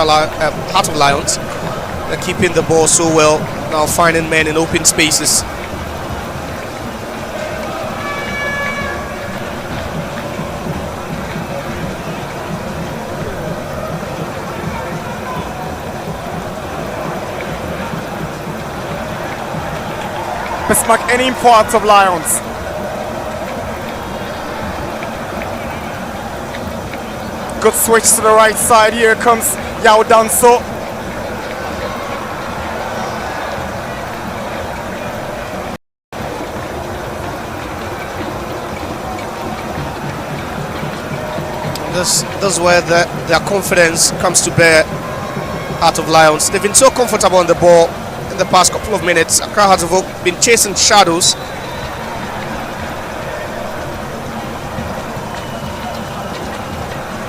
Heart of Lions. They're keeping the ball so well, now finding men in open spaces. Bismarck, any Heart of Lions. Good switch to the right side. Here comes Yao Danso. This is where their confidence comes to bear. Heart of Lions. They've been so comfortable on the ball in the past couple of minutes. Accra Hearts of Oak been chasing shadows.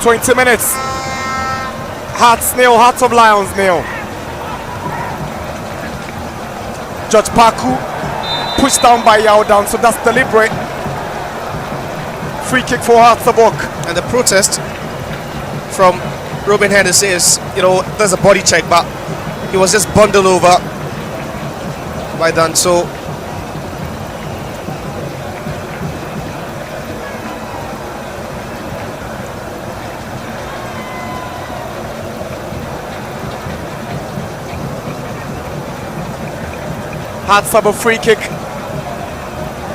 $20 minutes. Hearts nil, Heart of Lions nil. Judge Paku pushed down by Yao down, so that's deliberate. Free kick for Hearts of Oak. And the protest from Robin Hennessy is, there's a body check, but he was just bundled over by Danso. Hearts have a free kick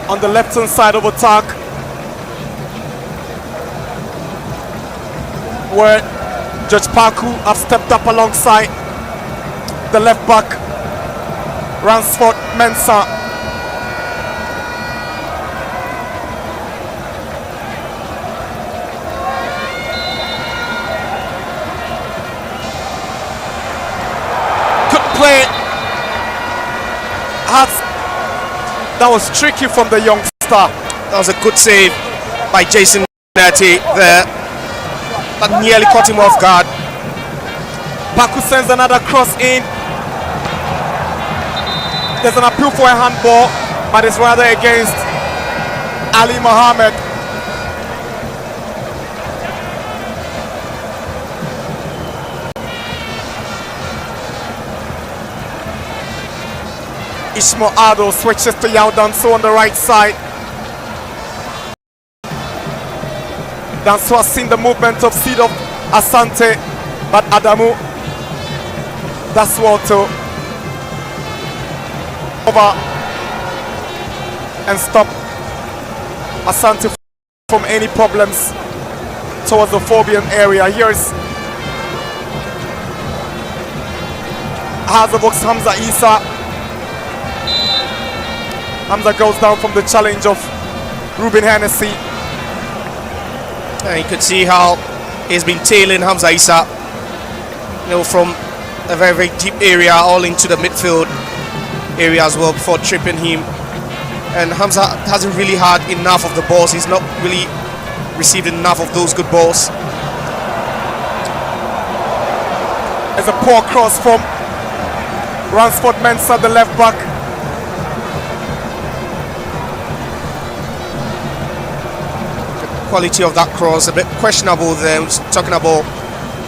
on the left hand side of attack, where Judge Paku have stepped up alongside the left back Ransford Mensah. Good play. Hearts, that was tricky from the youngster. That was a good save by Jason Nati there. That nearly caught him off guard. Paku sends another cross in. There's an appeal for a handball, but it's rather against Ali Mohammed. Ishmael Ado switches to Yao Danso on the right side. Danso has seen the movement of Seed of Asante, but Adamu, that's what to over and stop Asante from any problems towards the Phobian area. Here's Hazabok's Hamza Isa. Hamza goes down from the challenge of Ruben Hennessy. And you could see how he's been tailing Hamza Isa, from a very, very deep area all into the midfield area as well before tripping him. And Hamza hasn't really had enough of the balls. He's not really received enough of those good balls. There's a poor cross from Ransford Mensah, the left back. Quality of that cross a bit questionable there. Talking about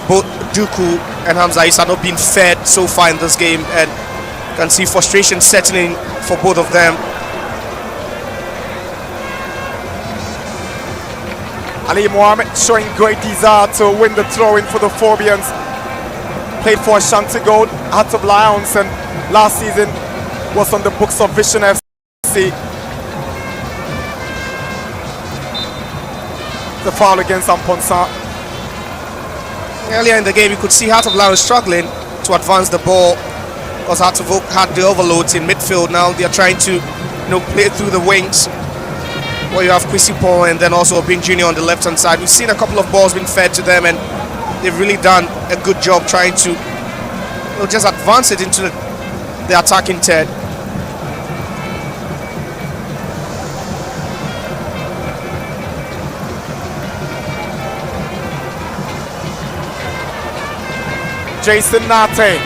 both Duku and Hamza Isa not being fed so far in this game, and you can see frustration setting in for both of them. Ali Mohammed showing great desire to win the throw-in for the Phobians. Played for Ashanti Gold, Heart of Lions, and last season was on the books of Vision FC. The foul against Amponsa. Earlier in the game, you could see Heart of Lions struggling to advance the ball because Heart of Oak had the overloads in midfield. Now they are trying to, play through the wings, where you have Kwesi Paul and then also Obin Jr. on the left-hand side. We've seen a couple of balls being fed to them, and they've really done a good job trying to just advance it into the attacking third. Jason Nate.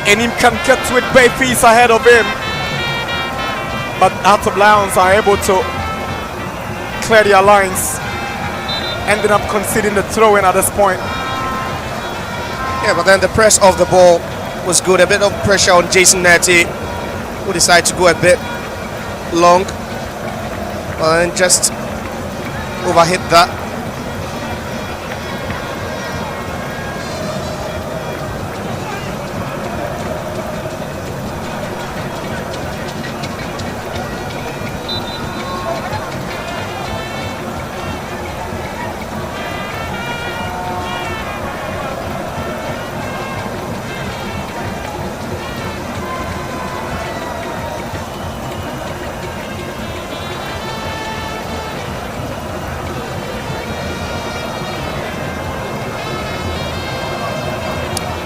And him can get with Bayface ahead of him. But Heart of Lions are able to clear their lines. ended up conceding the throw-in at this point. Yeah, but then the press of the ball was good. A bit of pressure on Jason Neti, who decided to go a bit long, and just overhit that.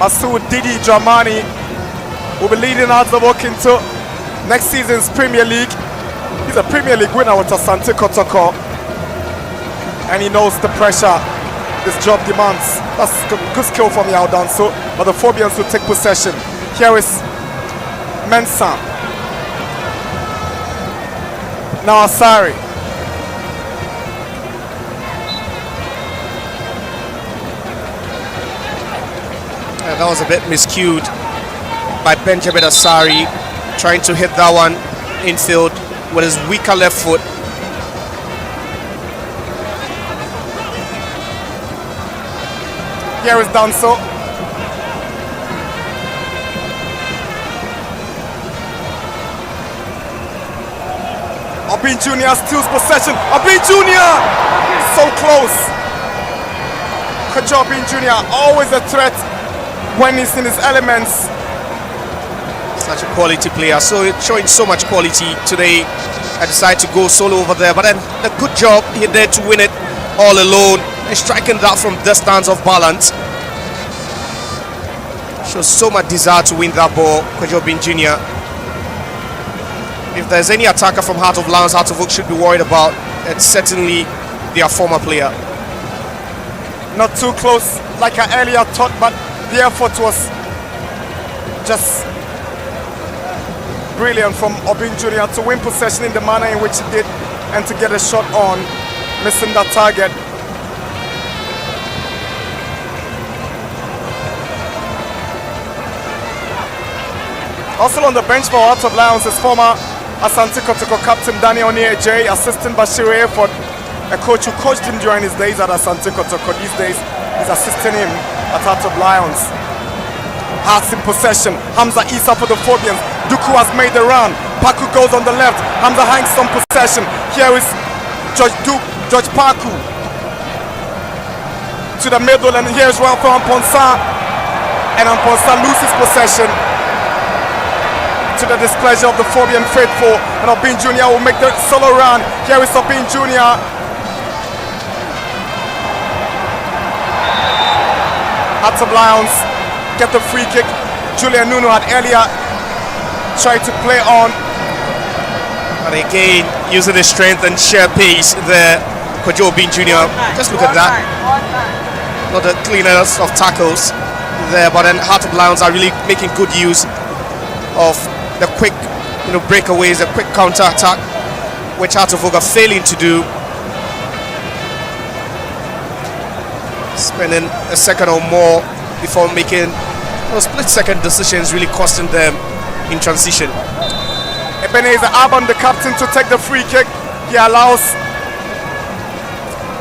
Masoud Didi Dramani will be leading Azabok into next season's Premier League. He's a Premier League winner with Asante Kotoko, and he knows the pressure this job demands. That's good skill from Yaudanso, but the Phobians will take possession. Here is Mensah. Now Asari. That was a bit miscued by Benjamin Asari, trying to hit that one infield with his weaker left foot. Here is Danso. Obin Jr. steals possession. Obin Jr. so close. Kojo Obin Jr. always a threat when he's in his elements. Such a quality player, so showing so much quality today. I decided to go solo over there, but then a good job he did to win it all alone and striking that from distance of balance. Shows so much desire to win that ball, Kwejobin Jr. If there's any attacker from Heart of Lions, Heart of Oak should be worried about, it's certainly their former player. Not too close like I earlier thought, but the effort was just brilliant from Obin Jr. to win possession in the manner in which he did and to get a shot on, missing that target. Also on the bench for Heart of Lions is former Asante Kotoko captain Daniel J, assistant Bashir Effort, a coach who coached him during his days at Asante Kotoko. These days he's assisting him at Heart of Lions. Hearts in possession. Hamza Isa for the Phobians. Duku has made the run. Paku goes on the left. Hamza hangs some possession. Here is George Paku to the middle, and here's one for Amponsa. And Amponsa loses possession to the displeasure of the Phobian faithful. And Obin Jr. will make the solo run. Here is Obin Jr. Hearts of Lions get the free kick. Julian Nuno had earlier tried to play on. And again, using his strength and sheer pace there, Kwejobin Jr. Just look at that. Not the cleanest of tackles there, but then Heart of Lions are really making good use of the quick, breakaways, the quick counter-attack, which Heart of Oak are failing to do. Spending a second or more before making split-second decisions, really costing them in transition. Ebenezer Aban, the captain, to take the free kick. He allows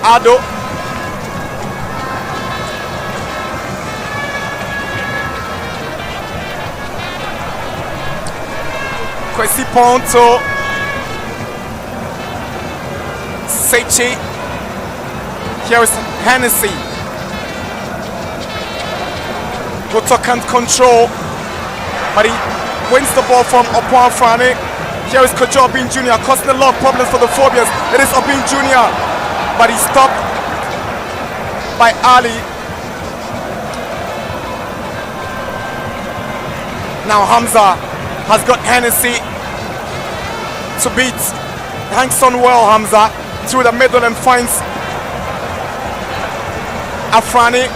Ado. Kwesi Ponto. Sechi. Here is Hennessy. Goto can't control, but he wins the ball from Opoan Frane. Here is Kojo Obin Jr. causing a lot of problems for the Phobians. It is Obin Jr., but he's stopped by Ali. Now Hamza has got Hennessy to beat. Hangs on well, Hamza, through the middle and finds Afrani.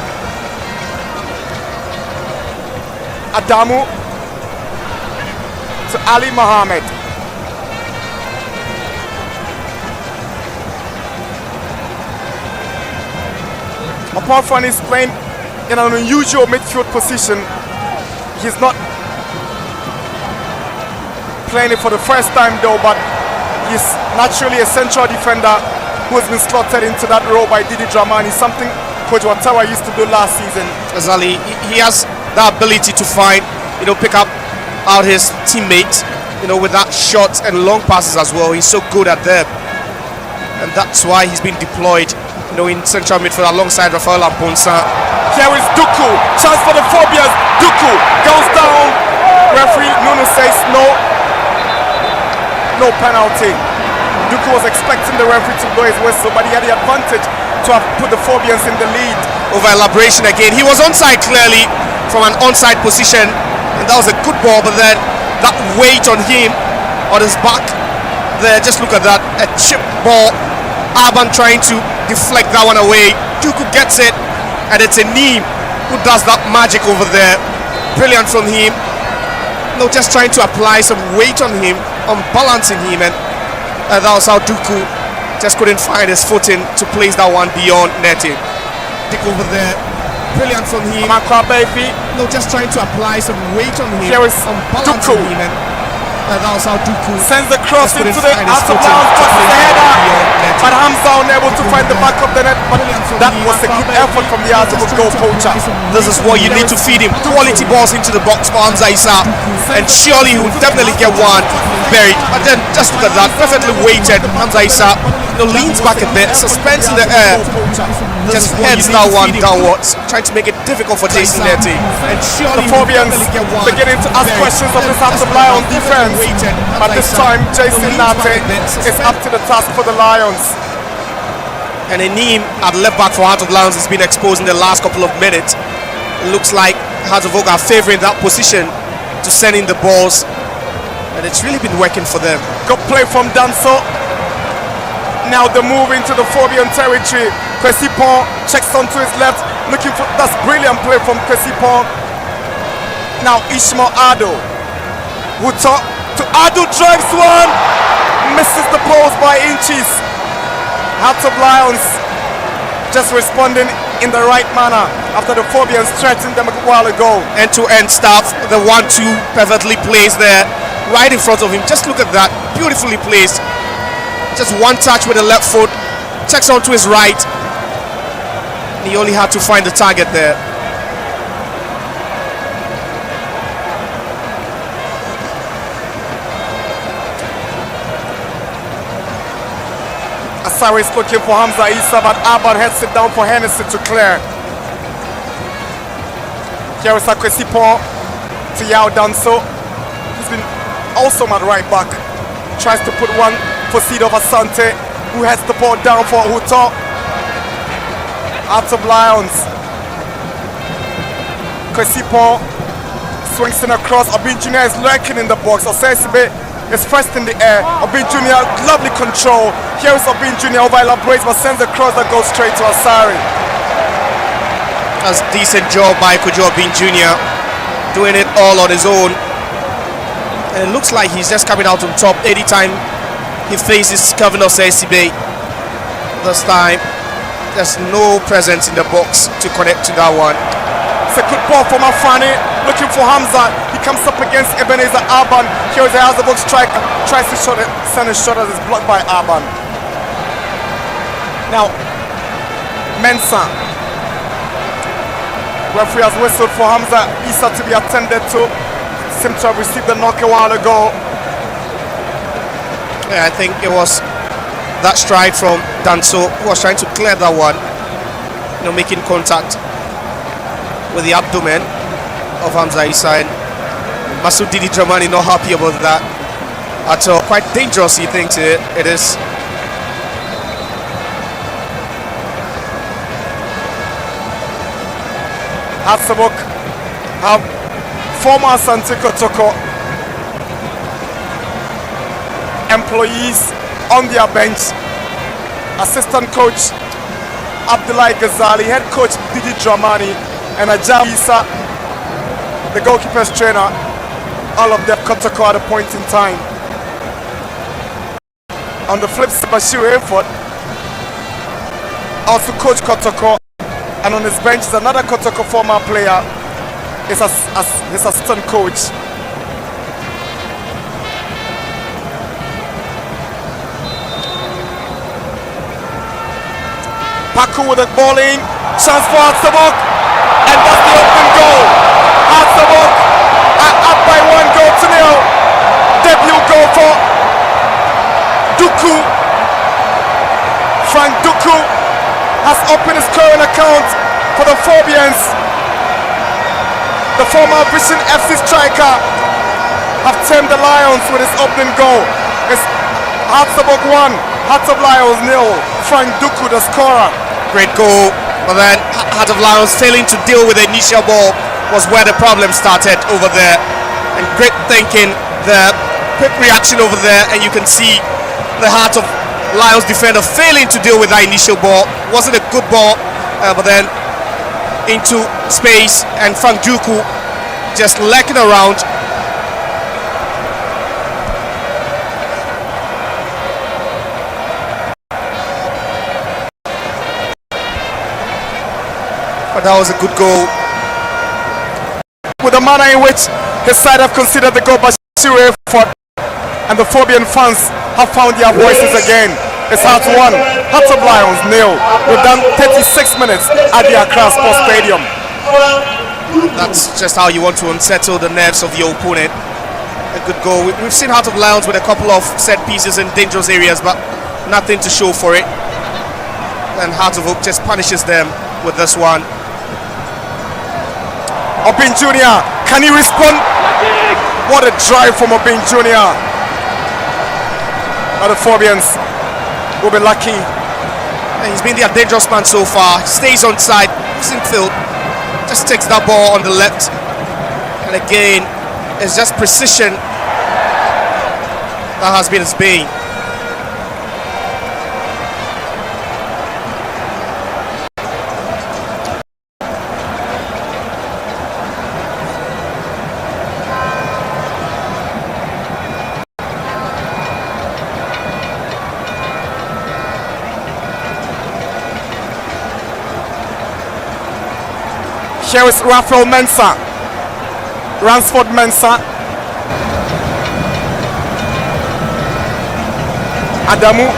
Adamu to Ali Mohammed. apart from he's playing in an unusual midfield position, he's not playing it for the first time though, but he's naturally a central defender who has been slotted into that role by Didi Dramani, something Coach Watawa used to do last season. Exactly. He has the ability to find, pick up out his teammates, with that short and long passes as well. He's so good at them. And that's why he's been deployed, in central midfield alongside Rafael Amponsa. Here is Duku. Chance for the Phobias. Duku goes down. Referee Nuno says no penalty. Duku was expecting the referee to blow his whistle, but he had the advantage to have put the Phobians in the lead. Over elaboration again. He was onside clearly from an onside position, and that was a good ball, but then that weight on him, on his back there, just look at that, a chip ball. Alban trying to deflect that one away. Duku gets it, and it's a Neem who does that magic over there. Brilliant from him. Just trying to apply some weight on him, on balancing him, and that was how Duku just couldn't find his footing to place that one beyond netting. Dick over there, brilliant from him. Just trying to apply some weight on him, here is on balancing Duku. him, and that was how Duku sends the cross just into couldn't the find his out of footing bounds, to touches place the that header. one beyond netting. But Hamza unable to find the back of the net, but that was a good effort from the Azabuk goal poacher. This is what you need to feed him. Quality balls into the box for Hamza Issa, and surely he will definitely get one buried. But then just look at that, perfectly weighted. Hamza Issa leans back a bit, suspends in the air, just heads that one downwards, trying to make it difficult for Jason Neti. And surely The Phobians beginning to ask questions of this Hearts of Lion defense, but this time Jason Nate is up to the task for the Lions. And a Neem at left back for Heart of Lions has been exposed in the last couple of minutes. It looks like Heart of Oak are favouring that position to send in the balls, and it's really been working for them. Good play from Danso. Now the move into the Phobian territory. Kwesipon checks onto his left, looking for, that's brilliant play from Kwesipon. Now Ishmael Ado, who talk to Ado, drives one, misses the post by inches. Hearts of Lions just responding in the right manner after the Phobians threatened them a while ago. End-to-end stuff, the 1-2 perfectly placed there, right in front of him. Just look at that, beautifully placed. Just one touch with the left foot, checks onto his right, and he only had to find the target there. Asari is looking for Hamza Issa, but Alban heads it down for Hennessy to clear. Here is Kwesipon to Yao Danso. He's been awesome at right back. Tries to put one for Sido Asante, who heads the ball down for Huto. Hearts of Lions. Kwesipon swings in across. Obin Jr. is lurking in the box. Osesibe is first in the air. Obin Jr. lovely control. Here is Obin Jr. over elaborates but sends a cross that goes straight to Asari. That's a decent job by Kojo Obin Jr. doing it all on his own. And it looks like he's just coming out on top anytime he faces Kevin Osesibe. This time, there's no presence in the box to connect to that one. It's a good ball from Afani, looking for Hamza. He comes up against Ebenezer Alban. Here is the Azabuk striker, tries to send a shot as it's blocked by Alban. Now, Mensah. Referee has whistled for Hamza Issa to be attended to. Seemed to have received the knock a while ago. Yeah, I think it was that strike from Danso who was trying to clear that one, making contact with the abdomen of Hamza Issa, and Masoud Didi Dramani not happy about that at all. Quite dangerous, he thinks it is. Azabuk have former Asante Kotoko employees on their bench. Assistant coach Abdullahi Ghazali, head coach Didi Dramani, and Ajay Issa, the goalkeeper's trainer. All of them Kotoko at a point in time. On the flip side, Bashir Effort, also coach Kotoko. And on his bench is another Kotoko former player. It's his assistant coach. Paku with the ball in. Chance for Hatzabok. And that's the open goal. Hatzabok up by 1-0. Debut goal for Duku. Frank Duku has opened his current account for the Phobians. The former Vision FC striker have tamed the Lions with his opening goal. It's Hatzabok 1, Hearts of Lions 0. Frank Duku the scorer. Great goal, but then Heart of Lions failing to deal with the initial ball was where the problem started over there. And great thinking, the quick reaction over there, and you can see the Heart of Lions defender failing to deal with that initial ball. Wasn't a good ball, but then into space, and Frank Duku just lurking around. But that was a good goal. With the manner in which his side have considered the goal by Shire effort, and the Phobian fans have found their voices again. It's Hearts 1, Hearts of Lions 0. We've done 36 minutes at the Accra Sports Stadium. That's just how you want to unsettle the nerves of your opponent. A good goal. We've seen Heart of Lions with a couple of set pieces in dangerous areas, but nothing to show for it. And Heart of Oak just punishes them with this one. Obin Jr., can he respond? What a drive from Obin Jr. But the Phobians will be lucky. And he's been their dangerous man so far. Stays on side, field, just takes that ball on the left. And again, it's just precision that has been his bane. Here is Raphael Mensah, Ransford Mensah, Adamu.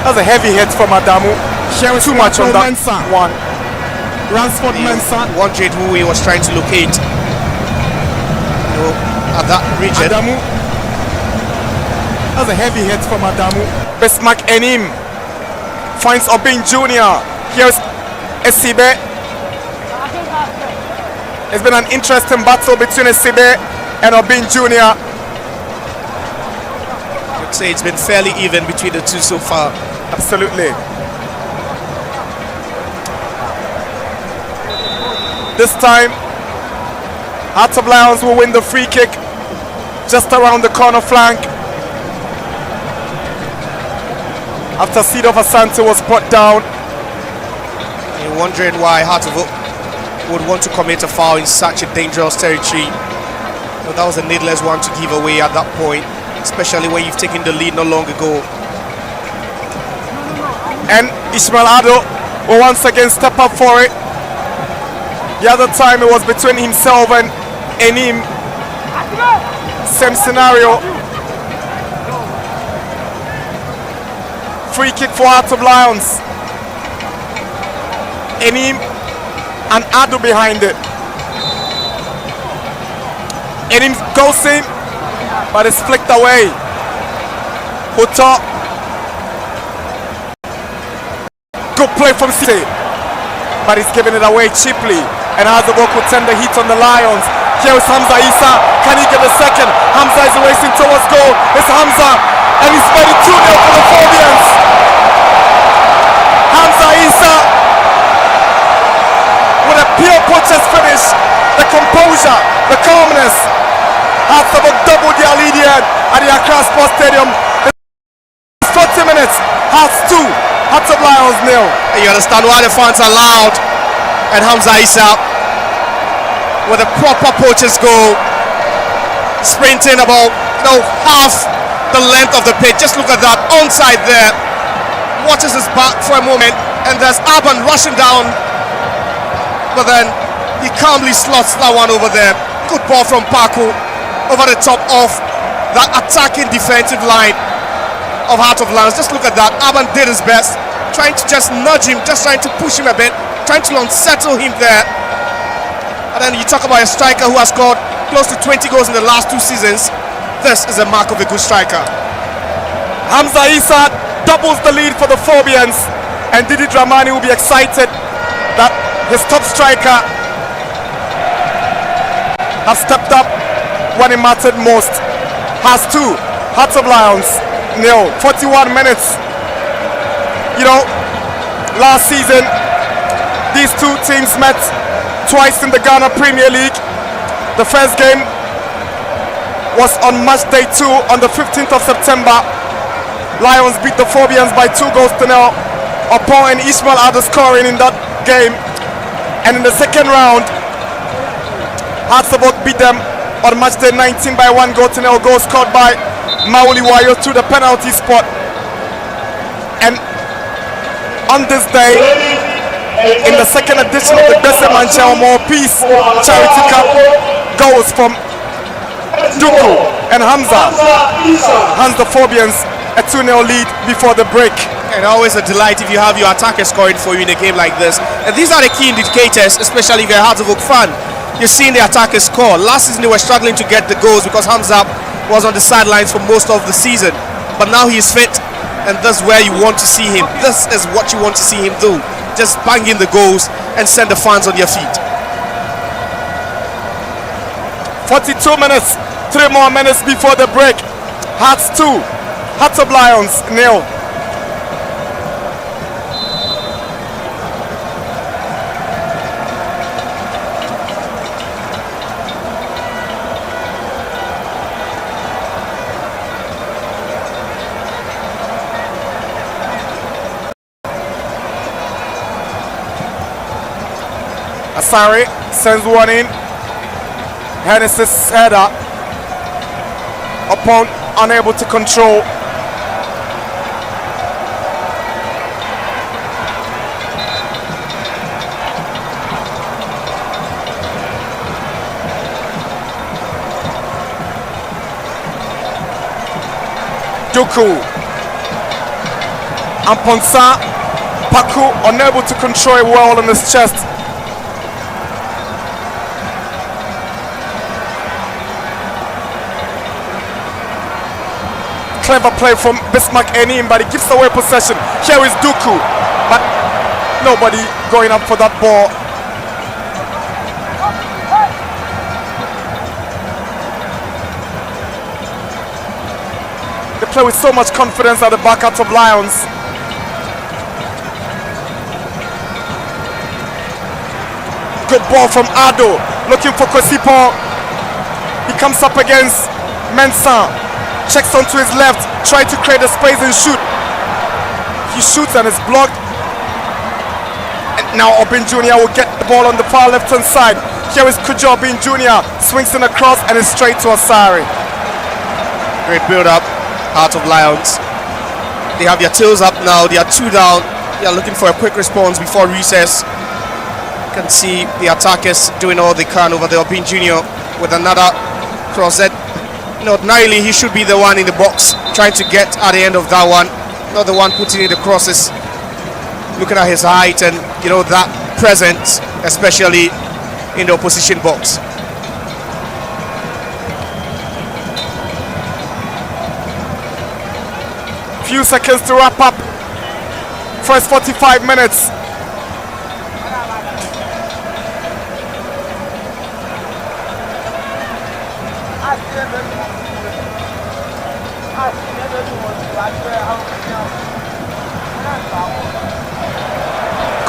That's a heavy hit from Adamu. Here is too much on that Mensah. One. Ransford Mensah. One Jade who he was trying to locate, at that region. Adamu. That's a heavy hit from Adamu. Bismarck Enim finds Obin Jr. Here's Esibe. It's been an interesting battle between Esibe and Obin Jr. I'd say it's been fairly even between the two so far. Absolutely. This time, Hearts of Lions will win the free kick just around the corner flank. After Sido Asante was brought down. You're wondering why Heart of Oak would want to commit a foul in such a dangerous territory. But that was a needless one to give away at that point, especially when you've taken the lead not long ago. And Ismail Ado will once again step up for it. The other time it was between himself and Enim. Same scenario. Free kick for Hearts of Lions. Enim and Ado behind it. Enim goes in, but it's flicked away. Huto. Good play from City, but he's giving it away cheaply. And Hatzabok will turn the heat on the Lions. Here is Hamza Issa. Can he get a second? Hamza is racing towards goal. It's Hamza, and he's made it 2-0 for the Phobians. Hamza Issa with a pure poacher's finish. The composure, the calmness. Hatzabok doubled their lead here at the Accra Sports Stadium. It's 40 minutes. Hearts 2, Hearts of Lions 0. You understand why the fans are loud. And Hamza Issa with a proper poacher's goal, sprinting about half the length of the pitch. Just look at that onside there. Watches his back for a moment. And there's Aban rushing down, but then he calmly slots that one over there. Good ball from Paco over the top of that attacking defensive line of Heart of Lions. Just look at that. Aban did his best, trying to just nudge him, just trying to push him a bit, trying to unsettle him there. And then you talk about a striker who has scored close to 20 goals in the last 2 seasons. This is a mark of a good striker. Hamza Issa doubles the lead for the Phobians, and Didi Dramani will be excited that his top striker has stepped up when it mattered most. Has 2. Hearts of Lions, 0. 41 minutes. You know, last season, these 2 teams met twice in the Ghana Premier League. The first game was on match day 2 on the 15th of September. Lions beat the Phobians by 2 goals to 0. Upon and Ishmael Addo scoring in that game. And in the second round, Hearts of Oak beat them on match day 19 by 1 goal to 0. Goal scored by Mauli Wayo to the penalty spot. And on this day, in the second edition of the Gbese Mantse Homowo Peace Charity Cup, goals from Duku and Hamza hands the Phobians a 2-0 lead before the break. And always a delight if you have your attacker scoring for you in a game like this. And these are the key indicators, especially if you're a Heart of Oak fan. You're seeing the attackers score. Last season they were struggling to get the goals because Hamza was on the sidelines for most of the season. But now he's fit, and that's where you want to see him. This is what you want to see him do. Just bang in the goals and send the fans on your feet. 42 minutes, 3 more minutes before the break. Hearts 2, Hearts of Lions 0. Asari sends one in. Hennessy's header. Opponent unable to control. Duku. Amponsa. Paku unable to control it well on his chest. Clever play from Bismarck Enim, but he gives away possession. Here is Duku, but nobody going up for that ball. They play with so much confidence at the back out of Lions. Good ball from Addo, looking for Kosipo. He comes up against Mensah. Checks onto his left, trying to create a space and shoot. He shoots and is blocked. And now Obin Jr. will get the ball on the far left-hand side. Here is Kujo Obin Jr. Swings in across and is straight to Asari. Great build-up, Heart of Lions. They have their tails up now. They are 2 down. They are looking for a quick response before recess. You can see the attackers doing all they can over there. Obin Jr. with another cross. Ordinarily he should be the one in the box trying to get at the end of that one, not the one putting in the crosses. Looking at his height and that presence, especially in the opposition box. Few seconds to wrap up. First 45 minutes.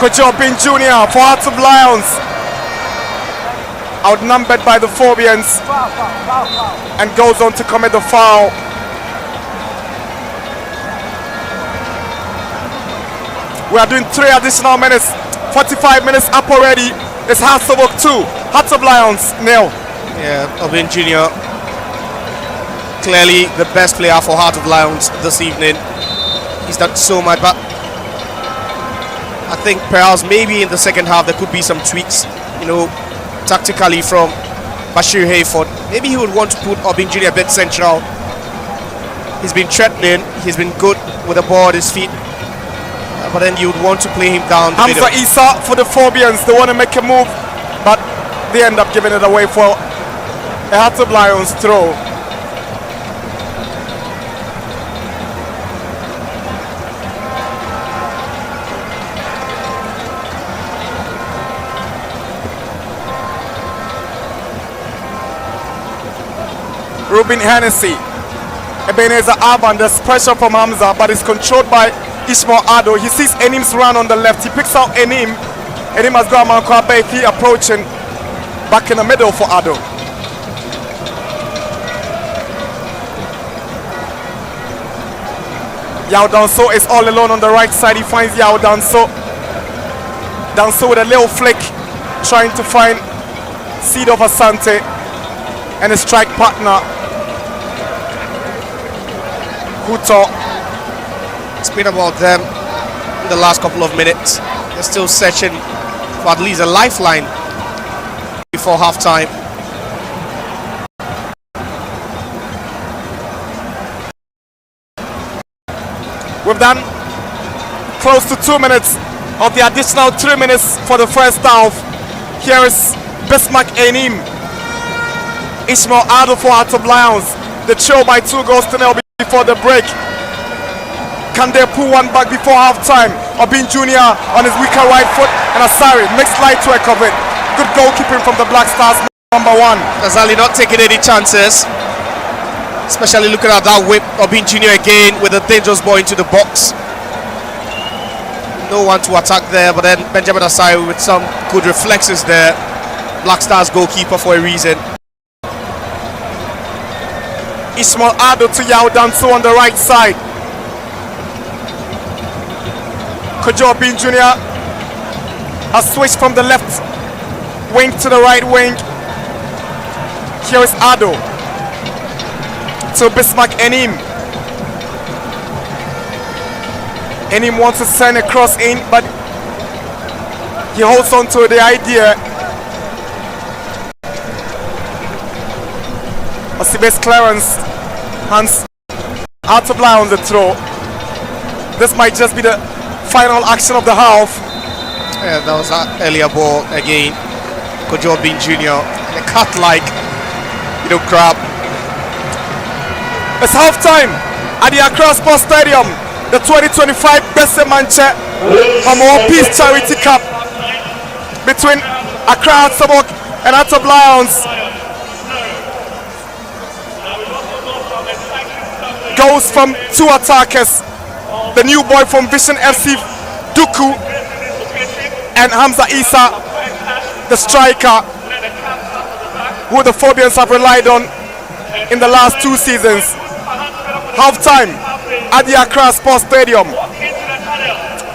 Kojo Obin Jr. for Hearts of Lions. Outnumbered by the Phobians and goes on to commit the foul. We are doing 3 additional minutes. 45 minutes up already. It's Hearts of Oak 2, Hearts of Lions 0. Yeah, Obin Jr. clearly the best player for Heart of Lions this evening. He's done so much, but I think perhaps maybe in the second half there could be some tweaks, tactically from Bashir Hayford. Maybe he would want to put Obin Jr. a bit central. He's been threatening, he's been good with the ball at his feet, but then you would want to play him down. Hamza Issa for the Phobians, they want to make a move, but they end up giving it away for a Hearts of Lions throw. Ruben Hennessy, Ebenezer Avan, there's pressure from Hamza, but it's controlled by Ishmael Ado. He sees Enim's run on the left, he picks out Enim. Enim has got Manko Abefi approaching back in the middle for Ado. Yao Danso is all alone on the right side, he finds Yao Danso. Danso with a little flick, trying to find Seed of Asante and his strike partner Kuto. It's been about them in the last couple of minutes. They're still searching for at least a lifeline before halftime. We've done close to 2 minutes of the additional 3 minutes for the first half. Here is Bismarck Enim. Ishmael Ado for Hearts of Lions. The trail by 2 goals to 0 before the break. Can they pull one back before halftime? Obin Jr. on his weaker right foot, and Asari makes light work of it. Good goalkeeping from the Black Stars, number 1. Azali not taking any chances, especially looking at that whip. Obin Jr. again with a dangerous ball into the box. No one to attack there, but then Benjamin Asari with some good reflexes there. Black Stars goalkeeper for a reason. Ishmael Ado to Yao Danso on the right side. Kojo Obin Jr. has switched from the left wing to the right wing. Here is Ado to Bismarck Enim. Enim wants to send a cross in, but he holds on to the idea. Osibe's clearance, hands out of line on the throw. This might just be the final action of the half. Yeah, that was that earlier ball again. Kojo Obin Jr. and a cat-like, grab. It's halftime at the Accra Sports Stadium. The 2025 Gbese Mantse Homowo Peace Charity Cup between Accra Sabok and Hearts of Lions. Goes from 2 attackers. The new boy from Vision FC, Duku, and Hamza Issa, the striker, who the Phobians have relied on in the last 2 seasons. Halftime at the Accra Sports Stadium.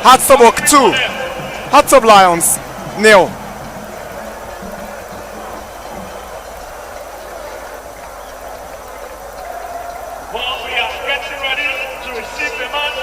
Hearts of Oak 2, Hearts of Lions 0. Well, we are getting ready to receive the match.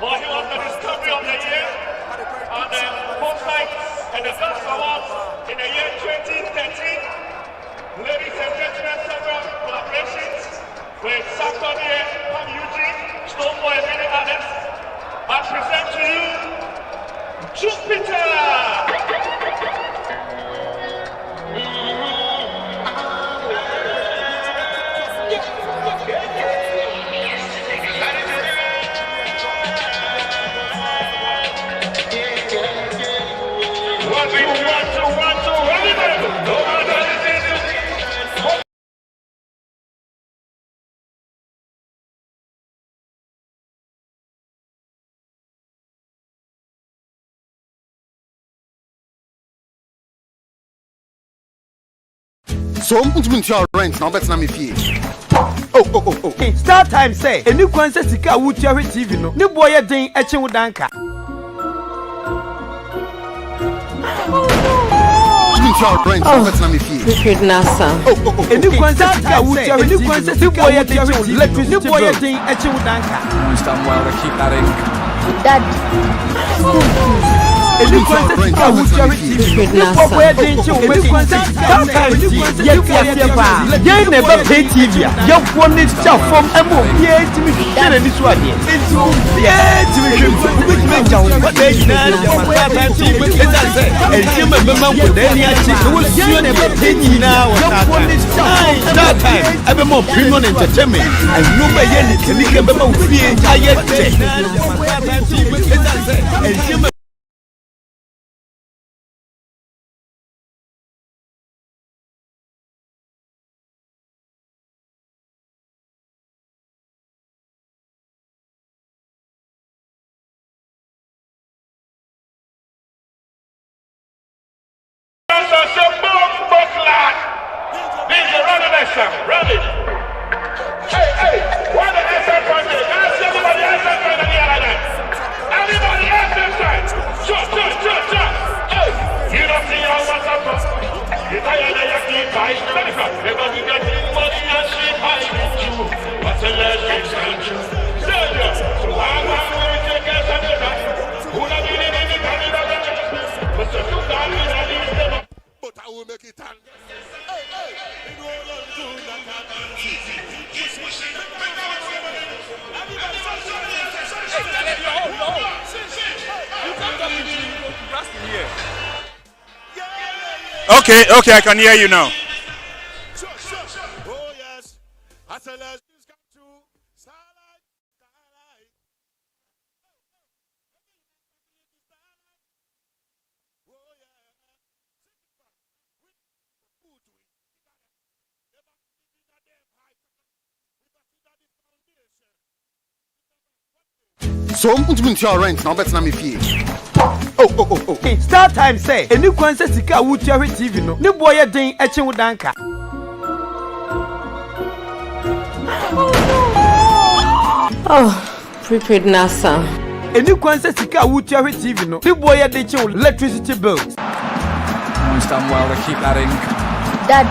Well, he was the discovery of the year on the Foresight and the Dust Awards in the year 2013. Ladies and gentlemen, several collaborations with Saturday, Pam Eugene, Stoneboy, and many others. I present to you Jupiter! So mputumi your rent now better na me fee. Oh. Start time say. Any kwanse sika wuti ahwe TV no. Ne boy den eche wo danka. Your rent now better na me fee. Wicked Nasa. Any kwanse sika wuti ahwe TV no. Ne boy den electricity boy den eche wo danka. Stand well to keep that in. Dad. Any kwanse sika wuti ahwe TV. Ne boy den eche wo kwanse sika ye never pay TV. You want it to form a move. Yeah, to me, share this one. Yeah, to me, which make down what they did. And you remember what they had. You never pay me now. That time, I have more premium entertainment. And no way, any can remember what we had. Ready? Hey, what the SF on this? Ask everybody else on the other. Everybody else inside. Shut. Hey, you don't see all what's up. You tired of your key by because you got money and shit hiding you. What's a lesson stand you? So I'm going to take us another. Who not in any kind of but so you got me that is but I will make it on. Okay, I can hear you now. Oh yes, I said let's come to starlight. Oh yeah. So mputumi your rent now better na me fee. Oh. Start time say. Any kwanse sika wuti ahwe TV no. Ne boy den eche wo danka. Oh, prepaid Nasa. Any kwanse sika wuti ahwe TV no. Ne boy den eche wo electricity bills. Stand well to keep that in. Dad.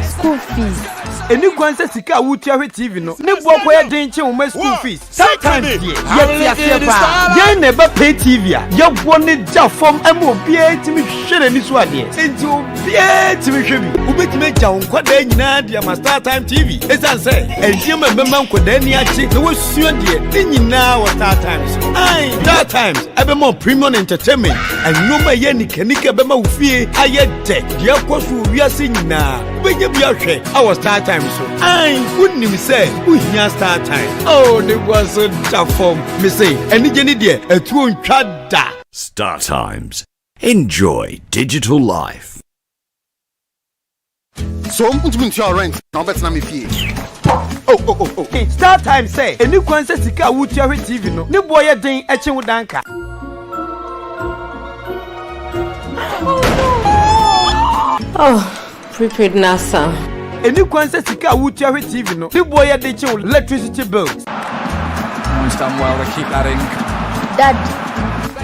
School fees. Any kwanse sika wuti ahwe TV no. Ne boy den eche wo my school fees. Sometimes ye never pay TV. You want it to form a move. To me, share any swag. Into to me, ubetime jaun kwade nyina dia ma Star Time TV. Esan say, and you remember kwade ni achi. No was sure dia. Nyina wa Star Times. Aye, Star Times. Ebe more premium entertainment. And no ma ye ni kenika be ma ufie aye de. Dia kwasu wiase nyina. Benye bia hwe our Star Times so. Aye, wouldn't say uhia Star Time. Oh, they was so tough form. Me say, any jenny dia etu ontwa da. Star Times. Enjoy digital life. So mputumi your rent now better na me fee. Oh. Start time say. Any kwanse sika wuti ahwe TV no. Ne boy den eche wo danka. Oh, prepaid Nasa. Any kwanse sika wuti ahwe TV no. Ne boy den eche wo electricity bills. Stand well to keep that in. Dad.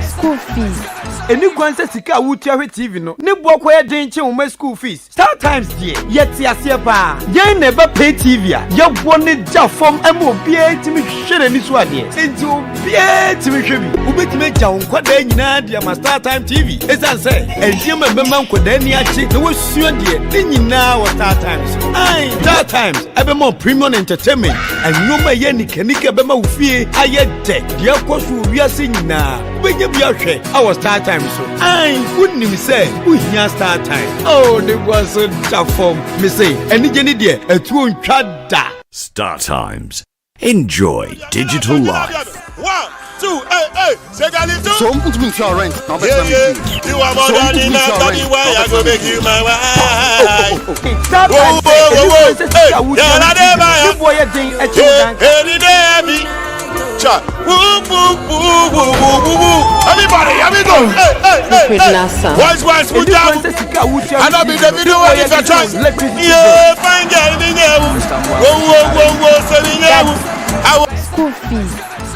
School fees. Any kwanse sika wuti ahwe TV no. Ne boy den eche wo my school fees. Start times there. Yet asie pa. Ye never pay TV. You want it to form a move. To me, share any swag. Into to me, ubetime jaun kwade nyina dia ma Star Time TV. Esan say, and you remember kwade ni achi. No was sure dia. Nyina wa Star Times. Aye, Star Times. Ebe more premium entertainment. And no ma ye ni kenika be ma ufie aye de. Dia kwasu wiase nyina. Benye bia hwe our Star Times so. Aye, wouldn't say uhia Star Time. Oh, they was so tough form. Me say, any jenny dia etu ontwa da. Star Times. Enjoy digital life. 1, 2, hey. So mputumi your rent now better na me fee. You are more than enough. That's why I go make you my wife. Start time say. Any kwanse sika wuti ahwe TV no. Ne boy den eche wo danka. Everybody, here we go. Prepare Nasa. Once put down. I know be the video where it's a choice. Yeah, fine girl, School fees.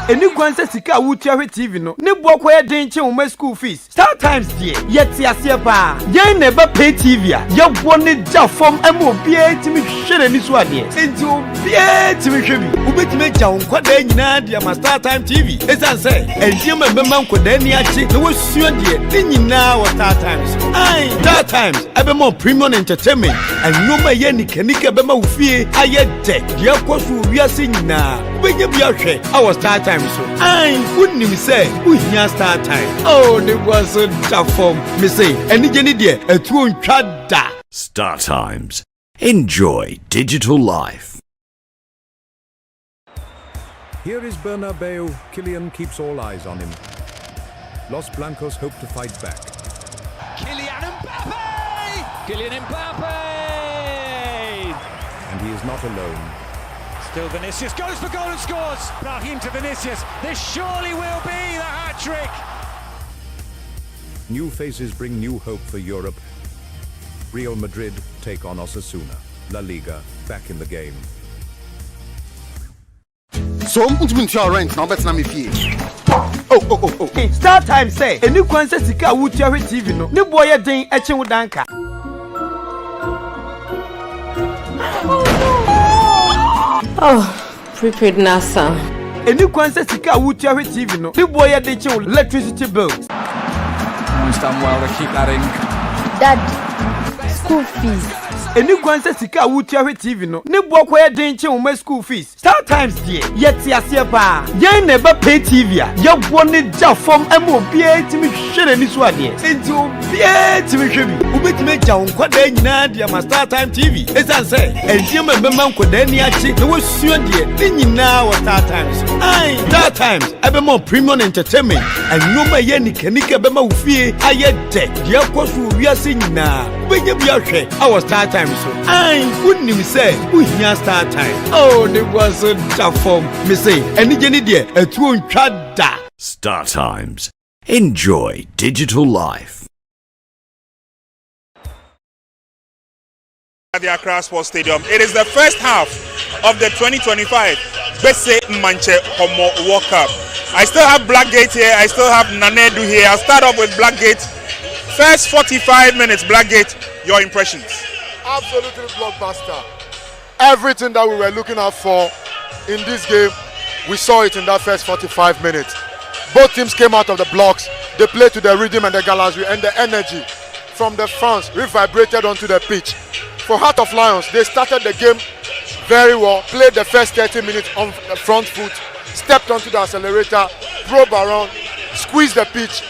Eni kwanse sika wutia hwe TV no ne bo kwa denche wo school fees Star Times die yeti ase ba yen ne ba pay TV a ye bo ne ja fom am obi etimi hwere ni so ade enti obi etimi hwe bi obetimi ja nkwada nyina de ma Star Time TV esan se enti ma bema nkwada ni achi ne wo suo de ni nyina wo Star Times ai Star Times ebe mo premium entertainment anoma ye nikanika bema wo fie aye de ye kwaso wiase nyina benye bia hwe awo Star Time so ai wouldn't say we hear Star Time oh they was so tough me say any jeni de atu ontwa da Star Times. Enjoy digital life. Here is Bernabeu. Kylian keeps all eyes on him. Los Blancos hope to fight back. Kylian Mbappe! Kylian Mbappe! And he is not alone. Still Vinicius goes for goal and scores. Brahim to Vinicius. This surely will be the hat-trick. New faces bring new hope for Europe. Real Madrid take on Osasuna. La Liga back in the game. So untumi ntua rent na obetna me fie. Oh. Hey, Star Time say eni kwanse sika wutia hwe TV no ne boye den eche wo danka. Prepared Nasa. Eni kwanse sika wutia hwe TV no ne boye den eche wo electricity bills. Almost done well to keep that in. Dad, school fees. Eni kwanse sika wutia hwe TV no ne bo kwa den eche wo school fees Star Times die yeti ase ba yen ne ba pay TV a ye bo ne ja fom am obi etimi hwere ni so ade enti obi etimi hwe bi obetimi ja nkwada nyina de ma Star Time TV esan se enti ma bema nkwada ni achi ne wosuo de ni nyina wo Star Times ai Star Times ebe mo premium entertainment anoma ye nikanika bema wo fie aye de de kwaso wiase nyina benye bia hwe awo Star Time so ai wouldn't say we hear Star Time oh they was so tough me say any jeni de atu ontwa da Star Times. Enjoy digital life. At the Accra Sports Stadium, it is the first half of the 2025 Gbese Mantse Homowo Cup. I still have Blackgate here, I still have Nanedu here. I'll start off with Blackgate. First 45 minutes, Blackgate, your impressions? Absolutely blockbuster. Everything that we were looking out for in this game, we saw it in that first 45 minutes. Both teams came out of the blocks, they played to the rhythm and the gallantry, and the energy from the fans reverberated onto the pitch. For Heart of Lions, they started the game very well, played the first 30 minutes on the front foot, stepped onto the accelerator, probe around, squeezed the pitch,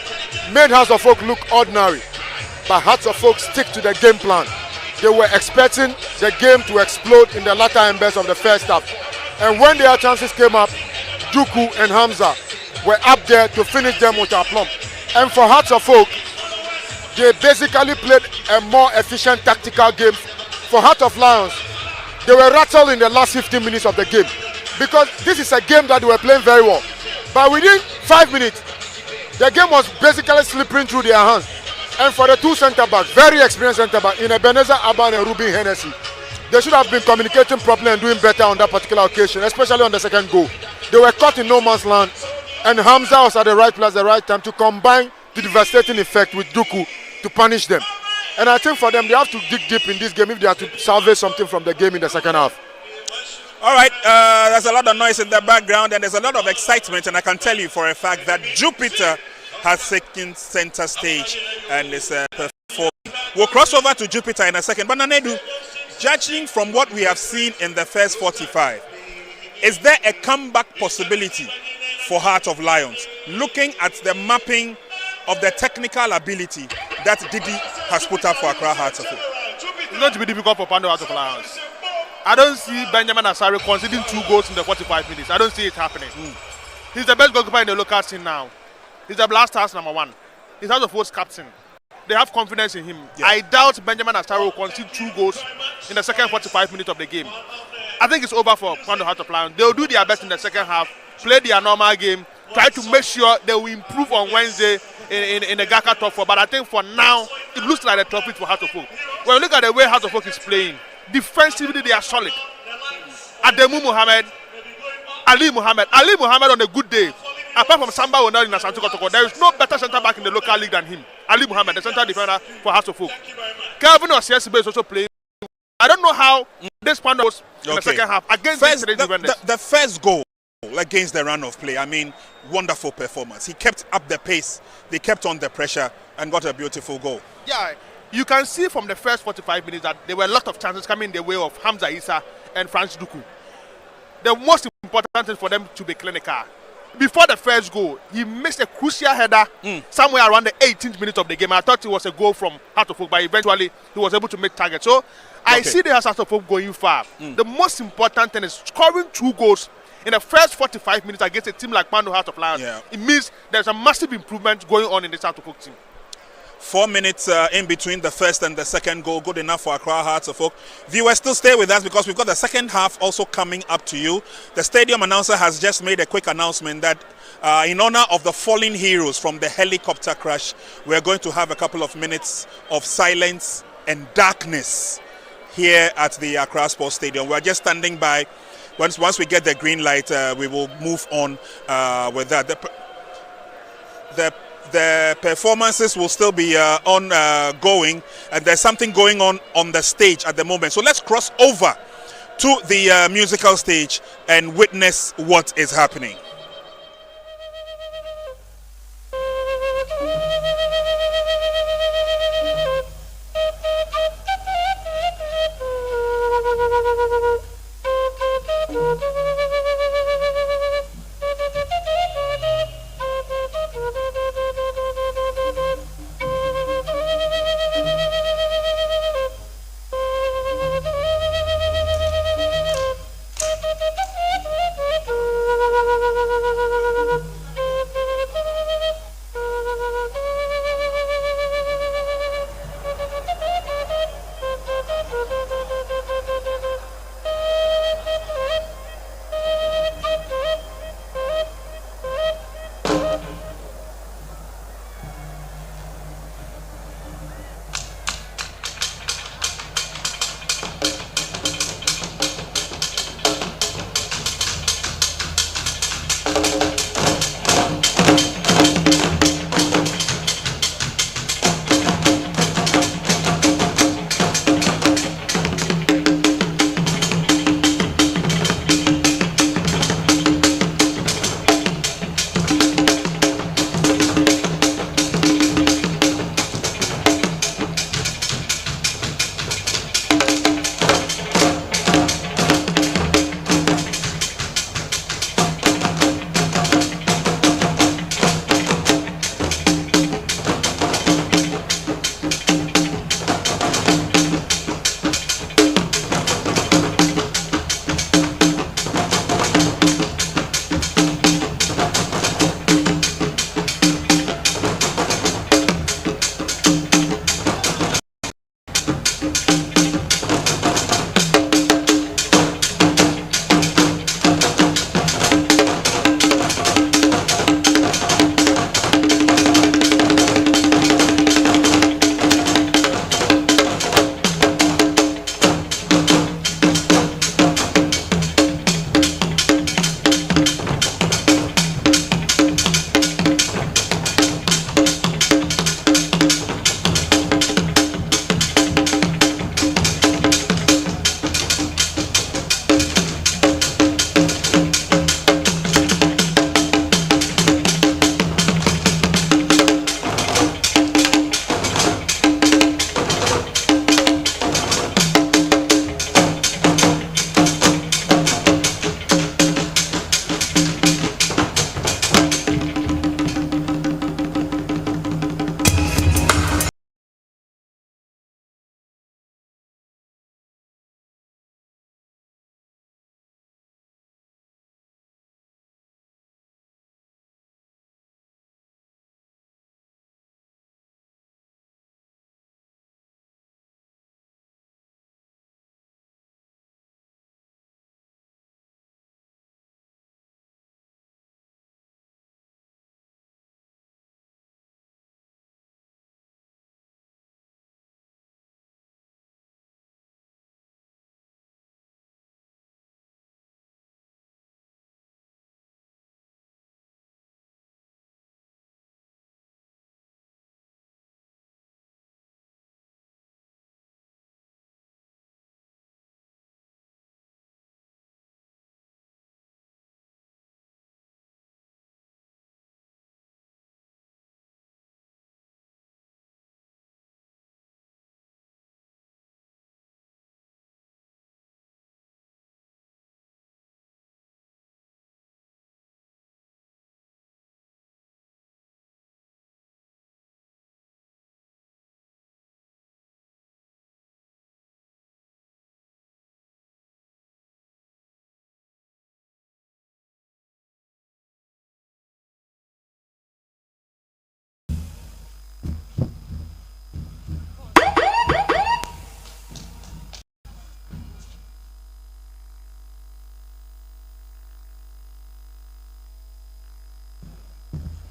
made Hearts of Oak look ordinary. But Hearts of Oak stick to the game plan. They were expecting the game to explode in the latter embers of the first half. And when their chances came up, Duku and Hamza were up there to finish them with a plump. And for Hearts of Oak, they basically played a more efficient tactical game. For Heart of Lions, they were rattled in the last 15 minutes of the game because this is a game that they were playing very well. But within 5 minutes, the game was basically slipping through their hands. And for the two centre-backs, very experienced centre-backs, in Ebenezer Aban and Ruben Hennessy, they should have been communicating properly and doing better on that particular occasion, especially on the second goal. They were caught in no man's land, and Hamza was at the right place at the right time to combine the devastating effect with Duku to punish them. And I think for them, they have to dig deep in this game if they are to salvage something from the game in the second half. All right, there's a lot of noise in the background and there's a lot of excitement, and I can tell you for a fact that Jupiter has taken center stage and is performing. We'll cross over to Jupiter in a second, but Nanedu, judging from what we have seen in the first 45, is there a comeback possibility for Heart of Lions, looking at the mapping of the technical ability that Didi has put up for Accra Hearts of Oak? It's going to be difficult for Pando Hearts of Lions. I don't see Benjamin Asare conceding 2 goals in the 45 minutes. I don't see it happening. He's the best goalkeeper in the local scene now. He's the Blasters #1. He's House of Oak's captain. They have confidence in him. Yeah. I doubt Benjamin Asare will concede 2 goals in the second 45 minutes of the game. I think it's over for Pando Hearts of Lions. They'll do their best in the second half, play their normal game, try to make sure they will improve on Wednesday in the Gaka top 4. But I think for now, it looks like a trophy for Hearts of Oak. When you look at the way Hearts of Oak is playing, defensively they are solid. Ademu Mohammed, Ali Mohammed on a good day. Apart from Samba Onari in Asante Kotoko, there is no better centre back in the local league than him. Ali Mohammed, the centre defender for Hearts of Oak. Kelvin Osiesibe is also playing. I don't know how this Panda was in the second half against the first goal against the run of play. I mean, wonderful performance. He kept up the pace. They kept on the pressure and got a beautiful goal. Yeah, you can see from the first 45 minutes that there were a lot of chances coming the way of Hamza Issa and Francis Duku. The most important thing for them to be clinical. Before the first goal, he missed a crucial header somewhere around the 18th minute of the game. I thought it was a goal from Hearts of Oak, but eventually he was able to make targets. So I see the Hearts of Oak going far. The most important thing is scoring 2 goals in the first 45 minutes against a team like Mando Hearts of Lions. Yeah. It means there's a massive improvement going on in the Hearts of Oak team. 4 minutes in between the first and the second goal, good enough for Accra Hearts of Oak. Viewers, still stay with us because we've got the second half also coming up to you. The stadium announcer has just made a quick announcement that in honor of the fallen heroes from the helicopter crash, we're going to have a couple of minutes of silence and darkness here at the Accra Sports Stadium. We're just standing by. Once we get the green light, we will move on with that. The performances will still be ongoing, and there's something going on the stage at the moment. So let's cross over to the musical stage and witness what is happening.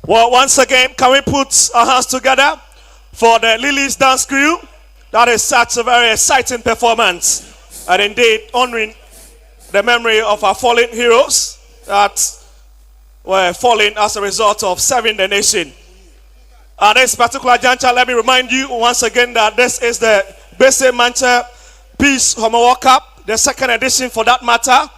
Well, once again, can we put our hands together for the Lilies Dance Crew? That is such a very exciting performance, and indeed honoring the memory of our fallen heroes that were fallen as a result of serving the nation. At this particular juncture, let me remind you once again that this is the Gbese Mantse Homowo Cup, the second edition for that matter,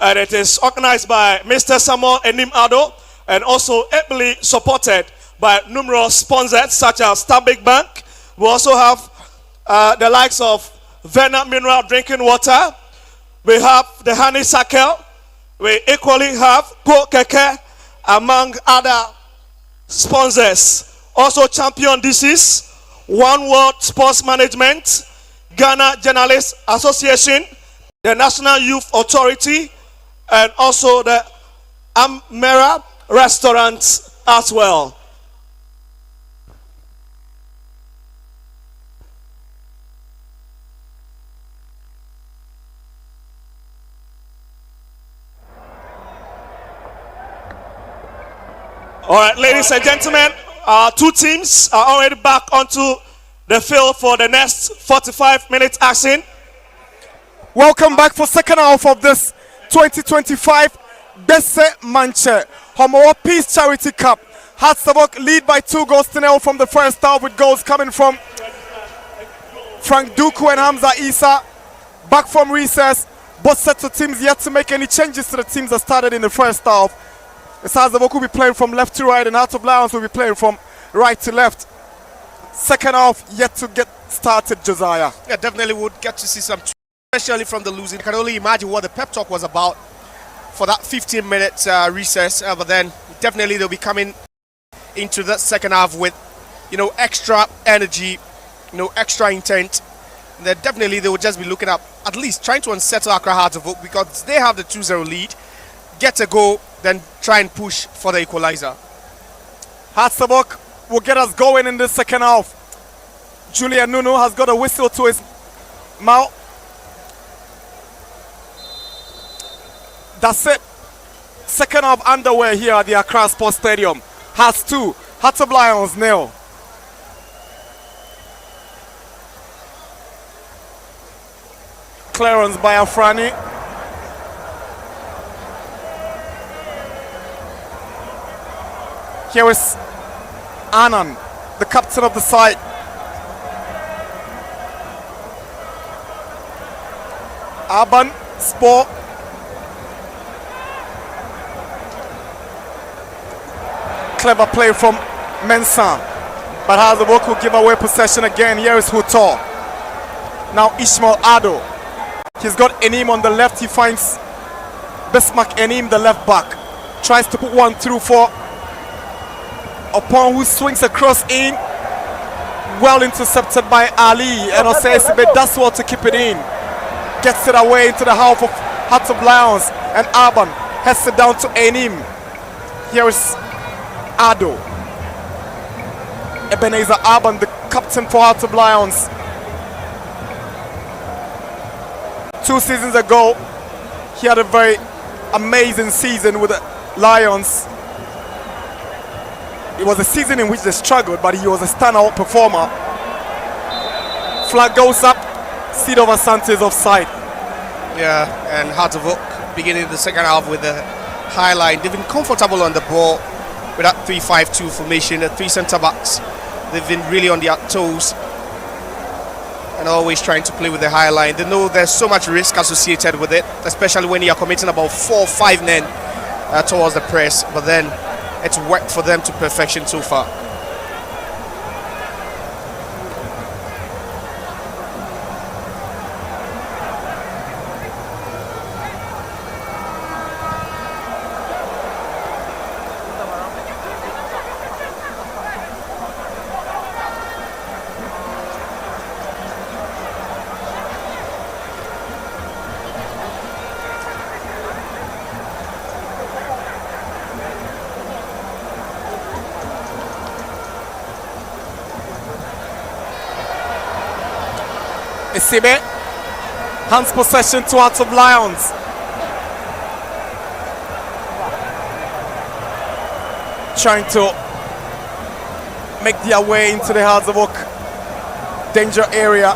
and it is organized by Mr. Samuel Enim Ado and also ably supported by numerous sponsors such as Stabik Bank. We also have the likes of Vena Mineral Drinking Water. We have the Honey Circle. We equally have Ko Keke, among other sponsors. Also Champion Dishes, One World Sports Management, Ghana Journalists Association, the National Youth Authority, and also the Amera Restaurants as well. All right, ladies and gentlemen, our two teams are already back onto the field for the next 45 minutes action. Welcome back for second half of this 2025 Gbese Mantse Homowo Peace Charity Cup. Hatsabok lead by 2-0 from the first half, with goals coming from Frank Duku and Hamza Isa. Back from recess, both sets of teams yet to make any changes to the teams that started in the first half. Hatsabok will be playing from left to right, and Heart of Lions will be playing from right to left. Second half yet to get started, Josiah. Yeah, definitely would get to see some, especially from the losing. I can only imagine what the pep talk was about for that 15-minute recess, but then definitely they'll be coming into the second half with, extra energy, extra intent. And then definitely they will just be looking at least trying to unsettle Accra Hearts of Oak, because they have the 2-0 lead. Get a goal, then try and push for the equalizer. Hatsabok will get us going in the second half. Julian Nunu has got a whistle to his mouth. That's it. Second half underway here at the Accra Sports Stadium. Hearts 2, Hearts of Lions 0. Clearance by Afrani. Here is Anand, the captain of the side. Urban Sport. Clever play from Mensah, but Hatsabok will give away possession again. Here is Hutor. Now Ishmael Ado. He's got Enim on the left. He finds Bismarck Enim, the left back. Tries to put one through for Upon, who swings across in. Well intercepted by Ali, and Osesibe does well to keep it in. Gets it away into the half of Hearts of Lions, and Urban heads it down to Enim. Here is Ado. Ebenezer Urban, the captain for Hearts of Lions. 2 seasons ago, he had a very amazing season with the Lions. It was a season in which they struggled, but he was a standout performer. Flag goes up. Sido Asante offside. Yeah, and Hearts of Oak beginning the second half with the high line. They've been comfortable on the ball with that 3-5-2 formation. The 3 centre backs, they've been really on their toes and always trying to play with the high line. They know there's so much risk associated with it, especially when you are committing about 4 or 5 men towards the press. But then it's worked for them to perfection so far. Isibe hands possession to Hearts of Lions. Trying to make their way into the Hazavok danger area.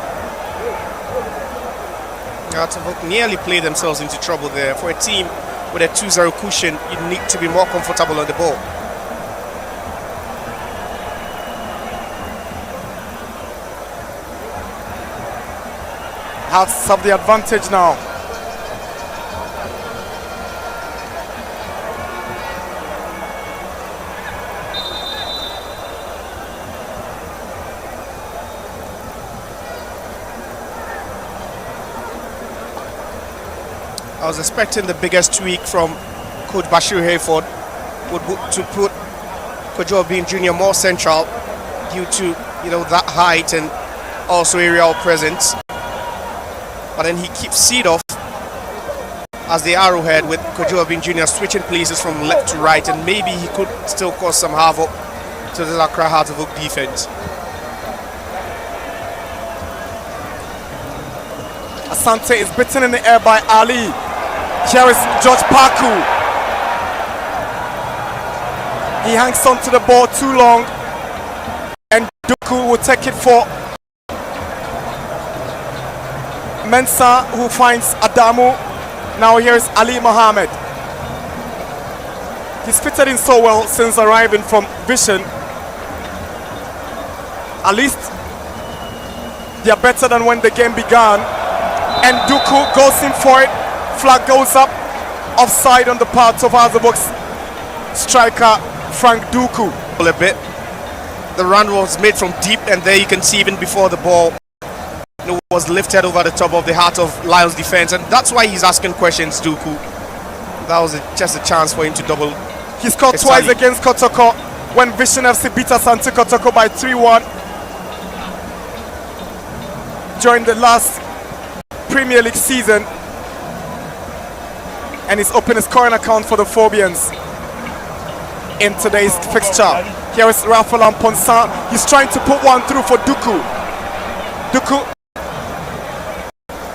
Hazavok nearly played themselves into trouble there. For a team with a 2-0 cushion, you need to be more comfortable on the ball. Hearts have the advantage now. I was expecting the biggest tweak from Coach Bashir Hayford to put Kojo Obin Jr. more central due to that height and also aerial presence. But then he keeps Seed off as the arrowhead with Kojo Obin Jr. switching places from left to right, and maybe he could still cause some havoc to the Accra Hazavok defense. Asante is beaten in the air by Ali. Here is George Paku. He hangs on to the ball too long, and Duku will take it for Mensah, who finds Adamu. Now here's Ali Mohammed. He's fitted in so well since arriving from Vision. At least they are better than when the game began. And Duku goes in for it. Flag goes up. Offside on the part of Hazavok's striker Frank Duku. A bit. The run was made from deep, and there you can see even before the ball was lifted over the top of the Heart of Lions defense, and that's why he's asking questions. Duku. That was just a chance for him to double. He scored twice against Kotoko when Vision FC beat Asante Kotoko by 3-1 during the last Premier League season, and he's opened a scoring account for the Phobians in today's fixture. Here is Rafael Amponsa. He's trying to put one through for Duku. Duku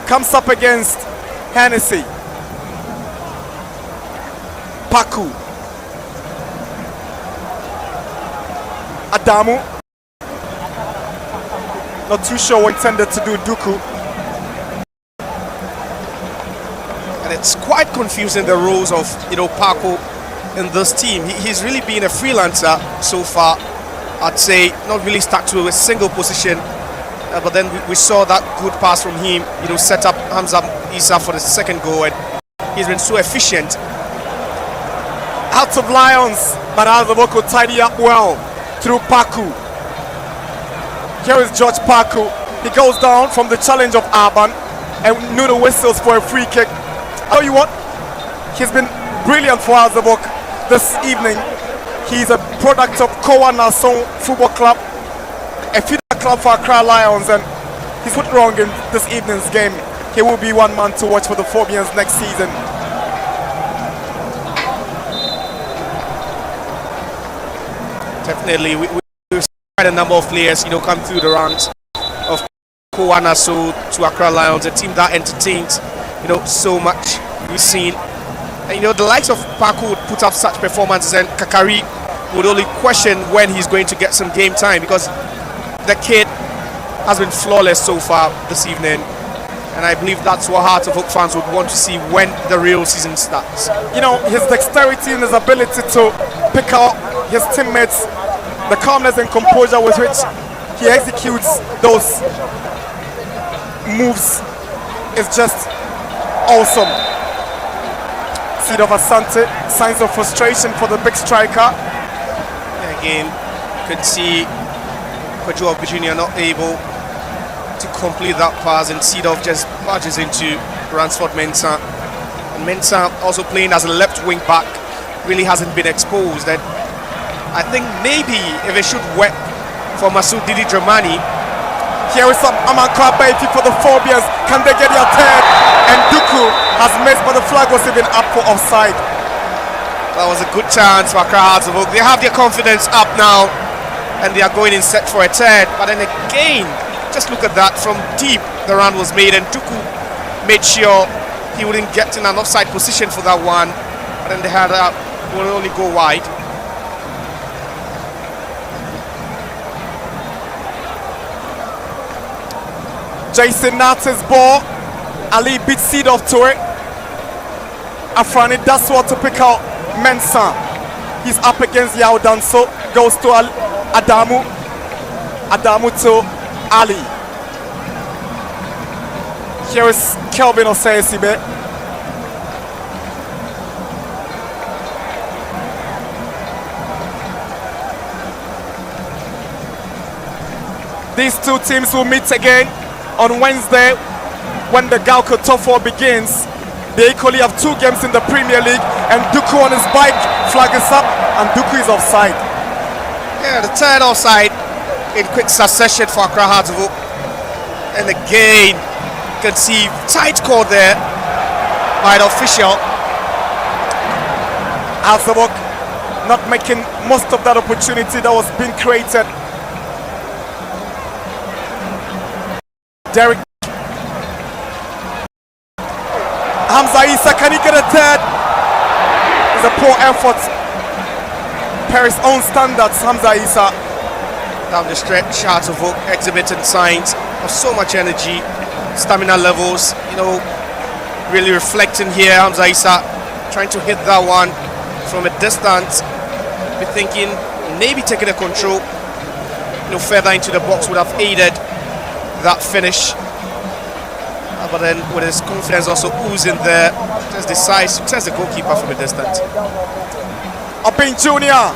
comes up against Hennessy. Paku. Adamu. Not too sure what intended to do Duku. And it's quite confusing, the roles of Paku in this team. He's really been a freelancer so far. I'd say not really stuck to a single position. But then we saw that good pass from him, set up Hamza Isa for the second goal, and he's been so efficient. Out of Lions, but Hazavok will tidy up well through Paku. Here is George Paku. He goes down from the challenge of Aban, and Nuno whistles for a free kick. I tell you what, he's been brilliant for Hazavok this evening. He's a product of Kowa Nason Football Club, a feeder club for Accra Lions, and he's put wrong in this evening's game. He will be one man to watch for the Phobians next season. Definitely, we've seen quite a number of players, come through the ranks of Kowa Nason to Accra Lions, a team that entertains, so much. We've seen, and the likes of Paku would put up such performances, and Kakari would only question when he's going to get some game time, because the kid has been flawless so far this evening, and I believe that's what Heart of Oak fans would want to see when the real season starts. His dexterity and his ability to pick out his teammates, the calmness and composure with which he executes those moves is just awesome. Seed of Asante, signs of frustration for the big striker. Again, you could see Kojo Obin Jr. not able to complete that pass, and Seedorf just barges into Ransford Mensah. And Mensah, also playing as a left wing back, really hasn't been exposed. And I think maybe if it should work for Masoud Didi Dramani. Here is some Amanka Baiti for the Phobians. Can they get their third? And Duku has missed, but the flag was even up for offside. That was a good chance for Accra Hazavok. They have their confidence up now, and they are going in set for a third. But then again, just look at that, from deep the run was made, and Duku made sure he wouldn't get in an offside position for that one. But then they had will only go wide. Jason Nat's ball. Ali beats Seed off to it. Afrani Daswa to pick out Mensah. He's up against Yao Danso. Goes to Adamu. Adamu to Ali. Here is Kelvin Osei-Sibe. These two teams will meet again on Wednesday when the Galco Top 4 begins. They equally have 2 games in the Premier League, and Duku on his bike flag is up, and Duku is offside. Yeah, the third offside in quick succession for Accra Hearts of Oak. And again, you can see tight call there by the official. Hearts of Oak not making most of that opportunity that was being created. Derek Hamza Issa, can he get a third? It's a poor effort. Paris own standards, Hamza Issa. Down the stretch, Hearts of Oak exhibiting signs of so much energy, stamina levels, really reflecting here. Hamza Issa trying to hit that one from a distance. Be thinking maybe taking the control, further into the box would have aided that finish. But then with his confidence also oozing there, just decides to test the goalkeeper from a distance. Obin Jr.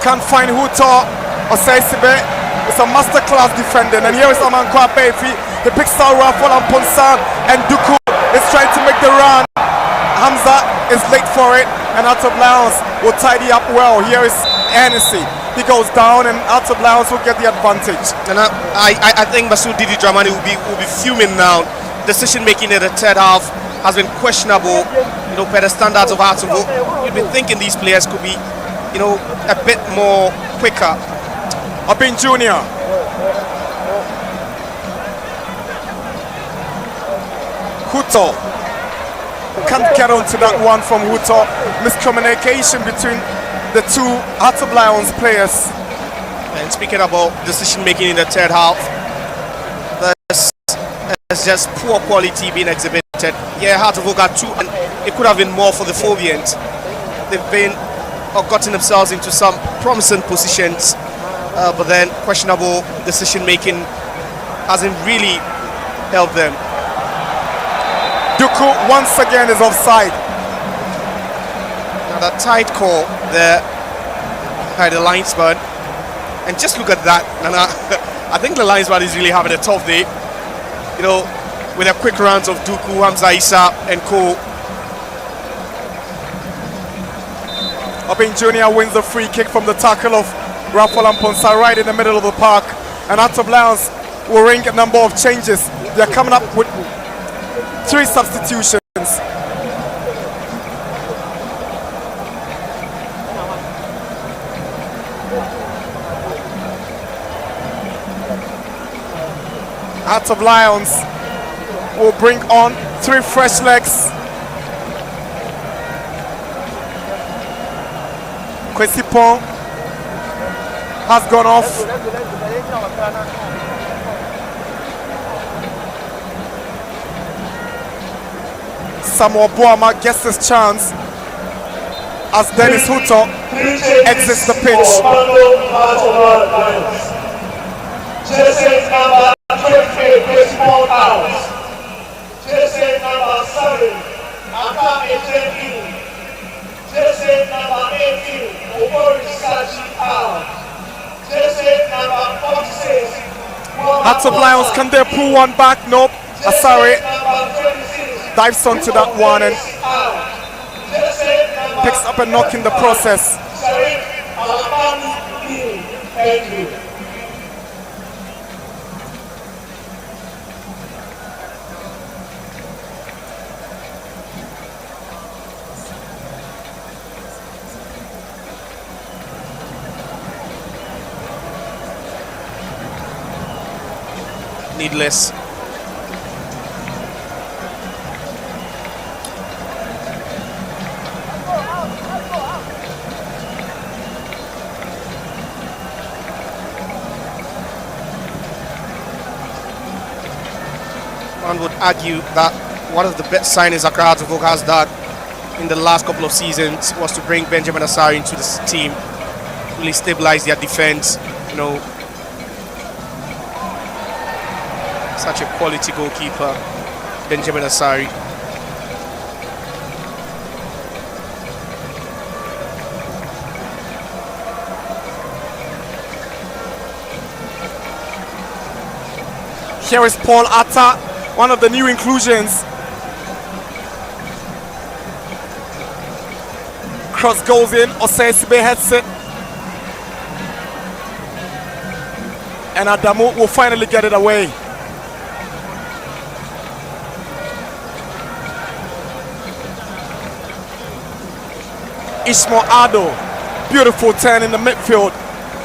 can't find Huto Osei-Sibe. It's a masterclass defending, and here is Amankwa Befi. He picks out Rafal and Ponsan, and Duku is trying to make the run. Hamza is late for it, and Out of Bounds will tidy up well. Here is Hennessy. He goes down, and Out of Bounds will get the advantage. And I think Masoud Didi Dramani will be fuming now. Decision making in the third half has been questionable, per the standards of Hearts of Oak. You'd be thinking these players could be, a bit more quicker. Obin Jr. Huto can't get onto that one from Huto. Miscommunication between the two Hearts of Lions players. And speaking about decision making in the third half, there's just poor quality being exhibited. Yeah, Hearts of Oak got 2, and it could have been more for the Phobians. They've been or gotten themselves into some promising positions, but then questionable decision making hasn't really helped them. Duku once again is offside. Now that tight call there by the linesman, and just look at that. And I think the linesman is really having a tough day, with the quick rounds of Duku, Hamza Issa and co. Obin Jr. wins the free kick from the tackle of Rafal and Ponsa right in the middle of the park, and Out of Bounds will ring a number of changes. They're coming up with 3 substitutions. Hearts of Lions will bring on 3 fresh legs. Kwesi Pong has gone off. Samuel Boama gets his chance as Dennis Huto exits the pitch. Jersey number 23, baseball out. Jersey number 7, Akame Jenkins. Jersey number 18, Obori Sachi out. Jersey number 46. Hearts of Lions, can they pull one back? Nope. Asare dives onto that one and picks up a knock in the process. Thank you. Needless. one would argue that one of the best signings Accra Hearts of Oak has done in the last couple of seasons was to bring Benjamin Asari into this team, really stabilize their defense. You know, such a quality goalkeeper, Benjamin Asari. Here is Paul Atta, one of the new inclusions. Cross goes in, Osesibe heads it. And Adamu will finally get it away. Ishmael Ado, beautiful turn in the midfield.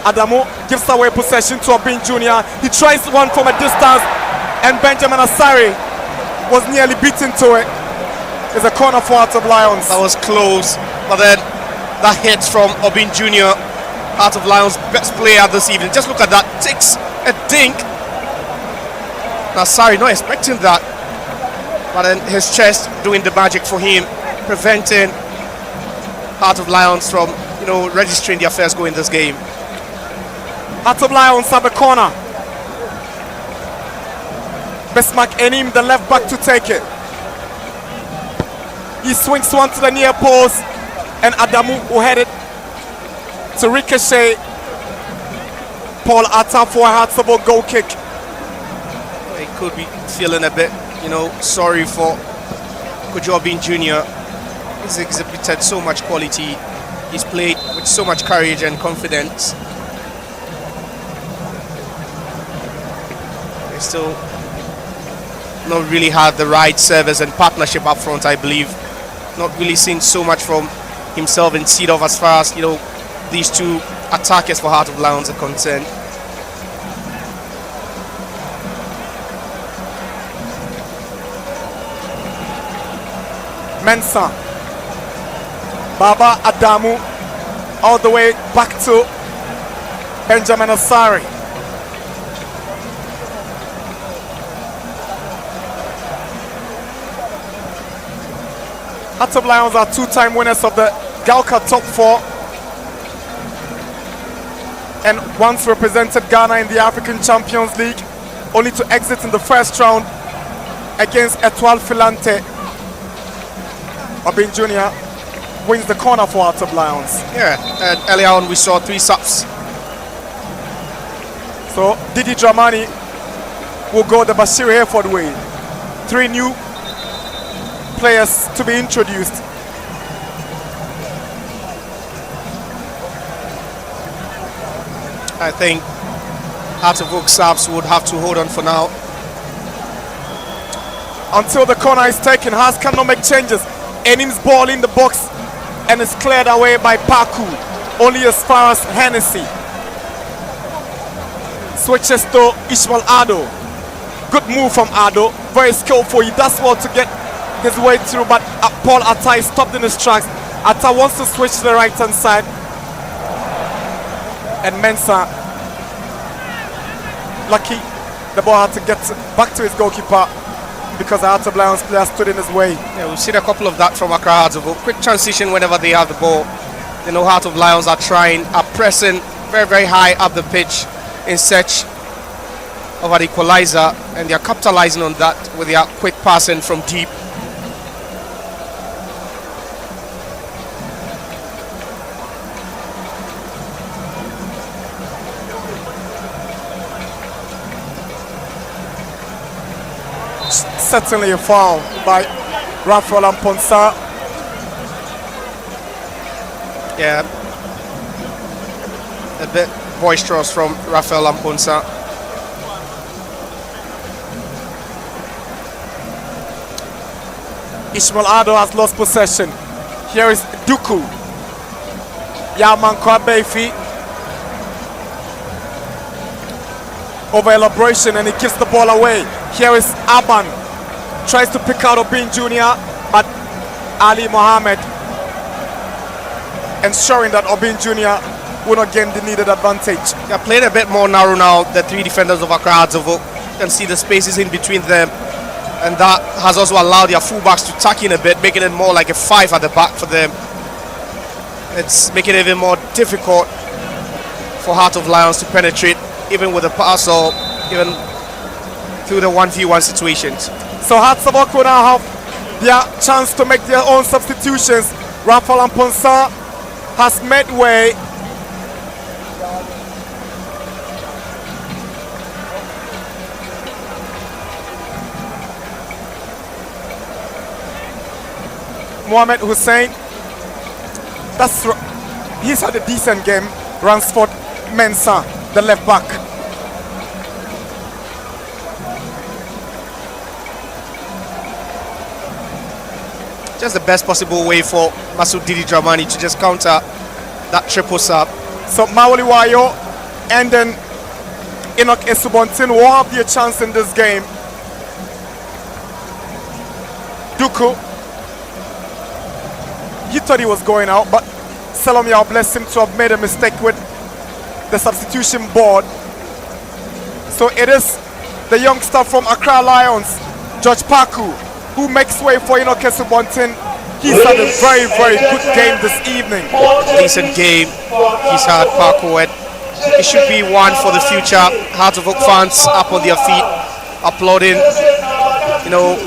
Adamu gives away possession to Obin Jr. He tries one from a distance, and Benjamin Asari was nearly beaten to it. It's a corner for Hearts of Lions. That was close, but then that hit from Obin Jr., Hearts of Lions' best player this evening. Just look at that, takes a dink. Asari not expecting that, but then his chest doing the magic for him, preventing Hearts of Lions from, you know, registering their first goal in this game. Hearts of Lions at the corner. Bismarck Enim, the left back, to take it. He swings one to the near post, and Adamu will head it to ricochet. Paul Atta for a Hearts of Oak goal kick. He could be feeling a bit, you know, sorry for Kojo Obin Jr. He's exhibited so much quality. He's played with so much courage and confidence. They still not really had the right service and partnership up front, I believe. Not really seen so much from himself and Seedorf as far as, you know, these two attackers for Heart of Lions are concerned. Mensah, Baba Adamu, all the way back to Benjamin Asari. Hearts of Lions are two-time winners of the Galka Top 4 and once represented Ghana in the African Champions League, only to exit in the first round against Etoile Filante. Obin Jr. wins the corner for Hearts of Lions. Yeah, and earlier on we saw 3 subs. So Didi Dramani will go the Bashir Hayford way. 3 new players to be introduced. I think Hearts of Oak subs would have to hold on for now. Until the corner is taken, Hearts cannot make changes. Enim's ball in the box and is cleared away by Paku, only as far as Hennessy. Switches to Ishmael Ado. Good move from Ado, very skillful. He does well to get his way through, but Paul Atta is stopped in his tracks. Atta wants to switch to the right hand side, and Mensah, lucky the ball had to get back to his goalkeeper because the Hearts of Lions player stood in his way. Yeah, we've seen a couple of that from Accra Hearts of Oak. Quick transition whenever they have the ball. You know, Hearts of Lions are pressing very, very high up the pitch in search of an equalizer, and they're capitalizing on that with their quick passing from deep. Certainly a foul by Raphael Amponsa. Yeah, a bit boisterous from Raphael Amponsa. Ishmael Ado has lost possession. Here is Duku. Yaman Kwabefi. Over elaboration, and he gives the ball away. Here is Aban. Tries to pick out Obin Jr., but Ali Mohammed ensuring that Obin Jr. will not gain the needed advantage. They're playing a bit more narrow now, the 3 defenders of Accra Hearts of Oak. You can see the spaces in between them. and that has also allowed their fullbacks to tack in a bit, making it more like a 5 at the back for them. It's making it even more difficult for Heart of Lions to penetrate, even with the pass or even through the 1v1 situations. So Hearts of Oak will now have their chance to make their own substitutions. Rafael Amponsa has made way. Mohamed Hussein, he's had a decent game. Ransford Mensah, the left back. Just the best possible way for Masoud Didi Dramani to just counter that triple sub. So Mawuli Wayo and then Enoch Esubontin will have their chance in this game. Duku, he thought he was going out, but Salomia blessed him to have made a mistake with the substitution board. So it is the youngster from Accra Lions, George Paku, who makes way for Enoch Esubontin. He's had a very, very good game this evening. Decent game he's had, Paku, and it should be one for the future. Heart of Oak fans up on their feet, applauding, you know,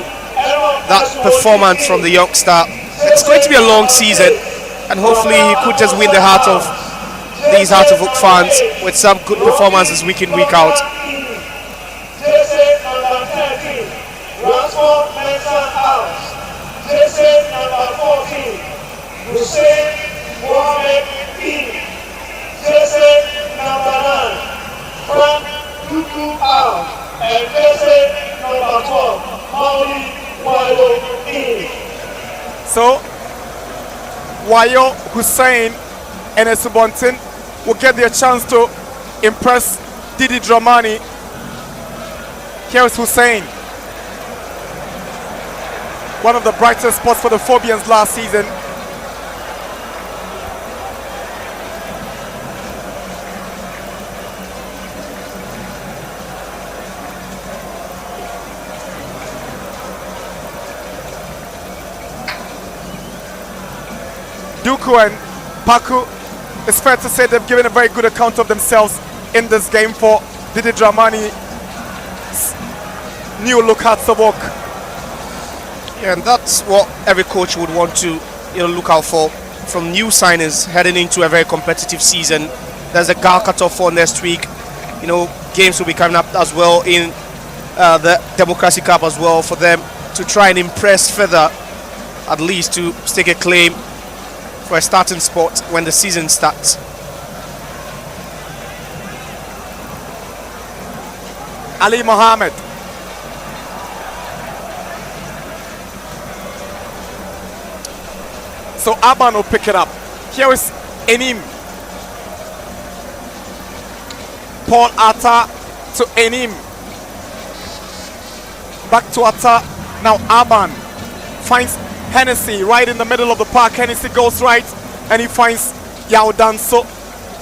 that performance from the youngster. It's going to be a long season, and hopefully he could just win the heart of these Heart of Oak fans with some good performances week in, week out. So Wayo, Hussein and Esubontin will get their chance to impress Didi Dramani. Here's Hussein, one of the brightest spots for the Phobians last season. Duku and Paku, it's fair to say they've given a very good account of themselves in this game for Didi Dramani. New look Hearts of Oak. Yeah, and that's what every coach would want to, look out for from new signings heading into a very competitive season. There's a Gal cut-off for next week. Games will be coming up as well in the Democracy Cup as well for them to try and impress further, at least to stake a claim for a starting spot when the season starts. Ali Mohammed. So Aban will pick it up. Here is Enim. Paul Atta to Enim. Back to Atta. Now Aban finds Hennessy right in the middle of the park. Hennessy goes right and he finds Yao Danso.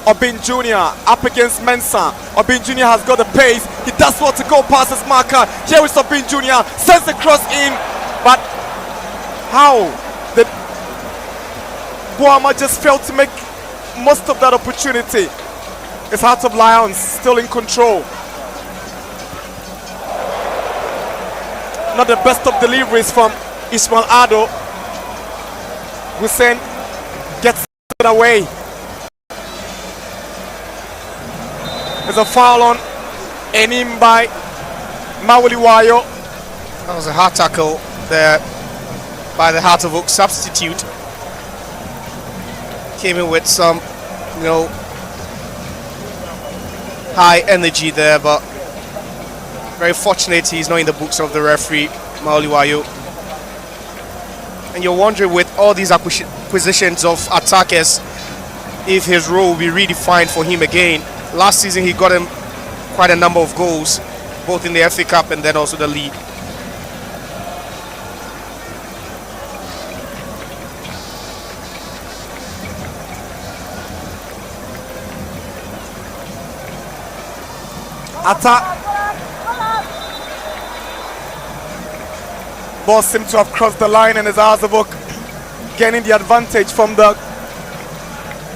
Obin Jr. up against Mensah. Obin Jr. has got the pace. He does want to go past his marker. Here is Obin Jr. Sends the cross in. But how did Boama just failed to make most of that opportunity? It's Heart of Lions still in control. Not the best of deliveries from Ismail Ado. Hussein gets it away. There's a foul on Enim by Mawuli Wayo. That was a hard tackle there by the Heart of Oak substitute. Came in with some, high energy there, but very fortunate he's not in the books of the referee, Mawuli Wayo. And you're wondering, with all these acquisitions of attackers, if his role will be redefined for him again. Last season he got him quite a number of goals, both in the FA Cup and then also the league. ball seemed to have crossed the line, and it's Azavok getting the advantage from the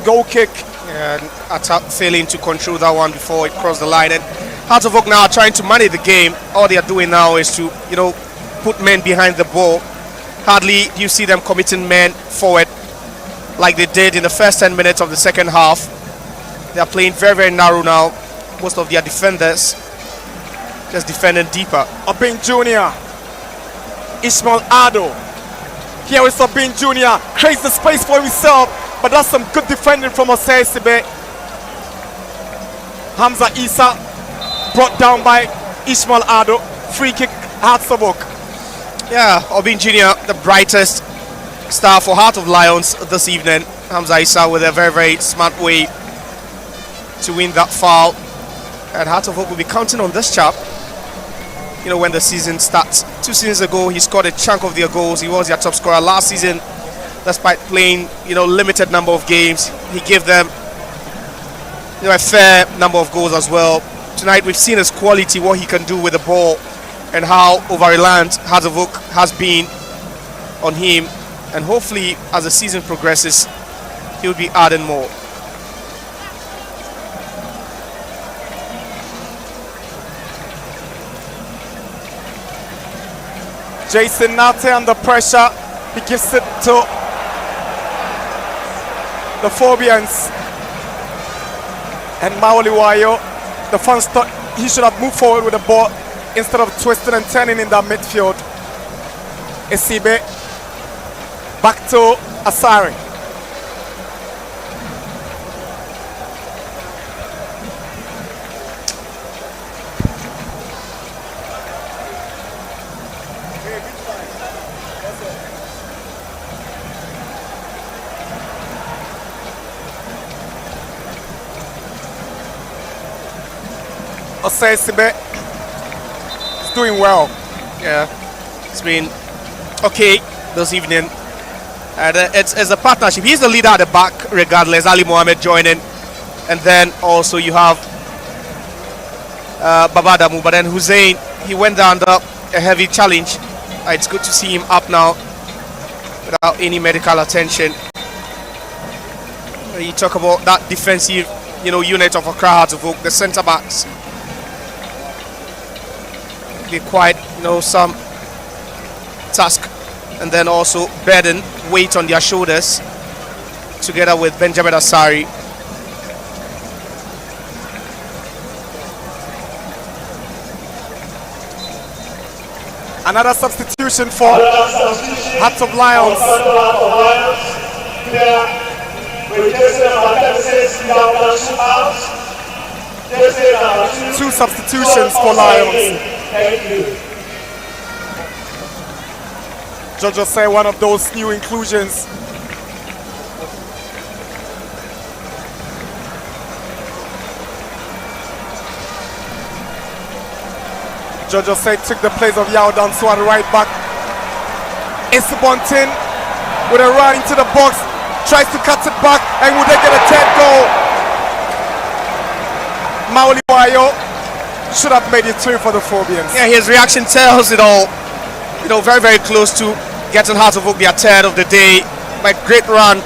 goal kick. And attack failing to control that one before it crossed the line. And Hearts of Oak now are trying to manage the game. All they are doing now is to, put men behind the ball. Hardly do you see them committing men forward like they did in the first 10 minutes of the second half. They are playing very, very narrow now. Most of their defenders just defending deeper. Obin Jr. Ishmael Ado. Here is Obin Jr. Creates the space for himself, but that's some good defending from Osei Sibe. Hamza Isa brought down by Ishmael Ado. Free kick, Hearts of Oak. Yeah, Obin Jr., the brightest star for Heart of Lions this evening. Hamza Isa with a very, very smart way to win that foul. And Heart of Oak will be counting on this chap, when the season starts. 2 seasons ago, he scored a chunk of their goals. He was their top scorer last season. Despite playing, limited number of games, he gave them, a fair number of goals as well. Tonight, we've seen his quality, what he can do with the ball, and how over-reliant Hearts of Oak has been on him. And hopefully, as the season progresses, he'll be adding more. Jason Nate under pressure. He gives it to the Phobians. And Mauliwayo, the fans thought he should have moved forward with the ball instead of twisting and turning in that midfield. Esibe back to Asari. Osei Sibe is doing well. Yeah, it's been okay this evening. And it's a partnership. He's the leader at the back, regardless. Ali Mohammed joining, and then also you have Babadamu. But then Hussein, he went under a heavy challenge. It's good to see him up now without any medical attention. You talk about that defensive, unit of Accra Hearts of Oak, the centre backs. They quite, some task, and then also burden, weight on their shoulders, together with Benjamin Asari. Another substitution for Hearts of Lions. Two substitutions for Lions. Jojo say one of those new inclusions. Jojo say took the place of Yao Danso at right back. Isabontin with a run into the box, tries to cut it back, and would they get a third goal? Mauliwayo should have made it 2 for the Phobians. Yeah, his reaction tells it all. Very, very close to getting Hearts of Oak their third of the day. By great run,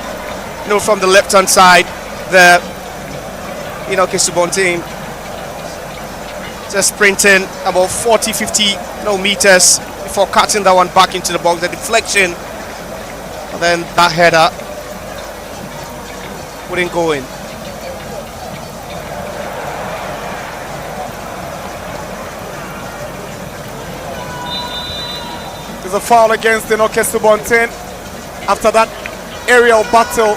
from the left-hand side there. Kesubontin just sprinting about 40, 50 meters before cutting that one back into the box. The deflection, and then that header wouldn't go in. There's a foul against Enoke Subontin after that aerial battle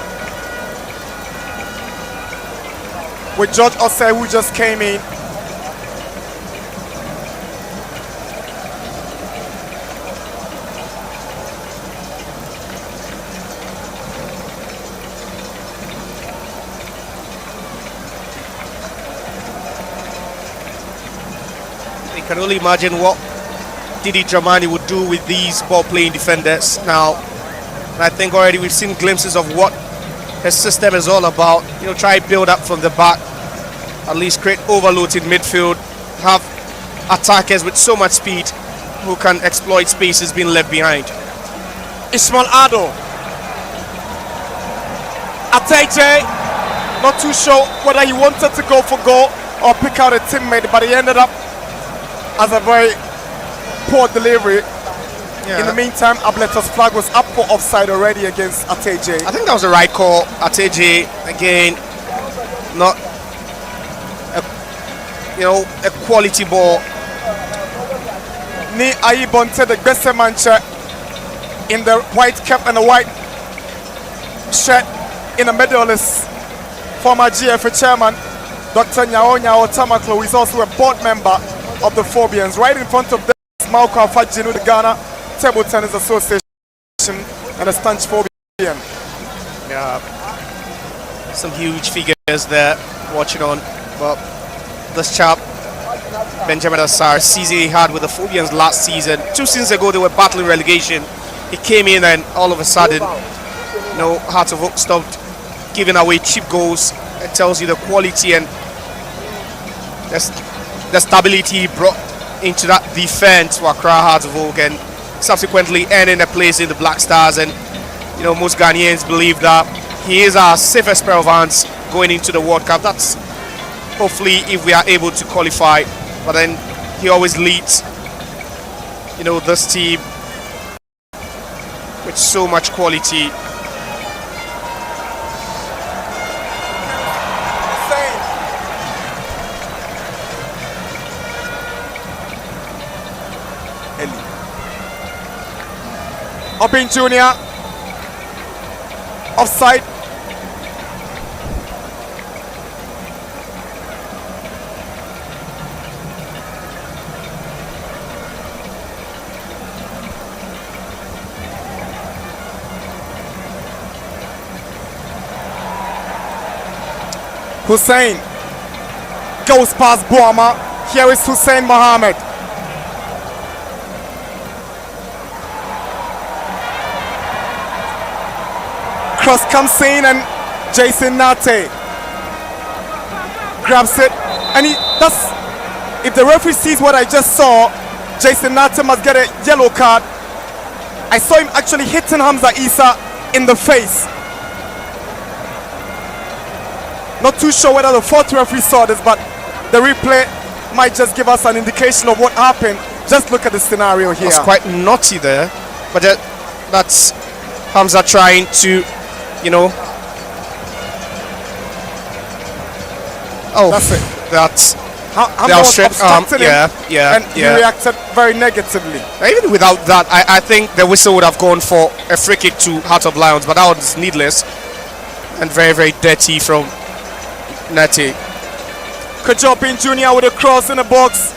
with George Osei, who just came in. You can only imagine what Didi Dramani would do with these ball-playing defenders now. And I think already we've seen glimpses of what his system is all about. Try build up from the back, at least create overloads in midfield, have attackers with so much speed who can exploit spaces being left behind. Ishmael Ado. Ateje, not too sure whether he wanted to go for goal or pick out a teammate, but he ended up as a very poor delivery. In the meantime, Ableta's flag was up for offside already against Ateje. I think that was the right call. Ateje, again, not a quality ball. Ni Ayibonte, the Gbese Mantse, in the white cap and the white shirt. In the middle is former GFA chairman, Dr. Nyao Tamaklo, who is also a board member of the Phobians. Right in front of them is Malcolm Fajinu, the Ghana Table Tennis Association, and a staunch Phobian. Yeah, some huge figures there watching on. Well, this chap, Benjamin Assar, season he had with the Phobians last season. 2 seasons ago, they were battling relegation. He came in and all of a sudden, Hearts of Oak stopped giving away cheap goals. It tells you the quality and the stability he brought into that defense for Accra Hearts of Oak, and subsequently earning a place in the Black Stars. And most Ghanaians believe that he is our safest pair of hands going into the World Cup. That's hopefully if we are able to qualify, but then he always leads this team with so much quality. Obin Junior, offside. Hussein goes past Boama. Here is Hussein Mohammed. Cross comes in and Jason Nate grabs it, and if the referee sees what I just saw, Jason Nate must get a yellow card. I saw him actually hitting Hamza Isa in the face. Not too sure whether the fourth referee saw this, but the replay might just give us an indication of what happened. Just look at the scenario here. It's quite naughty there, but that's Hamza trying to that's it. That's Hamza was obstructing him, and he reacted very negatively. Even without that, I think the whistle would have gone for a free kick to Heart of Lions, but that was needless and very, very dirty from Nate. Kajopin Jr. with a cross in the box.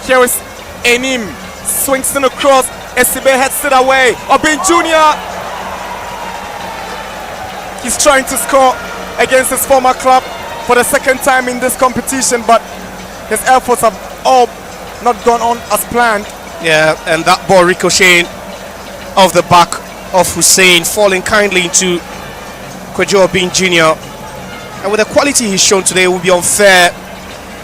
Here is Enim, swings in the cross. SCB heads it away. Obin Jr. He's trying to score against his former club for the second time in this competition, but his efforts have all not gone on as planned. Yeah, and that ball ricocheting off the back of Hussein, falling kindly into Kwadwo Obin Jr. And with the quality he's shown today, it would be unfair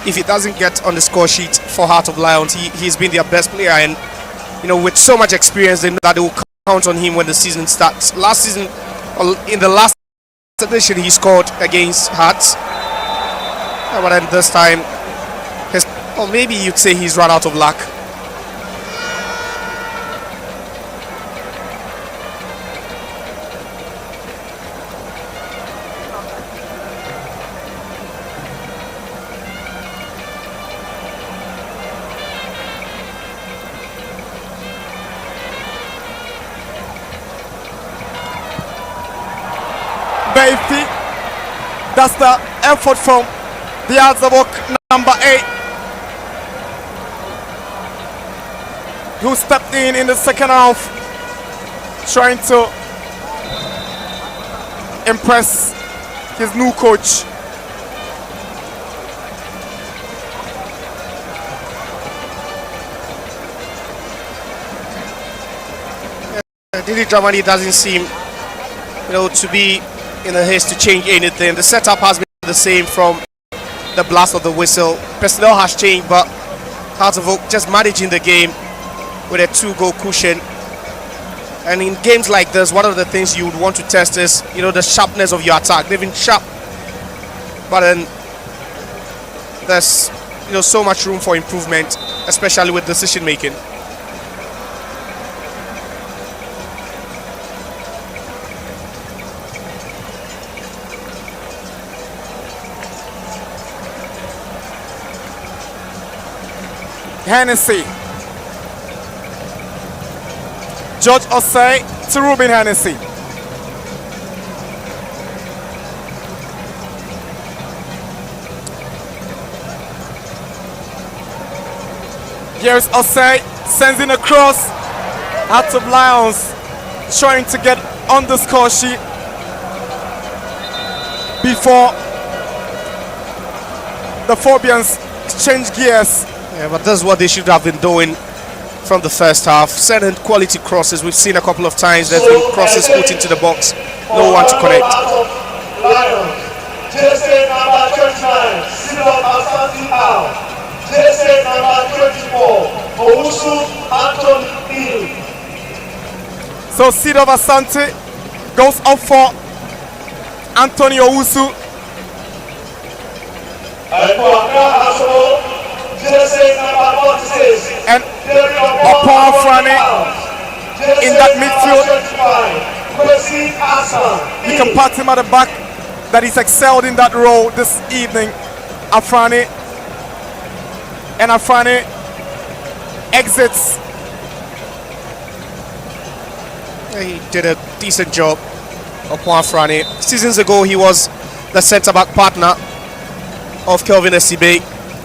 if he doesn't get on the score sheet for Heart of Lions. He's been their best player, and with so much experience, they know that they will count on him when the season starts. Last season, in the last edition, he scored against Hearts, but then this time, or maybe you'd say he's run out of luck. That's the effort from the Azabok number 8, who stepped in the second half, trying to impress his new coach. Didi Dramani doesn't seem, to be in a haste to change anything. The setup has been the same from the blast of the whistle. Personnel has changed, but Hearts of Oak just managing the game with a 2-goal cushion. And in games like this, one of the things you would want to test is, the sharpness of your attack. They've been sharp, but then there's, so much room for improvement, especially with decision making. Hennessy. George Osei to Ruben Hennessy. Here's Osei, sends in a cross. Hearts of Lions trying to get on the score sheet before the Phobians change gears. Yeah, but that's what they should have been doing from the first half. Sending quality crosses. We've seen a couple of times there's been crosses put into the box. No one to connect. Gbese number 29, Sidon Asante out. Gbese number 24, Owusu Anthony. So Sidon Asante goes up for Anthony Owusu. And upon Frane in that midfield, you can pat him at the back that he's excelled in that role this evening. Afrani, and Afrani exits. He did a decent job upon Frane. Seasons ago he was the centre-back partner of Kelvin Esibe,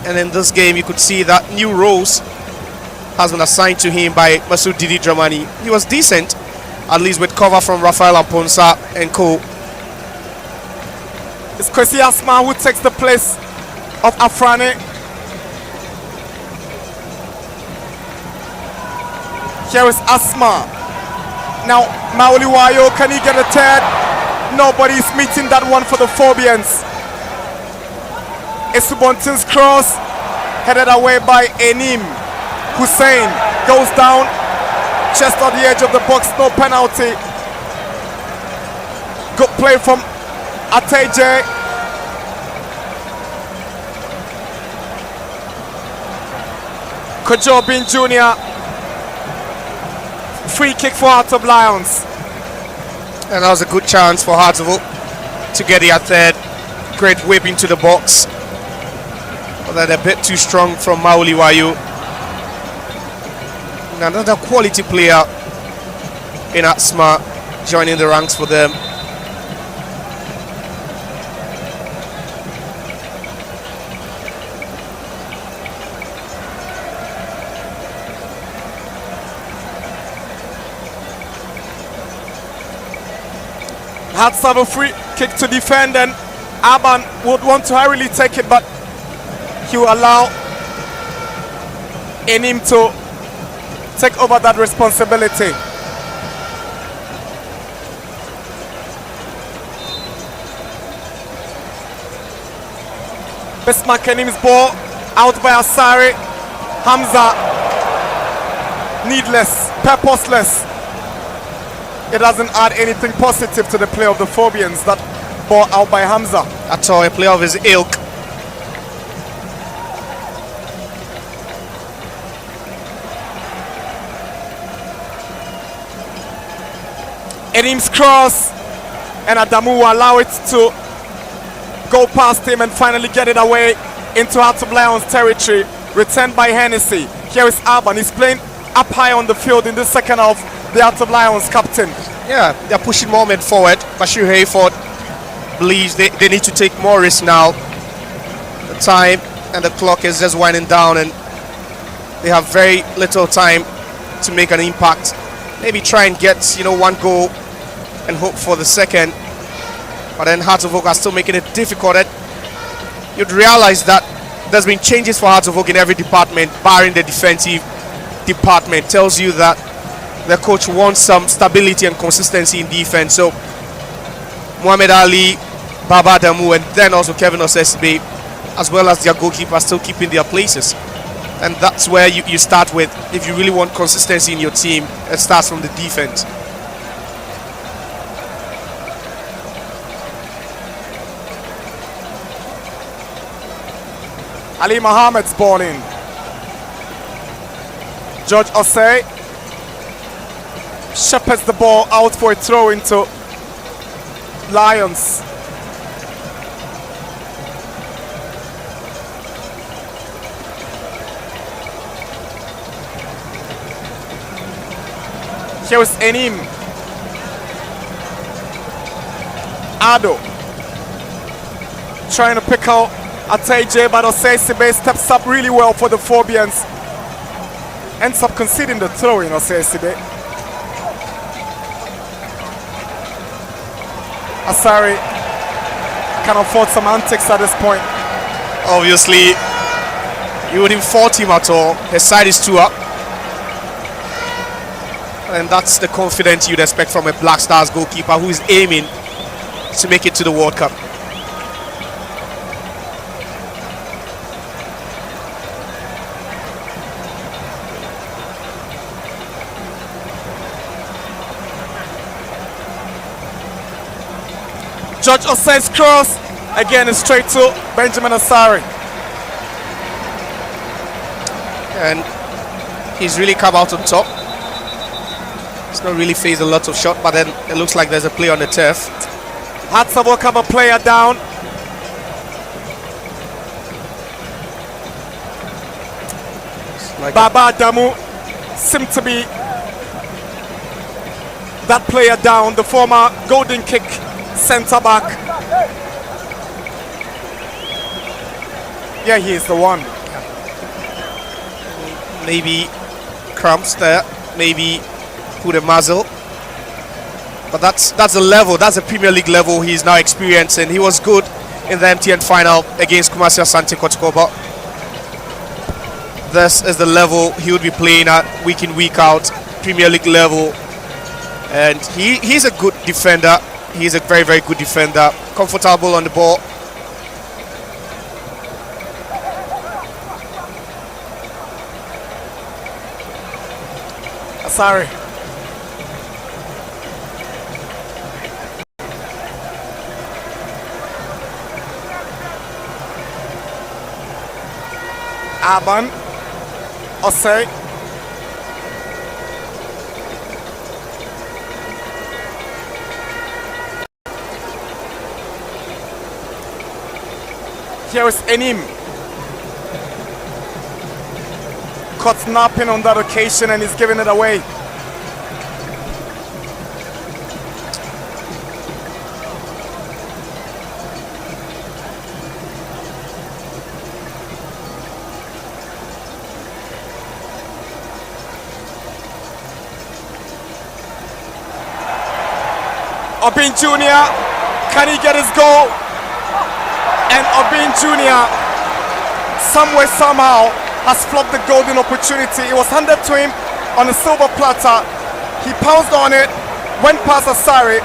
and in this game you could see that new roles has been assigned to him by Masoud Didi Dramani. He was decent, at least with cover from Rafael Amponsa and co. It's Kwesi Asma who takes the place of Afrani. Here is Asma. Now Maoli Wayo, can he get a third? Nobody's meeting that one for the Phobians. Esubontin's cross headed away by Enim. Hussein goes down just on the edge of the box, no penalty. Good play from Ateje. Kojobin Jr. Free kick for Hearts of Lions. And that was a good chance for Hearts of Oak to get their third. Great whip into the box. But then a bit too strong from Maoli Wayo. Another quality player in Asma joining the ranks for them. Hearts have a free kick to defend, and Aban would want to hurriedly take it, but he will allow Enim to take over that responsibility. Bismarck Enim's ball out by Asare. Hamza, needless, purposeless. It doesn't add anything positive to the play of the Phobians. That ball out by Hamza. That's all, a player of his ilk. Enim's cross, and Adamu will allow it to go past him and finally get it away into Hearts of Lions territory. Returned by Hennessy. Here is Aban. He's playing up high on the field in the second half. The Hearts of Lions captain. Yeah, they're pushing more men forward. Bashir Hayford believes they need to take more risks now. The time and the clock is just winding down, and they have very little time to make an impact. Maybe try and get, one goal and hope for the second. But then Hearts of Oak are still making it difficult. You'd realize that there's been changes for Hearts of Oak in every department, barring the defensive department. Tells you that the coach wants some stability and consistency in defense. So Muhammad Ali, Baba Adamu, and then also Kevin Osesibe as well as their goalkeeper still keeping their places. And that's where you start with. If you really want consistency in your team, it starts from the defense. Ali Mohammed's ball in. George Osei shepherds the ball out for a throw into Lions. Here is Enim. Ado trying to pick out Ateje, but Osei Sibe steps up really well for the Phobians. Ends up conceding the throw in Osei Sibe. Asari can afford some antics at this point. Obviously, you wouldn't fault him at all. His side is 2 up. And that's the confidence you'd expect from a Black Stars goalkeeper who is aiming to make it to the World Cup. George Osei's cross again is straight to Benjamin Asari. And he's really come out on top. He's not really faced a lot of shot, but then it looks like there's a play on the turf. Hatsabo come a player down. Like Baba Adamu seemed to be that player down, the former Golden Kick centre back. Yeah, he is the one. maybe cramps there, maybe put a muzzle. But that's a level, that's a Premier League level he's now experiencing. He was good in the MTN final against Kumasi Asante Kotoko, but this is the level he would be playing at week in, week out, Premier League level. And he's a good defender. He's a very, very good defender. Comfortable on the ball. Sorry. Aban Osei. Here is Enim. Caught napping on that occasion and he's giving it away. Obin Jr., can he get his goal? And Obin Jr. somewhere, somehow has flopped the golden opportunity. It was handed to him on a silver platter. He pounced on it, went past Asari,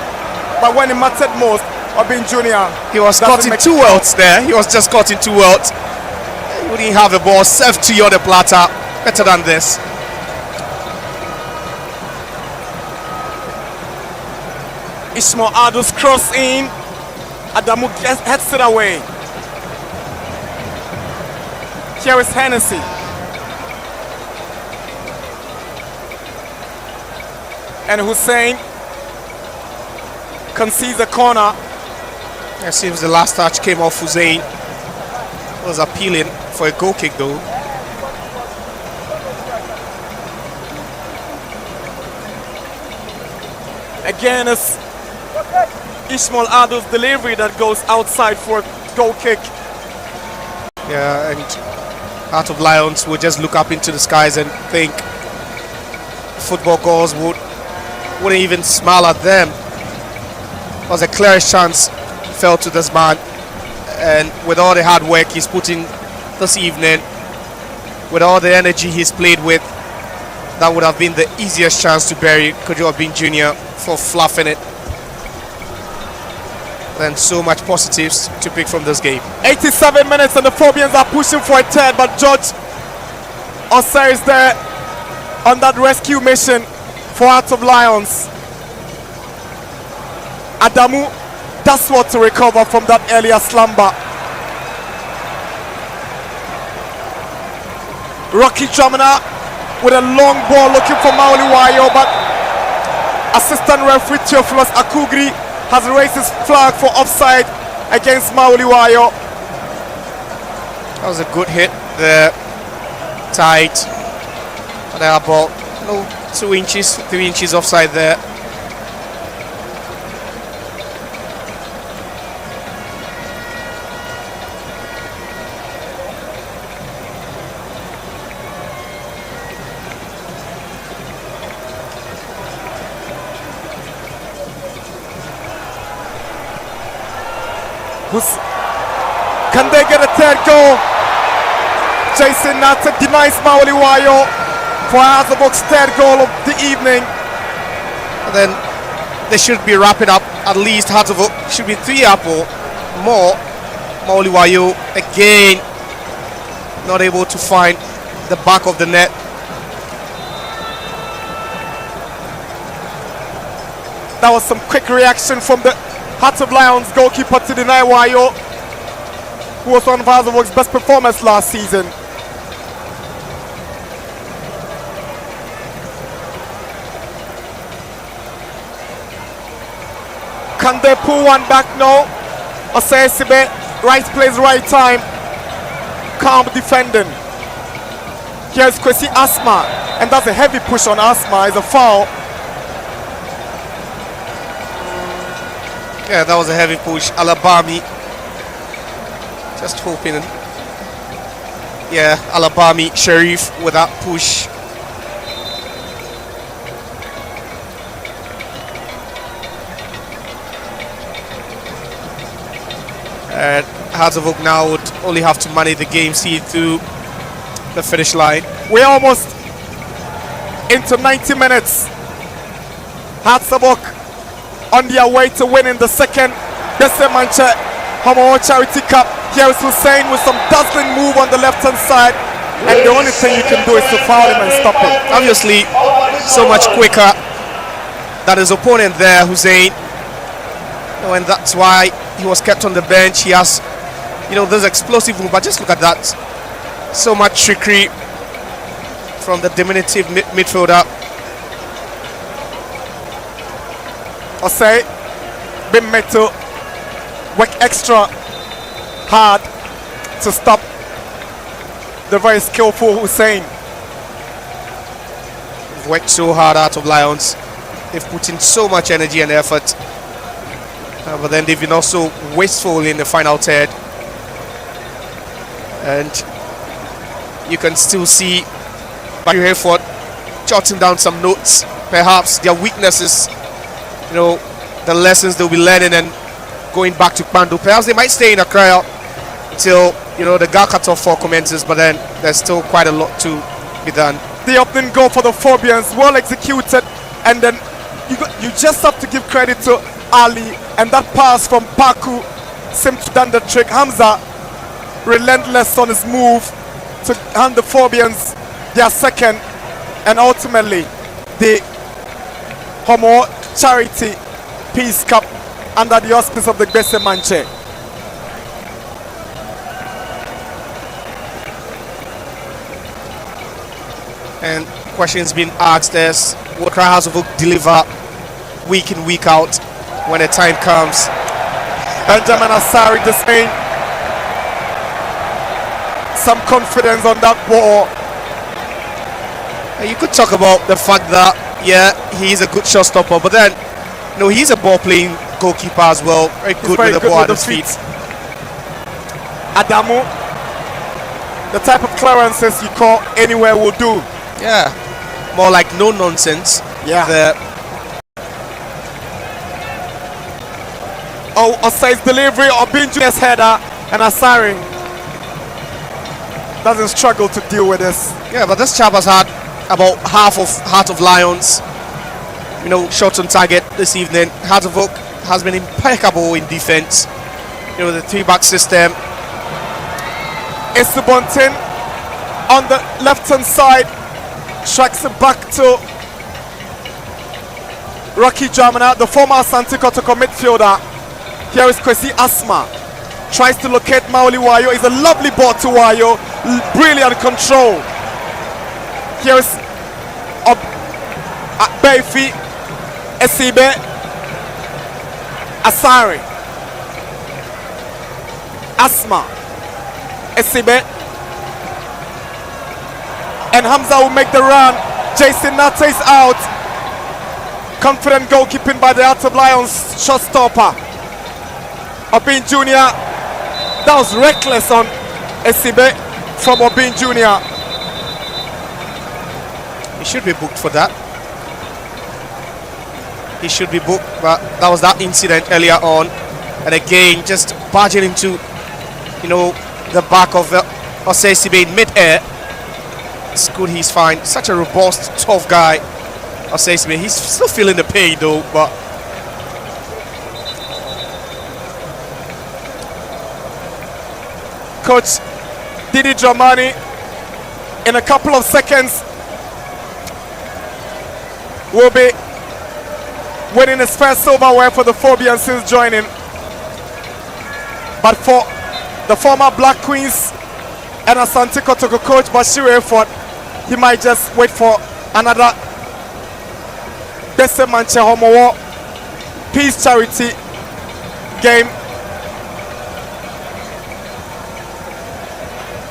but when it mattered most, Obin Jr. He was caught in two worlds there. He was just caught in two worlds. He wouldn't have the ball served to you on the platter. Better than this. Ishmael Ado's cross in. Adamu heads it away. Here is Hennessy. And Hussein concedes a corner. It seems the last touch came off Hussein. Was appealing for a goal kick though. Again, it's Ishmael Ado's delivery that goes outside for a goal kick. Yeah, and Heart of Lions would just look up into the skies and think football goals wouldn't even smile at them. It was the clearest chance fell to this man, and with all the hard work he's put in this evening, with all the energy he's played with, that would have been the easiest chance to bury Kojo Obin Jr. for fluffing it. Then so much positives to pick from this game. 87 minutes and the Phobians are pushing for a third, but George Osei is there on that rescue mission for Hearts of Lions. Adamu does what to recover from that earlier slumber. Rocky Dramina with a long ball looking for Maoli Wayo, but assistant referee Theophilus Akugri has raised his flag for offside against Maoli Wayo. That was a good hit there. Tight. They are about 2 inches, 3 inches offside there. Can they get a third goal? Jason Nata denies Maoli Wayo for Azabok's third goal of the evening. And then they should be wrapping up. At least Hartlepool should be 3 up or more. Maoli Wayo again not able to find the back of the net. That was some quick reaction from the Hearts of Lions goalkeeper to deny Wayo, who was one of Hazlewood's best performers last season. Can they pull one back now? Osei Sibe, right place, right time. Calm defending. Here's Kwesi Asma, and that's a heavy push on Asma. It's a foul. Yeah, that was a heavy push. Alabami just hoping. Yeah, Alabami Sharif with that push. And Hearts of Oak now would only have to manage the game, see it through the finish line. We're almost into 90 minutes. Hearts of Oak on their way to winning the second Gbese Mantse Homowo Charity Cup. Here is Hussein with some dazzling move on the left-hand side, and the only thing you can do is to foul him and stop him. Obviously, so much quicker than his opponent there, Hussein. And that's why he was kept on the bench. He has, this explosive move, but just look at that. So much trickery from the diminutive midfielder. Osei been made to work extra hard to stop the very skillful Hussein. They've worked so hard out of Lions. They've put in so much energy and effort. But then they've been also wasteful in the final third. And you can still see Barry Hayford jotting down some notes. Perhaps their weaknesses, the lessons they'll be learning and going back to Kpando. Perhaps they might stay in Accra until, the Gal cut-off 4 commences, but then there's still quite a lot to be done. The opening goal for the Phobians, well executed, and then you just have to give credit to Ali, and that pass from Paku seemed to done the trick. Hamza, relentless on his move to hand the Phobians their second, and ultimately the Homowo Charity Peace Cup under the auspices of the Gbese Mantse. And questions being asked as will House of Oak deliver week in, week out when the time comes? Benjamin Asari displaying some confidence on that ball. You could talk about the fact that, he's a good shot stopper, but then, he's a ball playing goalkeeper as well. Very good with the ball at his feet. Adamu, the type of clearances you call anywhere will do. Yeah, more like no nonsense. Yeah. Osei's delivery of Binju's header, and Asari doesn't struggle to deal with this. Yeah, but this chap has had about half of Heart of Lions, shots on target this evening. Heart of Oak has been impeccable in defense. You know, the 3-back system. Esubontin on the left-hand side tracks it back to Rocky Jamana, the former Asante Kotoko midfielder. Here is Kwesi Asma. Tries to locate Maoli Wayo. It's a lovely ball to Wayo. Brilliant control. Here is Beifi, Esibe, Asari, Asma, Esibe, and Hamza will make the run. Jason Nata is out. Confident goalkeeping by the Hearts of Lions shotstopper. Obin Jr. That was reckless on Esibe from Obin Jr. He should be booked for that. He should be booked, but that was that incident earlier on. And again, just barging into, you know, the back of Osei Esibe in mid-air. It's good he's fine. Such a robust, tough guy. Osei Esibe. He's still feeling the pain though, but Coach Didi Dramani in a couple of seconds will be winning his first silverware for the Phobians since joining. But for the former Black Queens and Asante Kotoko coach Bashir Effort, he might just wait for another Gbese Mantse Homowo peace charity game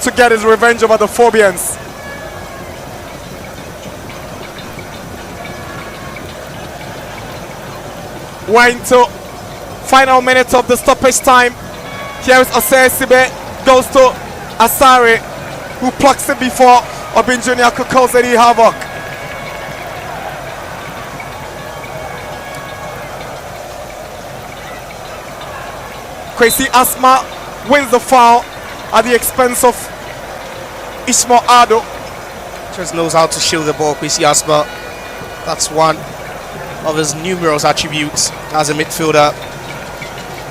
to get his revenge over the Phobians. We're into final minutes of the stoppage time. Here is Osei Esibe, goes to Asare, who plucks it before Obin Jr. could cause any havoc. Kwesi Asma wins the foul at the expense of Ismail Ado. just knows how to shield the ball. Kwesi Asma, that's one of his numerous attributes as a midfielder.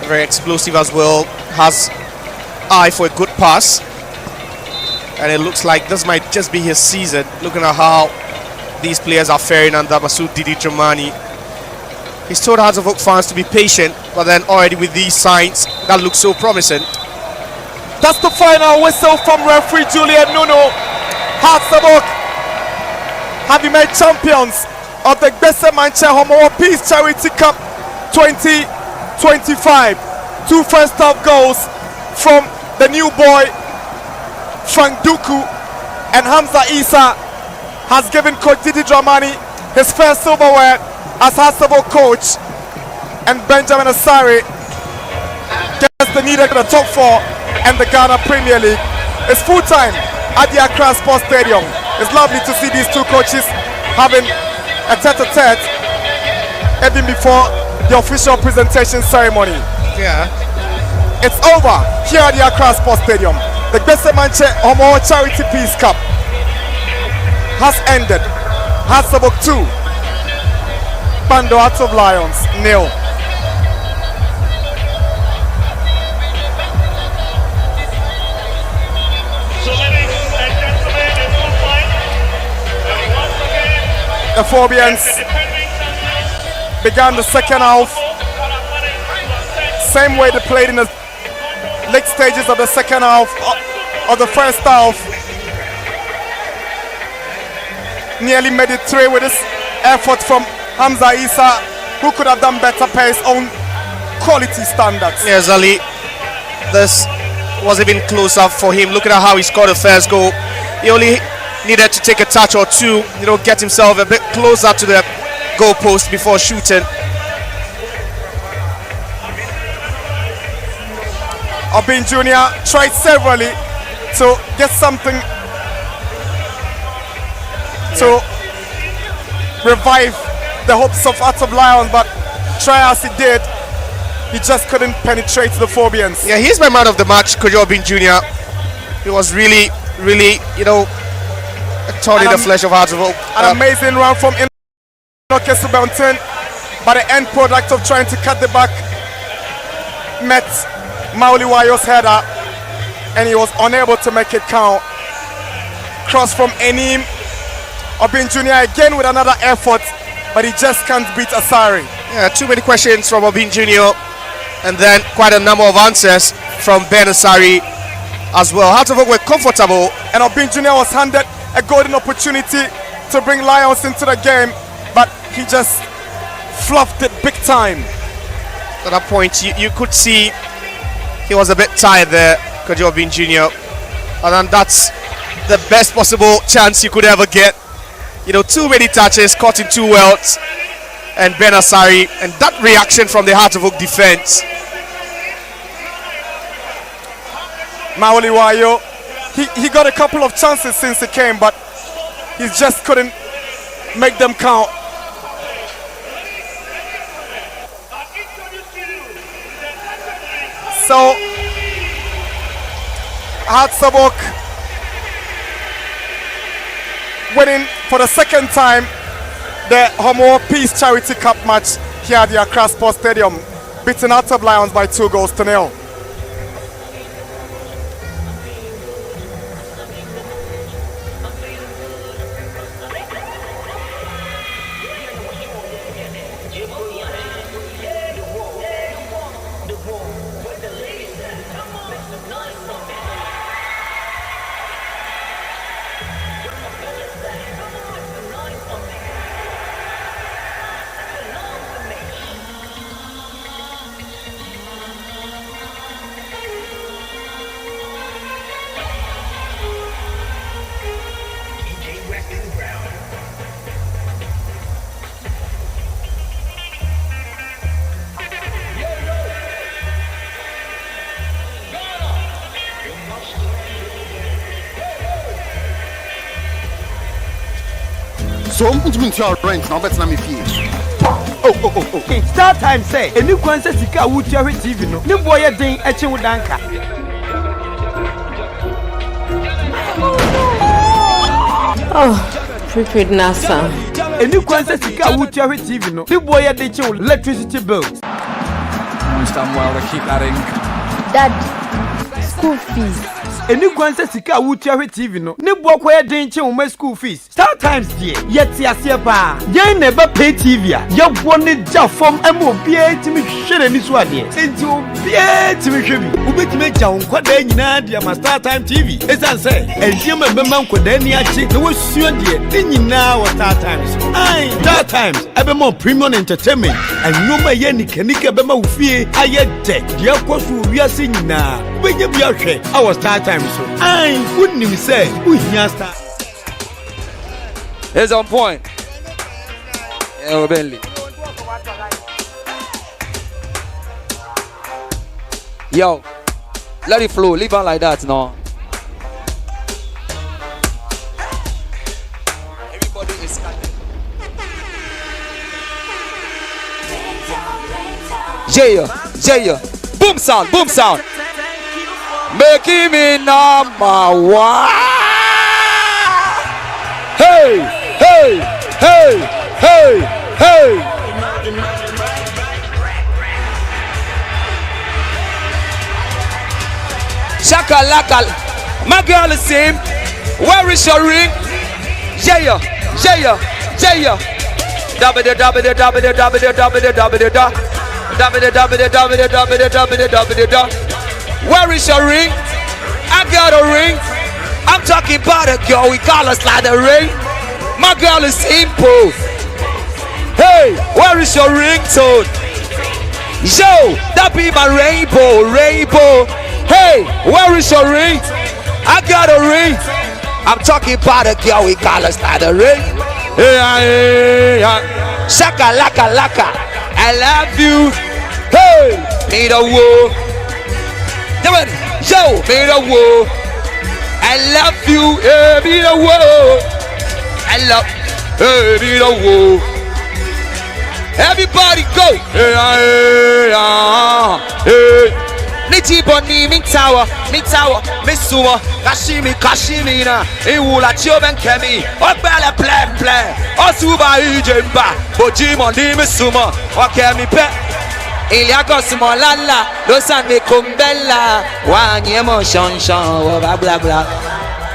Very explosive as well, has eye for a good pass, and it looks like this might just be his season, looking at how these players are faring under Masoud Didi Dramani. He's told Hearts of Oak fans to be patient, but then already with these signs that look so promising. That's the final whistle from referee Julian Nuno. Hearts of Oak have been made champions of the Gbese Mantse Homowo Peace Charity Cup 2025. 2 first-half goals from the new boy Frank Duku, and Hamza Isa has given Coach Didi Dramani his first silverware as Hearts of Oak coach, and Benjamin Asare gets the needed the top 4 and the Ghana Premier League. It's full time at the Accra Sports Stadium. It's lovely to see these two coaches having a tete-a-tete even before the official presentation ceremony. Yeah. It's over here at the Accra Sports Stadium. The Gbese Mantse Homowo Charity Peace Cup has ended. Hearts of Oak 2, Bando Hearts of Lions 0. So ladies and gentlemen, it's full fight. And once again, The Phobians the defending champions began the second half same way they played in the late stages of the second half of the first half. Nearly made it 3 with this effort from Hamza Isa, who could have done better per his own quality standards. Yes, Ali. This was even closer for him. Looking at how he scored the first goal, he only needed to take a touch or two, you know, get himself a bit closer to the goal post before shooting. Obin Jr. tried severally to get something to revive the hopes of Hearts of Lions, but try as he did, he just couldn't penetrate the Phobians. Yeah, he's my man of the match, Kojo Obin Jr. He was really, you know, a thorn in the flesh of Hearts of Oak. An amazing run from Enoke Subontin, but the end product of trying to cut the back met Mauliwayo's header, and he was unable to make it count. Cross from Enim. Obin Jr. again with another effort, but he just can't beat Asari. Yeah, too many questions from Obin Jr. and then quite a number of answers from Ben Asari as well. Hearts of Oak were comfortable, and Obin Jr. was handed a golden opportunity to bring Lions into the game, but he just fluffed it big time. At that point, you could see he was a bit tired there, Kojo Obin Jr. And then that's the best possible chance you could ever get. You know, too many touches, caught in 2 welts, and Ben Asari, and that reaction from the Heart of Oak defense. Mauliwayo, he got a couple of chances since he came, but he just couldn't make them count. So, Hearts of Oak winning for the second time the Homowo Peace Charity Cup match here at the Accra Sports Stadium, beating Hearts of Lions by 2-0. So ntumi ntua rent na obetena me fie. Oh. Star time say, any kwan say sika wutia hwe TV no. Ne boy ye den eche wudanka. Oh, prepaid nasa. Any kwan say sika wutia hwe TV no. Ne boy ye den eche electricity bills. Understand well, they keep that in. Dad, school fees. Any kwan say sika wutia hwe TV no. Ne boy kwa ye den eche wo school fees. Star times die. Yet asie pa. Ye never pay TV a. Ye bone ja form emo bia timi hwere ni so ade. Enti obia timi hwe bi. Obetime ja nkwada nyina dia ma Star time TV. Esan say, endiema bema nkwada ni achi. Na wosuo die. Ni nyina wa Star times. Ai, Star times. Ebe more premium entertainment. Anyoma ye nikanika bema ufie aye de. Dia kwaso wiase nyina. Benye bia hwe. Our Star times so. Ai, wouldn't say, uhia Star. It's on point. Yeah, Bentley. Yo, let it flow. Leave on like that now. Everybody is scattered. Yeah. Boom sound. Make me number one. Hey. Shaka laka. My girl is same. Where is your ring? Yeah. Where is your ring? I got a ring. I'm talking about a girl. We call us like the ring. My girl is simple. Hey, where is your ringtone? Yo, that be my rainbow. Hey, where is your ring? I got a ring. I'm talking about a girl. We call us like the ring. Hey. Shaka laka. I love you. Hey, made a woo. Yo, made a woo. I love you. Hey, made a woo. I love, hey, whoa. Everybody go. Hey. Niti Boniming Tower. Mitawa, Missuma, Kashimina, Iwula Chioben Kemi, Obele Play, Osuba Ijemba, Bojimo Dimisuma, Okemi Pe. Iliakosimo lala, Losan me kumbella, Wanyemo Shanshan, blah blah.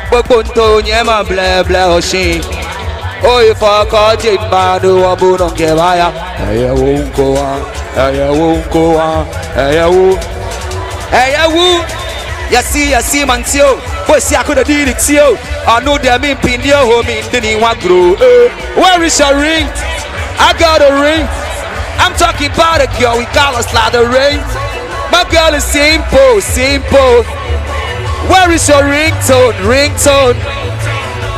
Bokunto Nyema blah blah Oshi. Oh, if I caught it, Badu, Abu don't give I won't go on, won't go on, Gbese Mantse Homowo, but see, I could have did it to you. I know them in Pindio home in the one grow. Where is your ring? I got a ring. I'm talking about a girl, we call us like the ring. My girl is simple. Where is your ringtone?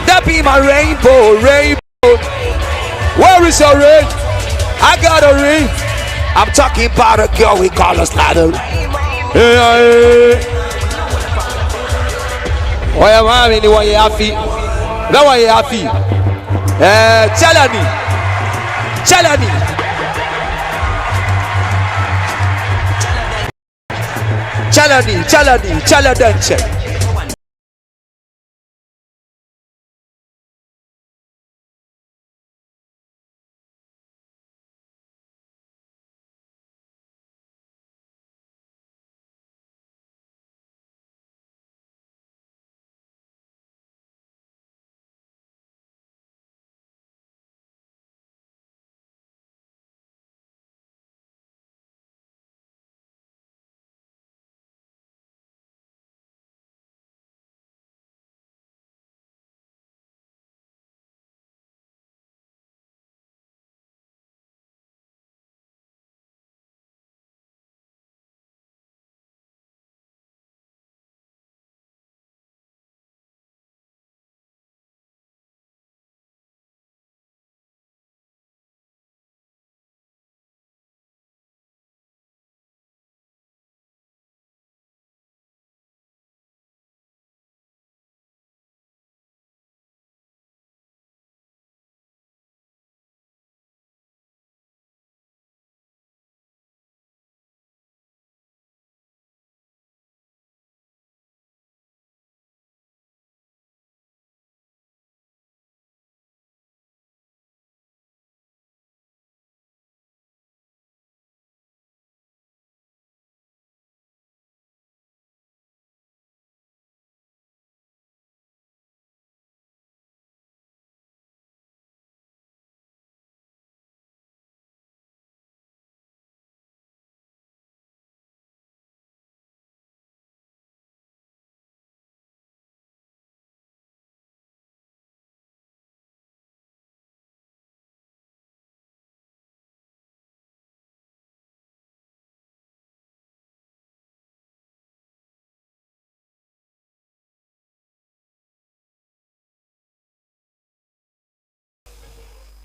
That be my rainbow. Where is your ring? I got a ring. I'm talking about a girl, we call us like the ring. Why am I in the way you happy? No way you happy. Chalani.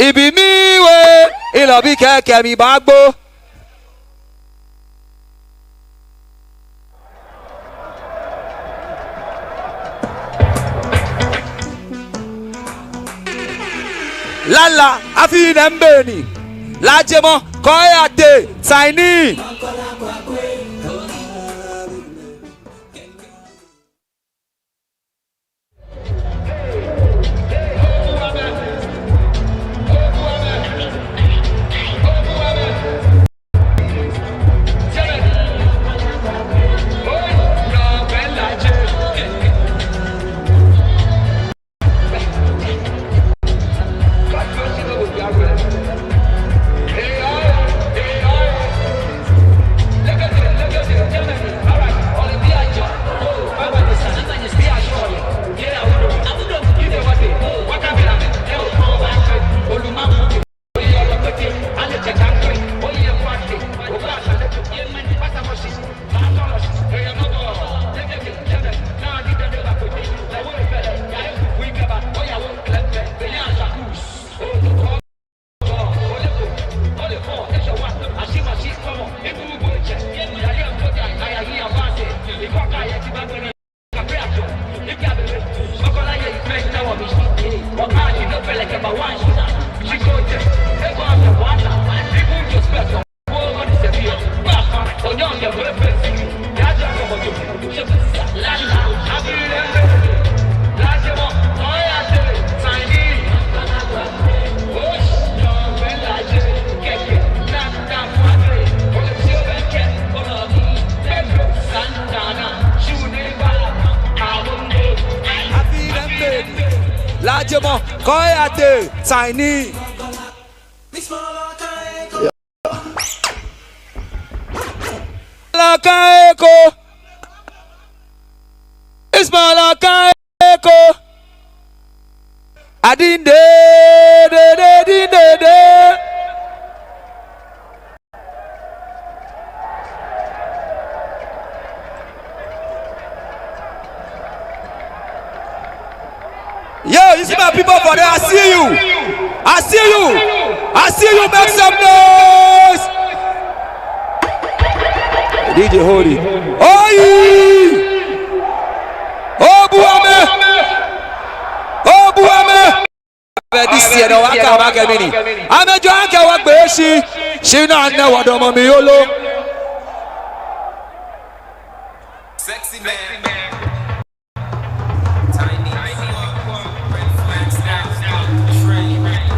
Ibi mi we, ilobi keke mi bagbo. Lala, afi nembeni. Lajemo, koyate, tiny. Ajemo, Koyate, Tiny. Lakaeko. Ismail Lakaeko. Adinde, de. Yo, you see my people for there? I see you. I see you. I see you. Make some noise. DJ hold it. Oi! Oh, Buame! Oh, Buame! This year, no, I can't back a mini. I'm a drunk. I want Beshi. She not know what I'm Yolo. Sexy man.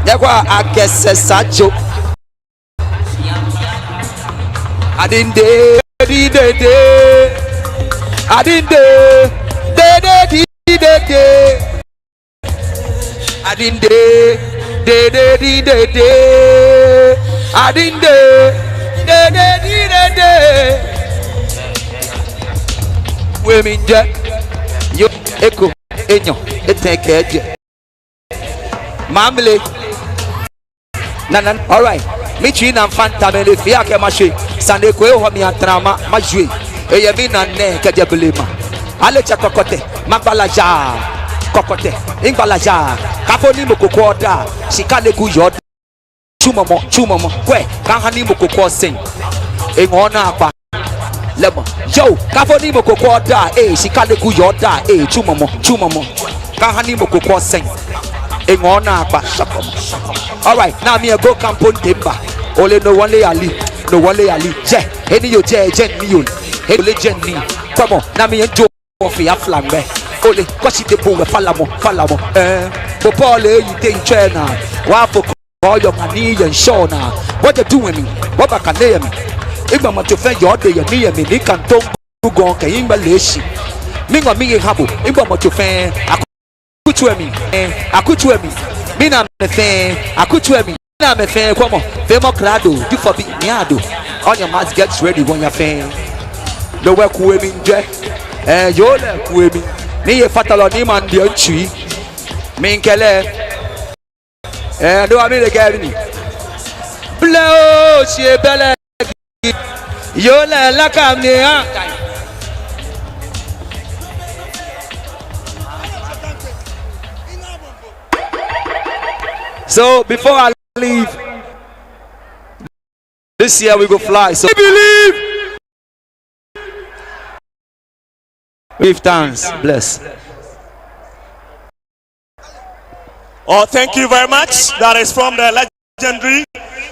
Yagwa Gbese Sacho. Adinde, de. Adinde, de. Adinde, de. Adinde, de. Women jet, yo echo, enyo, eteke. Mamle. Nanan, all right. Michi na fanta mele fia ke mache. Sande ko ho mi atrama majue. Eye mi na ne ke jebelema. Ale cha kokote, magbalaja. Kokote, ingbalaja. Kafoni mokoko oda. Sikale ku yod. Chumomo. Kwe, kan hani mokoko sen. Engona apa. Lemo. Yo, kafoni mokoko oda. Sikale ku yoda. Chumomo. Kan hani mokoko sen. Engona apa. All right, now me a go campon timber. Ole no one lay ali. Je, any yo je me. Hele jenny. Come on, now me a joke of ya flambe. Ole, koshi de boom, falamo. Popole, you think China. Waffle call your money and Shona. What you doing me? What back can name me? If I'm to find your day, and me, can talk go can in Malaysia. Mingo me habu, if I'm to find I could me. Mina me fan, I could me. Mina me fan, come on, Femo Clado, do for me, Niado. On your mask gets ready when you're fan. No work with me, Jack. And you're like with me. Me a fatal on him and the tree. Minkele. And do I mean the Gavin? Blow, she bella. You're like I'm near. So before I leave, this year we go fly. So believe. Give thanks. Bless. Oh, thank you very much. That is from the legendary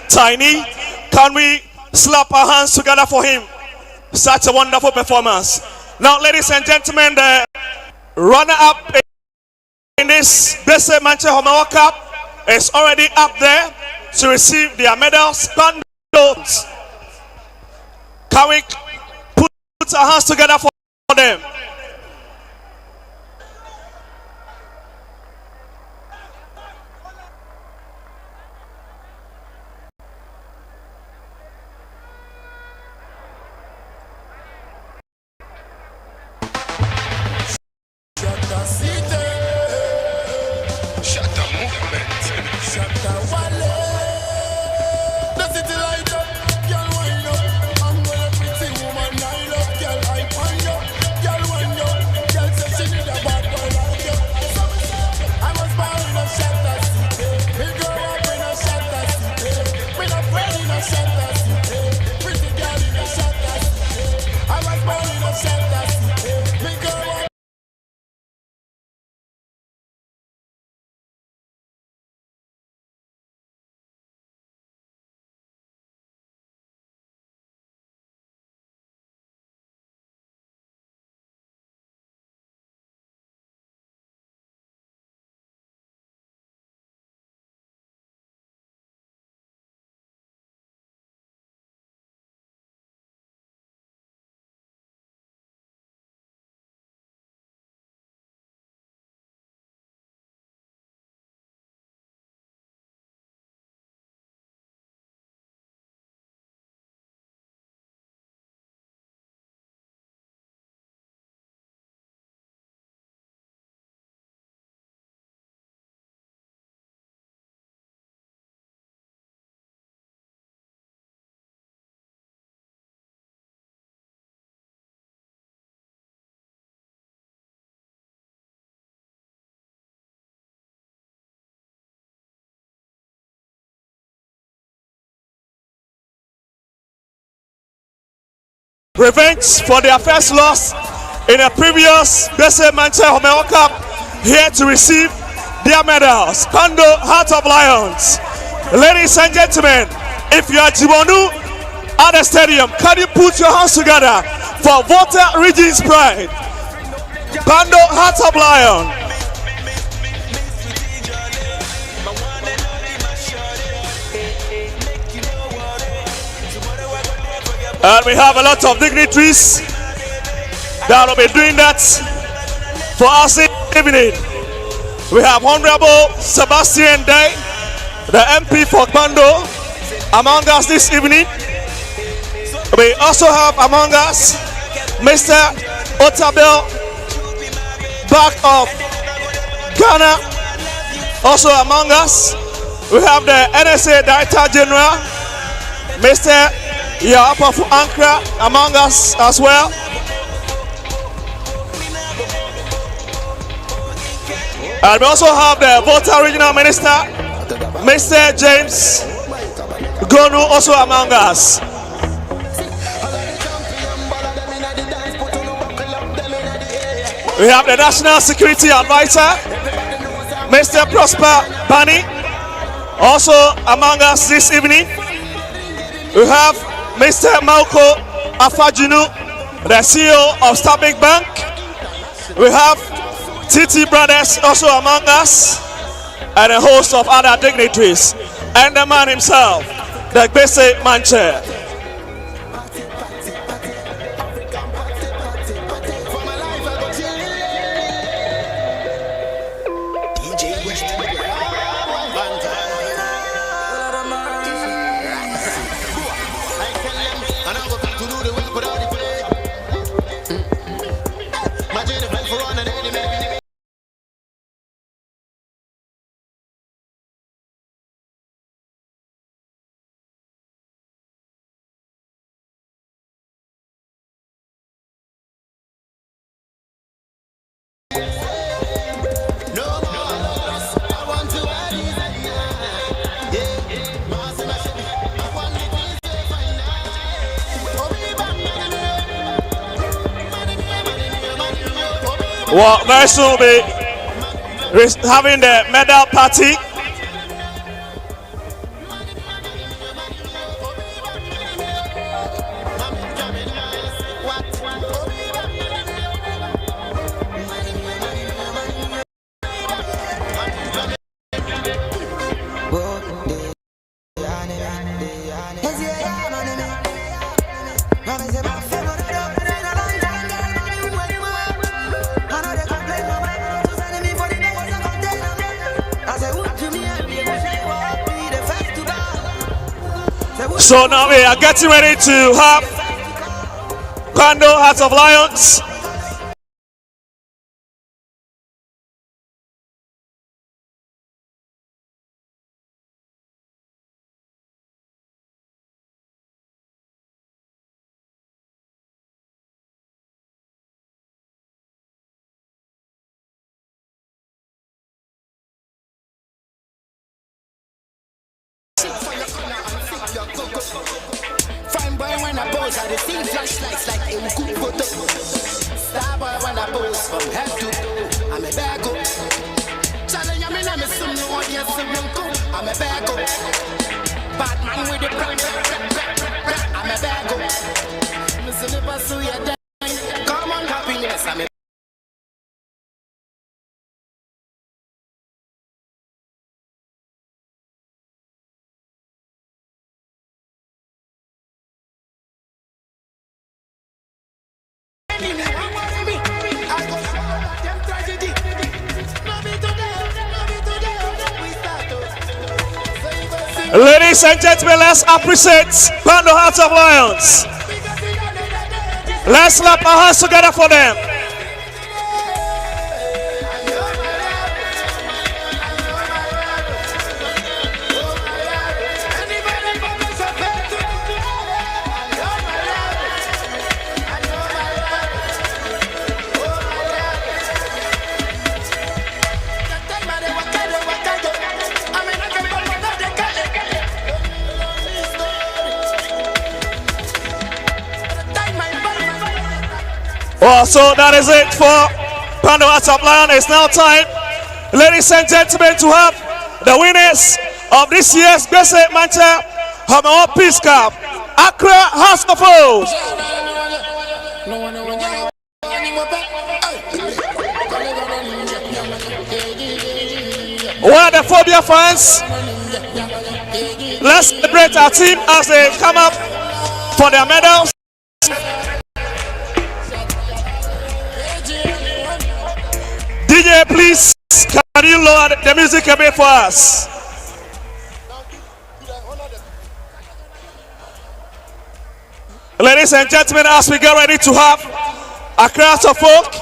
Tiny. Can we slap our hands together for him? Such a wonderful performance. Now, ladies and gentlemen, the runner-up in this Gbese Mantse Homowo Cup is already up there to receive their medals. Can we put our hands together for them? revenge for their first loss in the previous Gbese Mantse Homowo Cup, here to receive their medals. Pando Heart of Lions. Ladies and gentlemen, if you are Jibonu at the stadium, can you put your hands together for Volta Region's pride? Pando Heart of Lion. And we have a lot of dignitaries that will be doing that for us this evening. We have Honorable Sebastian Day, the MP for Pando, among us this evening. We also have among us Mr. Otabel, back of Ghana. Also among us, we have the NSA Director General, Mr. Yapa for Ankara, among us as well. And we also have the Volta Regional Minister, Mr. James Gonu, also among us. We have the National Security Advisor, Mr. Prosper Bani, also among us this evening. We have Mr. Malko Afajinu, the CEO of Stanbic Bank. We have TT Brothers also among us, and a host of other dignitaries, and the man himself, the Gbese Mantse. Well, very soon we'll be having the medal party. So now we are getting ready to have Pando Heart of Lions. Fine boy when I pose, I see flashlights like a good photo. Star boy when I pose from head to toe, I'm a bag up. Challenge me, I'm a some no audience, I'm a bag up. Bad man with the brand, I'm a bag up. Missing the bus, so you're dying. Come on, happiness, I'm a Ladies and gentlemen, let's appreciate Pando Heart of Lions. Let's clap our hands together for them. my Well, so that is it for Pando Hearts of Lion. It's now time, ladies and gentlemen, to have the winners of this year's Gbese Mantse Homowo Peace Cup. Accra House of Oaks. Where the Phobia fans, let's celebrate our team as they come up for their medals. DJ, please, can you lower the music a bit for us? Ladies and gentlemen, as we get ready to have a crowd of folk,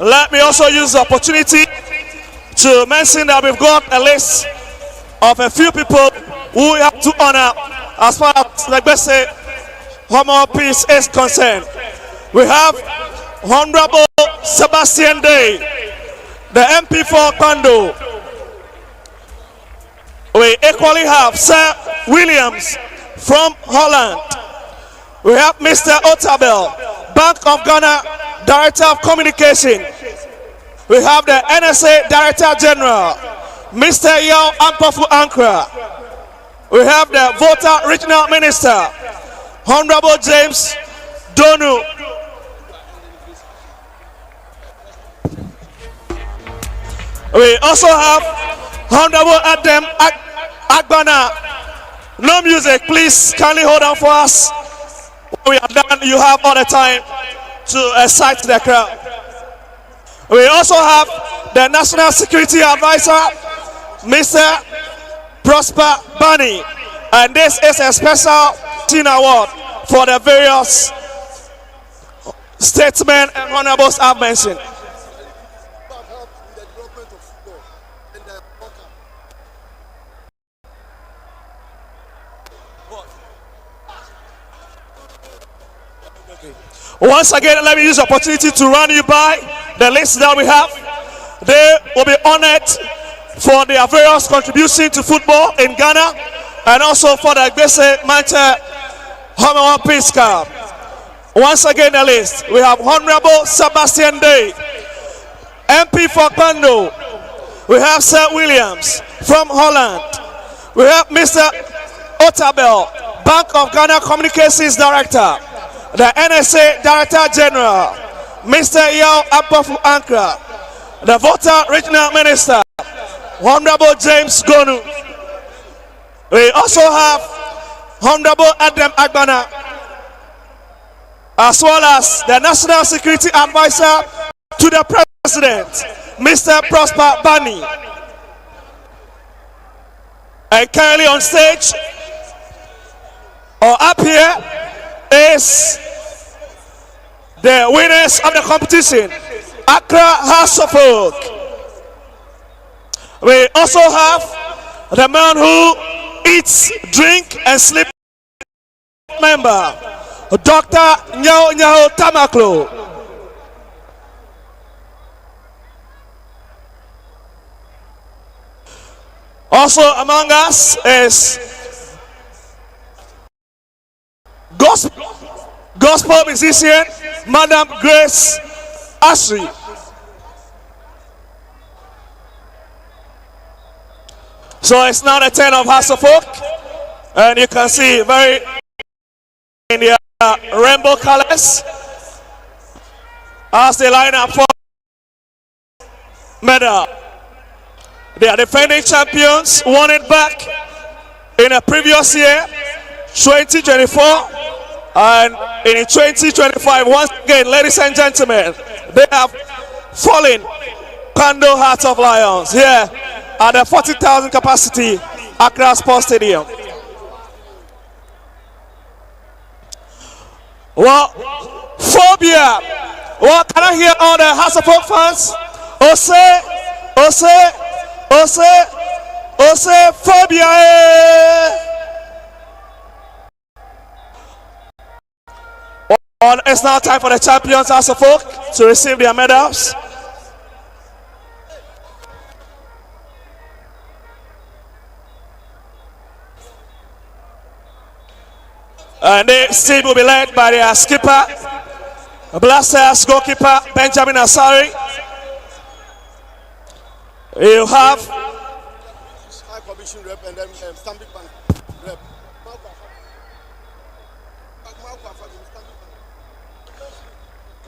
let me also use the opportunity to mention that we've got a list of a few people who we have to honor as far as the Gbese Homowo Peace is concerned. We have Honorable Sebastian Day, the MP for Pando. We equally have Sir Williams from Holland. We have Mr. Otabel, Bank of Ghana Director of Communication. We have the NSA Director General, Mr. Yao Ampafu Ankra. We have the Voter Regional Minister, Honorable James Donu. We also have Honorable Adam Agbana. No music, please kindly hold on for us. When we are done, you have all the time to excite the crowd. We also have the National Security Advisor, Mr. Prosper Bunny. And this is a special teen award for the various statesmen and honorables I've mentioned. Once again, let me use the opportunity to run you by the list that we have. They will be honored for their various contributions to football in Ghana and also for the Gbese Mantse Homowo Peace Cup. Once again, the list. We have Honorable Sebastian Day, MP for Pando. We have Sir Williams from Holland. We have Mr. Otabel, Bank of Ghana Communications Director. The NSA Director General, Mr. Yao Ampafu Ankra. The Voter Regional Minister, Honorable James Gonu. We also have Honorable Adam Agbana, as well as the National Security Advisor to the President, Mr. Prosper Bunny. And currently on stage, or up here, is the winners of the competition, Accra House of Oak. We also have the man who eats, drink, and sleep member, Dr. Nyao Nyao Tamaklo. Also among us is gospel musician, Madam Grace Ashley. So it's now the turn of House of Folk, and you can see very in their rainbow colors as they line up for medal. They are defending champions, won it back in a previous year, 2024, and in 2025. Once again, ladies and gentlemen, they have fallen Pando Hearts of Lions here at the 40,000 capacity Accra Sports Stadium. Well, Phobia. Well, can I hear all the House of Folk fans? Ose, Phobia. Well, it's now time for the champions House of Folk to receive their medals. And this team will be led by their skipper, Blasters goalkeeper Benjamin Asari. You have High Commission rep and then Stanbic Bank rep.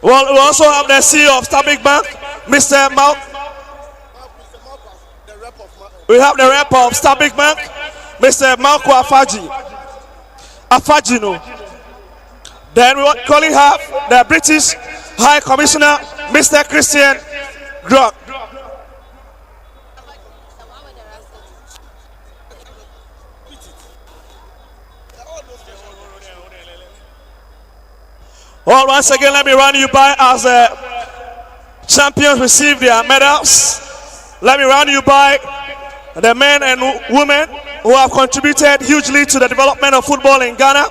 well, we also have the CEO of Stanbic Bank, Mr. Mal. We have the rep of Stanbic Bank, Mr. Malco Afajino. Then we currently have the British High Commissioner, Mr. Christian Grok. Well, once again, let me run you by as champions receive their medals. Let me run you by the men and women who have contributed hugely to the development of football in Ghana.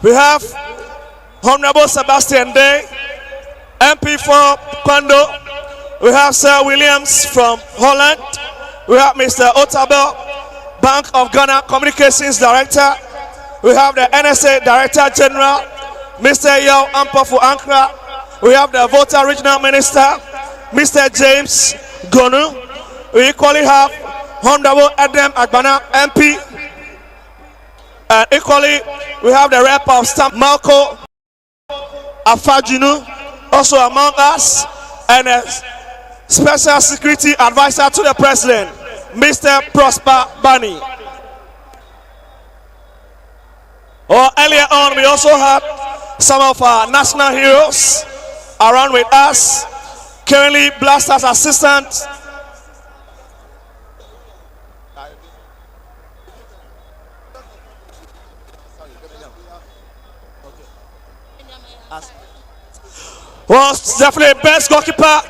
We have Honorable Sebastian Day, MP for Kwando. We have Sir Williams from Holland. We have Mr. Otabel, Bank of Ghana Communications Director. We have the NSA Director General, Mr. Yao Ampafu Ankara. We have the Volta Regional Minister, Mr. James Gonu. We equally have Honorable Edem Agbana, MP. And equally, we have the rep of Stamp Malco Afajinu, also among us, and a Special Security Advisor to the President, Mr. Prosper Bani. Earlier on, we also had some of our national heroes around with us, currently Blasters assistant. Was definitely best goalkeeper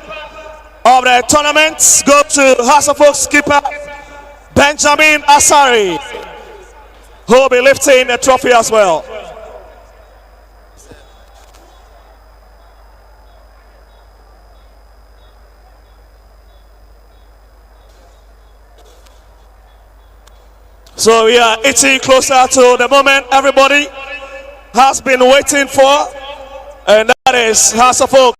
of the tournament. Go to House of Oaks keeper Benjamin Asari, who will be lifting the trophy as well. So we are itching closer to the moment everybody has been waiting for, and that is House of Oak,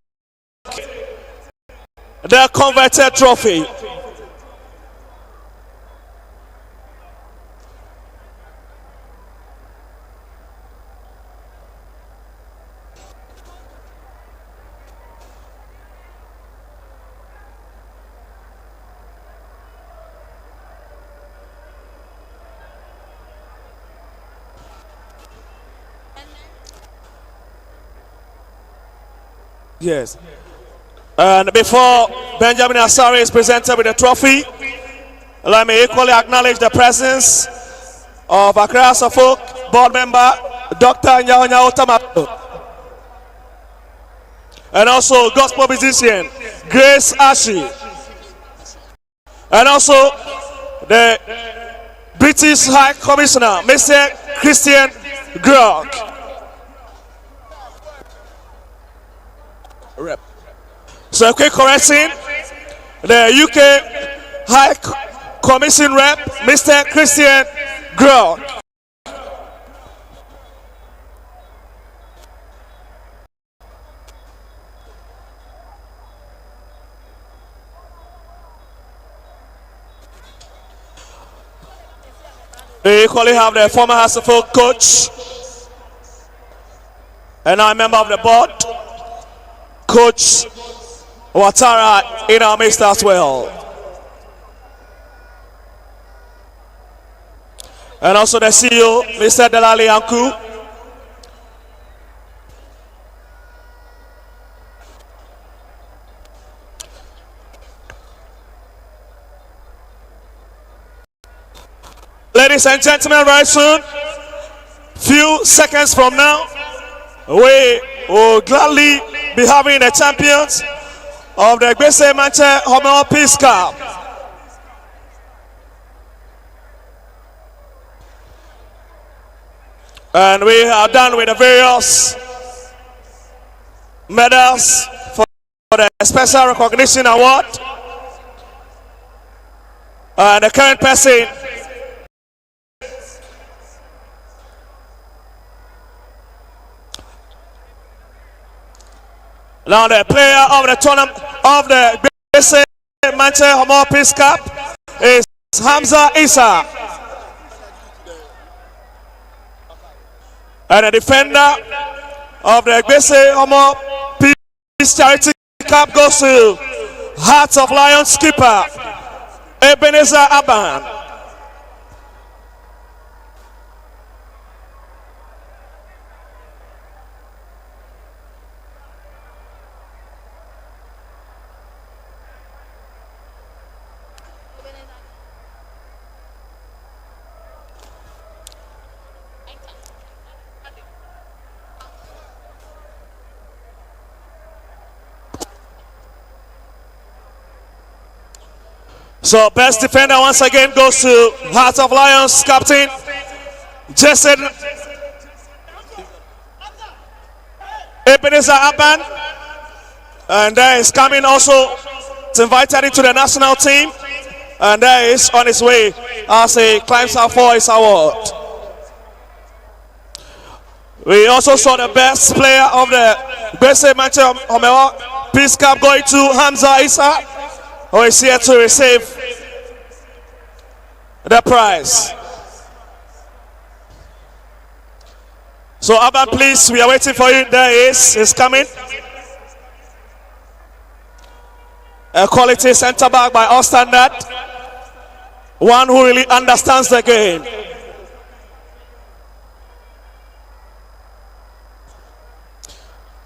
the converted trophy. Yes. And before Benjamin Asari is presented with the trophy, let me equally acknowledge the presence of Accra Suffolk board member Dr. Nyaonya Otamato, and also gospel musician Grace Ashi, and also the British High Commissioner Mr. Christian Grok. Rep. So a quick correction, the UK High Commission rep, Mr. Christian Grok. They equally have the former Hasselhoff coach and I'm a member of the board, Coach Watara, in our midst as well. And also the CEO, Mr. Delali Anku. Ladies and gentlemen, very soon, few seconds from now, we will gladly be having the champions of the Gbese Mantse Homowo Peace Cup. And we are done with the various medals for the Special Recognition Award. And the current person Now the player of the tournament of the Gbese Mantse Homowo Peace Cup is Hamza Isa. And the defender of the Gbese Homowo Peace Charity Cup goes to Heart of Lion skipper Ebenezer Aban. So best defender once again goes to Heart of Lions captain Jason Ebenezer Aban, and there is coming also to invited into the national team, and there is on his way as he climbs out for his award. We also saw the best player of the Gbese Mantse Homowo Peace Cup going to Hamza Isa, who is here to receive the prize. So Aban, please, we are waiting for you. There he is, he's coming. A quality centre back by all standard. One who really understands the game.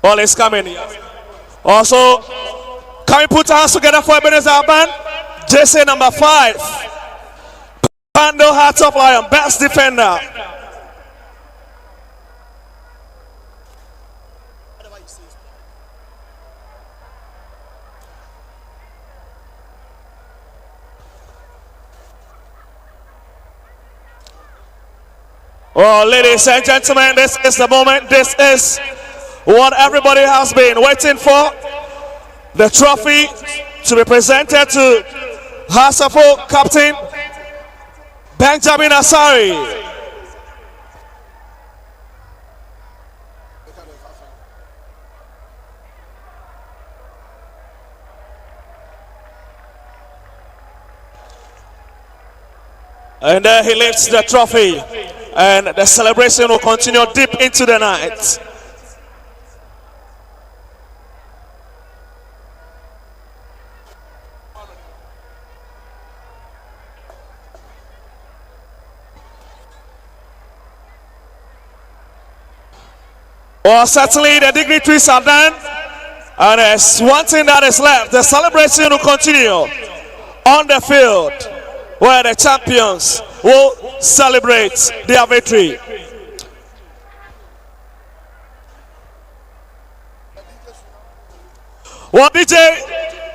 All is coming. Also, can we put our hands together for Ebenezer Aban? JC number 5. Pando Heart of Lion, best defender. Well, ladies and gentlemen, this is the moment. This is what everybody has been waiting for. The trophy to be presented to Hasafo captain Benjamin Asari. And there he lifts the trophy, and the celebration will continue deep into the night. Well, certainly the dignitaries are done, and there's one thing that is left. The celebration will continue on the field, where the champions will celebrate their victory. Well, DJ,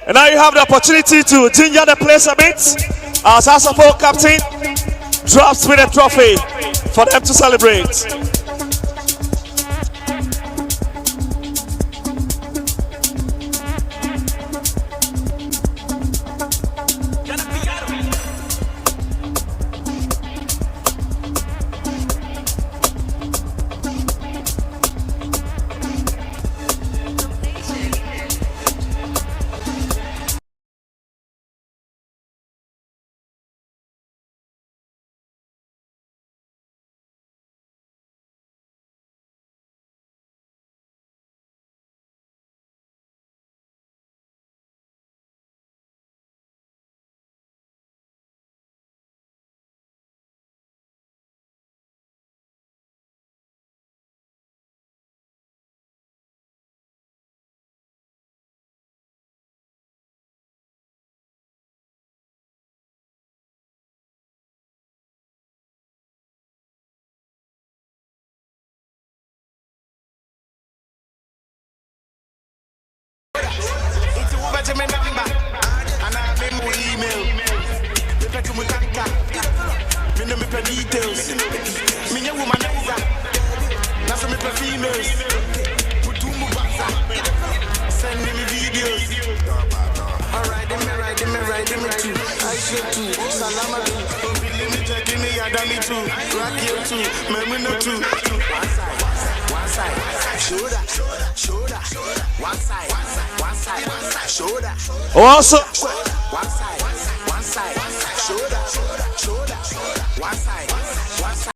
and now you have the opportunity to ginger the place a bit as Asafo captain drops with a trophy for them to celebrate. side, shoulder, shoulder, one side, shoulder. Also, one side, shoulder, one side, one side.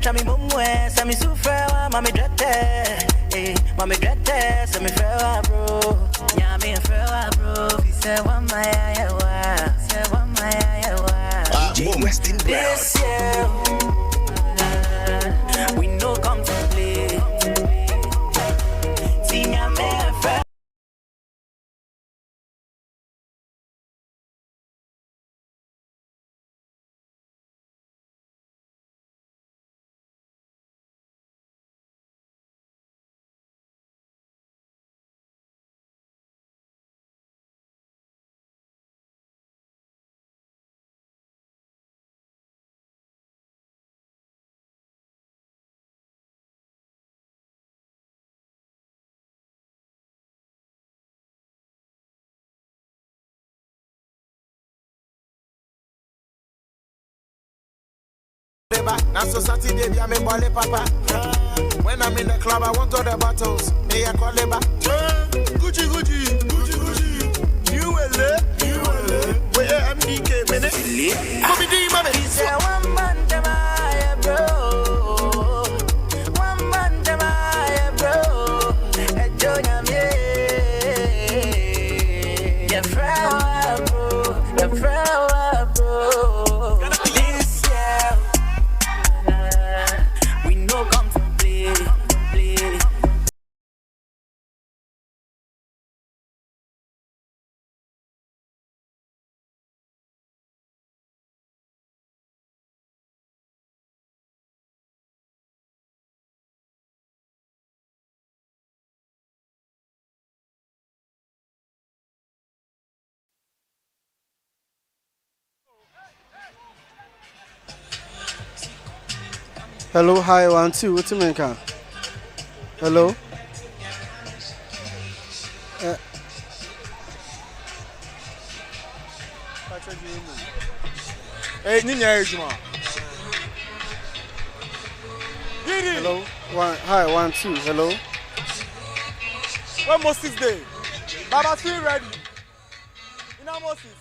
Chami mumwe, sami sufrewa, mami drete, mami drete, sami frewa bro, nyami frewa bro, fi se wa maya yawa, this year, we no come to play, see nyami frewa. Now so Saturday, I me ball papa. When I'm in the club, I want all the bottles. May I call it back? Gucci, Gucci, Gucci, Gucci. You will live, where MDK minute. Mommy D, mommy. Say one man to my bro, one man to my bro. Enjoy me, your friend, bro, your friend, bro. We no come to play. Hello, hi, 1 2. What's your name? Hello. Hey, Ninya Ejuma. Hello. Hi, 1 2. Hello. When Moses Day? Baba still ready. You know Moses.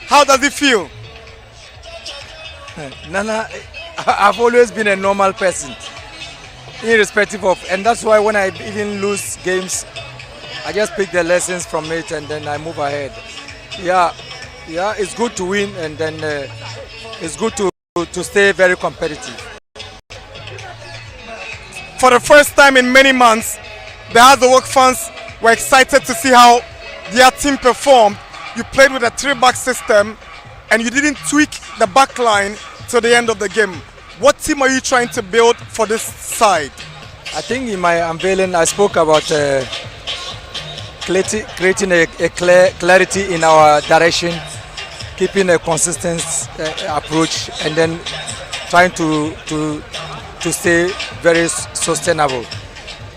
How does it feel? Nana, I've always been a normal person, irrespective of, and that's why when I even lose games, I just pick the lessons from it and then I move ahead. Yeah, it's good to win, and then it's good to stay very competitive. For the first time in many months, the House of Work fans were excited to see how their team performed. You played with a 3-back system and you didn't tweak the back line to the end of the game. What team are you trying to build for this side? I think in my unveiling I spoke about creating a clarity in our direction, keeping a consistent approach, and then trying to stay very sustainable.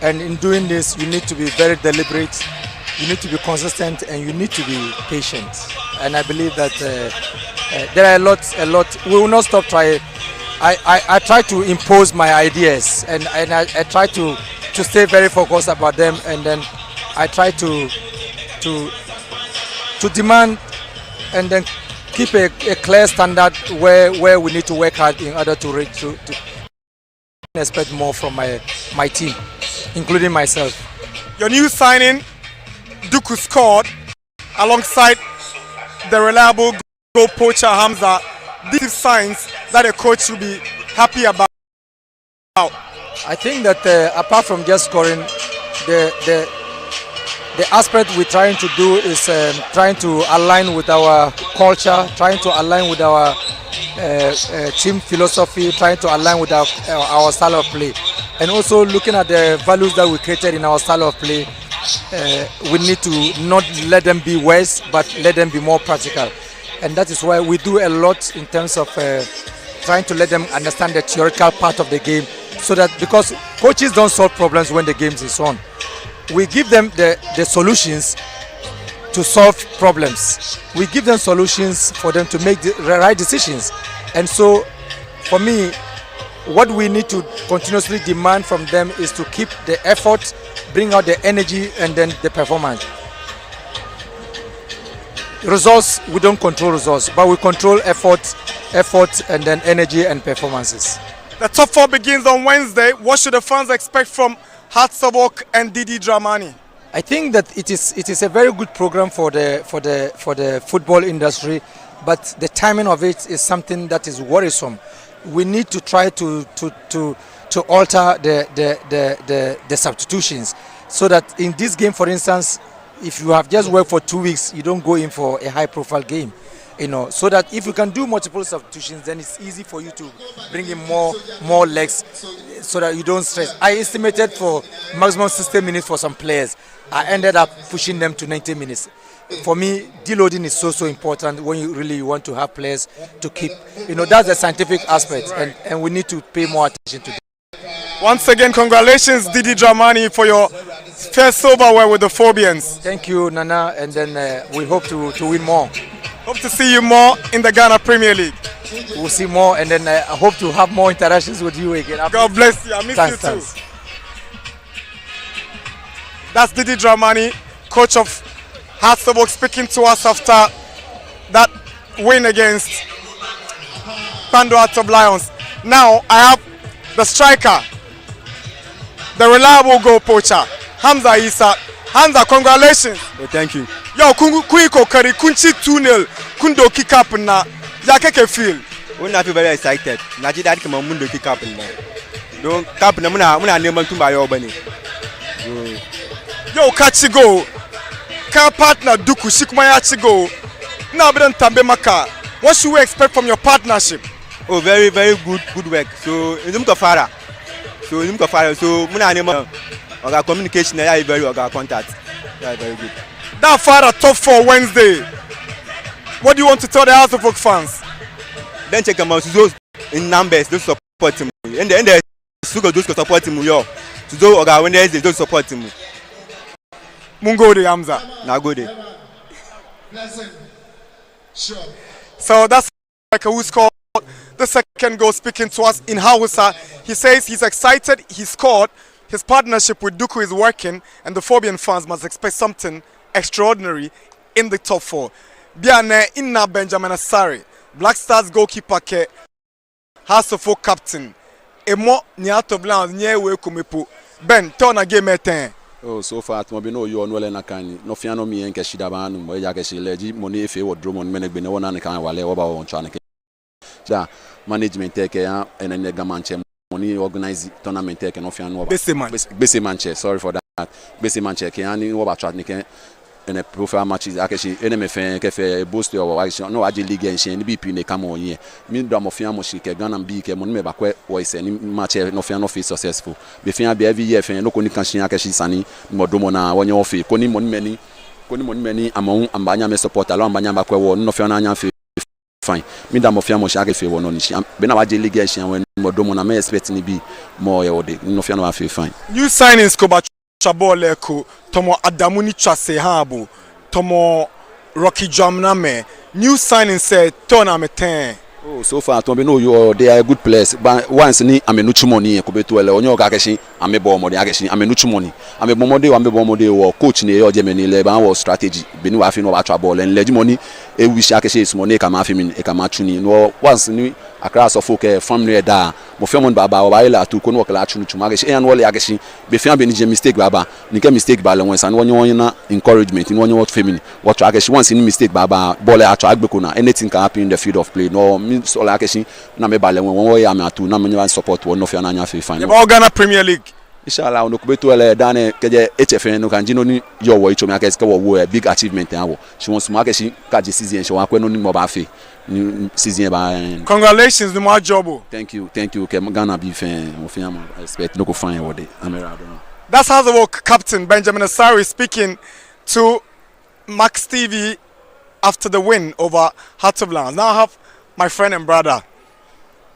And in doing this, you need to be very deliberate, you need to be consistent, and you need to be patient. And I believe that there are a lot. We will not stop trying. I try to impose my ideas, and I try to stay very focused about them, and then I try to demand and then keep a clear standard where we need to work hard in order to reach to expect more from my team, including myself. Your new signing, Duku, scored alongside the reliable goal poacher Hamza. These are signs that a coach will be happy about. I think that apart from just scoring, the aspect we're trying to do is trying to align with our culture, trying to align with our team philosophy, trying to align with our style of play, and also looking at the values that we created in our style of play. We need to not let them be worse, but let them be more practical, and that is why we do a lot in terms of trying to let them understand the theoretical part of the game, so that because coaches don't solve problems when the game is on, we give them the solutions to solve problems. We give them solutions for them to make the right decisions. And so for me, what we need to continuously demand from them is to keep the effort, bring out the energy, and then the performance. Results, we don't control results, but we control effort, and then energy and performances. The top 4 begins on Wednesday. What should the fans expect from Hearts of Oak and Didi Dramani? I think that it is a very good program for the football industry, but the timing of it is something that is worrisome. We need to try to alter the substitutions, so that in this game, for instance, if you have just worked for 2 weeks, you don't go in for a high-profile game. So that if you can do multiple substitutions, then it's easy for you to bring in more legs, so that you don't stress. I estimated for maximum 60 minutes for some players. I ended up pushing them to 90 minutes. For me, deloading is so important when you really want to have players to keep. That's the scientific aspect, and we need to pay more attention to that. Once again, congratulations, Didi Dramani, for your first silverware with the Phobians. Thank you, Nana, and then we hope to win more. Hope to see you more in the Ghana Premier League. We'll see more, and then I hope to have more interactions with you again. God bless you. I miss you too. That's Didi Dramani, coach of Hearts of Oak, speaking to us after that win against Pando Hearts of Lions. Now I have the striker, the reliable goal poacher, Hamza Isa. Hamza, congratulations. Oh, thank you. Yo, kuiko kari kunchi 2-0. Kundo kick up na. Ya keke feel. We not feel very excited. Naji that come mundo kick up na. Don't cap na muna neman tumba yo bane. Yo, catch go. Car partner Duku Shikmaya Chigo. Now bedan tambe maka. What should we expect from your partnership? Oh, very good work. So in Kafara. So muna neman our communication is very our contact. Yeah, very good. That Farah top 4 Wednesday. What do you want to tell the House of Folk fans? Then check them out. Those in numbers, those support him. And the those support him. Yo, to those Wednesday, those support him. Mungode Hamza. Nagode. Sure. So that's like who scored the second goal, speaking to us in Hausa. He says he's excited, he scored, his partnership with Duku is working, and the Phobian fans must expect something extraordinary in the top 4. Biane Inna Benjamin Asare, Black Stars goalkeeper ke House of Folk captain. Emo Niato Blanc Nyewe Kumepo. Ben, turn a game at Oh, so far, mo be no you on well na kan no fia no mi en ke shida ba no mo ya ke shile ji mo ni efe wo drum on menegbe ne wona ne kan wale wo ba won twa ne ke ja management take ya en ne gamanche money organize tournament take no fia no ba Gbese Mantse, sorry for that. Gbese Mantse ke ani wo ba twa ne ke en a profile matches akeshi ene me fe ke fe boost your action no aje league en shen ni BP ne kama onye mi do mo fia mo shike Ghana bi ke mo me ba kwe voice ni match no fia no fit successful be fia be every year fe no ko ni kan shen akeshi sani mo do mo na wonye ofi ko ni mo meni amon ambanya me support alo ambanya ba kwe wo no fia na anya fe fine mi da mo fia mo shake fe wo no ni be na waje league en shen when mo do mo na me expect ni bi mo ye wode no fia no wa fe fine. New signings ko ba Chaboleko, Tomo Adamuni Chase Habu, Tomo Rocky Jamname. New signing said, Tona 10. Oh, so far, Tombe no you they are a good players. But once ni amenuchu money kubetu ele onyo gakeshi amebo mo de gakeshi amenuchu money. Amebo mo de wo coach ni yo jemeni le ba wo strategy. Beni wa fi no ba twa ball en leji money e wish akeshi is money kama afi min e kama chuni no once ni across of folk family da mo fe mon baba wa ile atu ko no kala chunu chuma gakeshi en wole gakeshi be fi be ni je mistake baba ni ke mistake ba le once and wonyo na encouragement ni wonyo what family what try gakeshi once ni mistake baba ball atu agbeko na anything can happen in the field of play no so like akeshi na me bale won wo ya me atu na me support won no fi na nya fi fine. The Ghana Premier League. Inshallah no kubetu ele dane keje HFN no kan jino ni yo wo icho me akesi ke wo a big achievement an wo she wants to akeshi ka je season she wa kweno ni mo ba fe ni season ba. Congratulations no more job. Thank you ke Ghana be fan mo fi am expect no go fine wo de amera do. That's how the work captain Benjamin Asare speaking to Max TV after the win over Hearts of Lions. Now I have my friend and brother,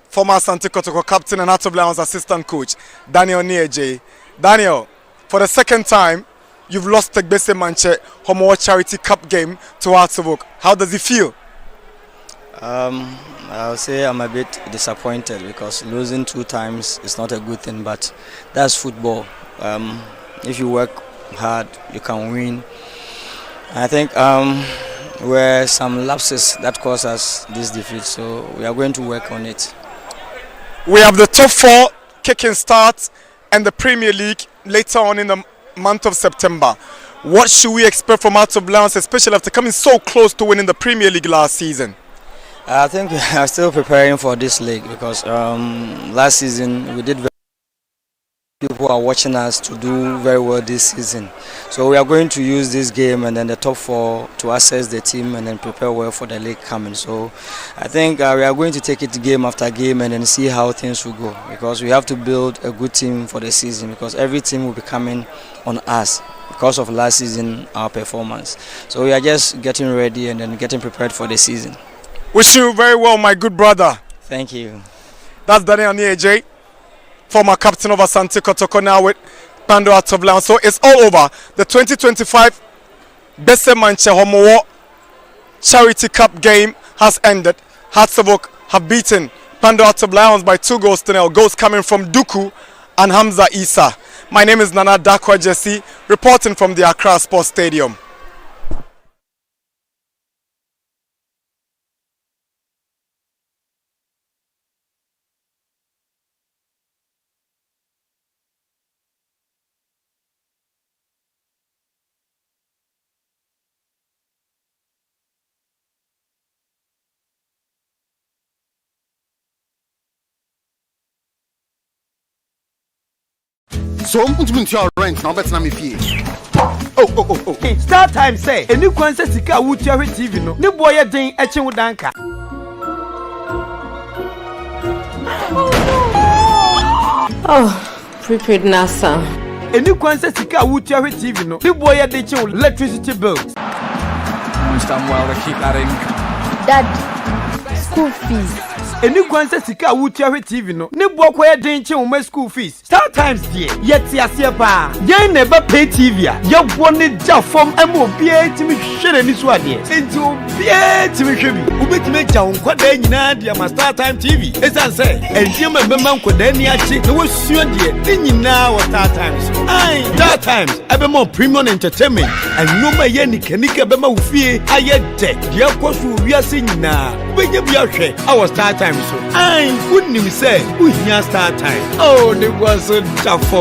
former Asante Kotoko captain and Hearts of Lions assistant coach, Daniel Nieje. Daniel, for the second time, you've lost the Gbese Mantse Homowo Charity Cup game to Hearts of Oak. How does it feel? I'll say I'm a bit disappointed because losing 2 times is not a good thing, but that's football. If you work hard, you can win. I think were some lapses that caused us this defeat, so we are going to work on it. We have the top 4 kicking start and the Premier League later on in the month of September. What should we expect from Hearts of Lions, especially after coming so close to winning the Premier League last season? I think we are still preparing for this league because last season we did very people are watching us to do very well this season. So we are going to use this game and then the top 4 to assess the team and then prepare well for the league coming. So I think we are going to take it game after game and then see how things will go because we have to build a good team for the season because every team will be coming on us because of last season our performance. So we are just getting ready and then getting prepared for the season. Wish you very well, my good brother. Thank you. That's Daniel Nieje, former captain of Asante Kotoko, now with Pando Hearts of Lions. So it's all over. The 2025 Gbese Mantse Homowo Charity Cup game has ended. Hearts of Oak have beaten Pando Hearts of Lions by 2-0. Goals coming from Duku and Hamza Isa. My name is Nana Dakwa Jesse, reporting from the Accra Sports Stadium. So ntumi ntua rent na obetena me fie. Oh. Star Time say, any kwanse sika wutia hwe TV no. Ne boy ye den eche wo danka. Oh, prepaid NASA. Any kwanse sika wutia hwe TV no. Ne boy ye den eche wo electricity bills. It's done well to keep that in. Dad, school fees. Any kwanse sika wutia hwe TV no. Ne boy koye den eche wo school fees. Star Times die. Yeti asie pa. Yen never pay TV a. Ye woni ja form emo obie timi hwere ni so ade. Enti obie timi hwe bi. Ubetime ja nkwada nyina dia ma Star Time TV. Esan say, entie mabema nkwada ni achi na wasuo die. Ni nyina wo Star Times. Ai, Star Times ebe mo premium entertainment. Anoma ye nikanika be ma ufie aye de. Dia kwaso wiase nyina. Ubenya bi ahwe awo Star Times so. Ai, wouldn't say, we hear Star Time. Oh, they was so tough.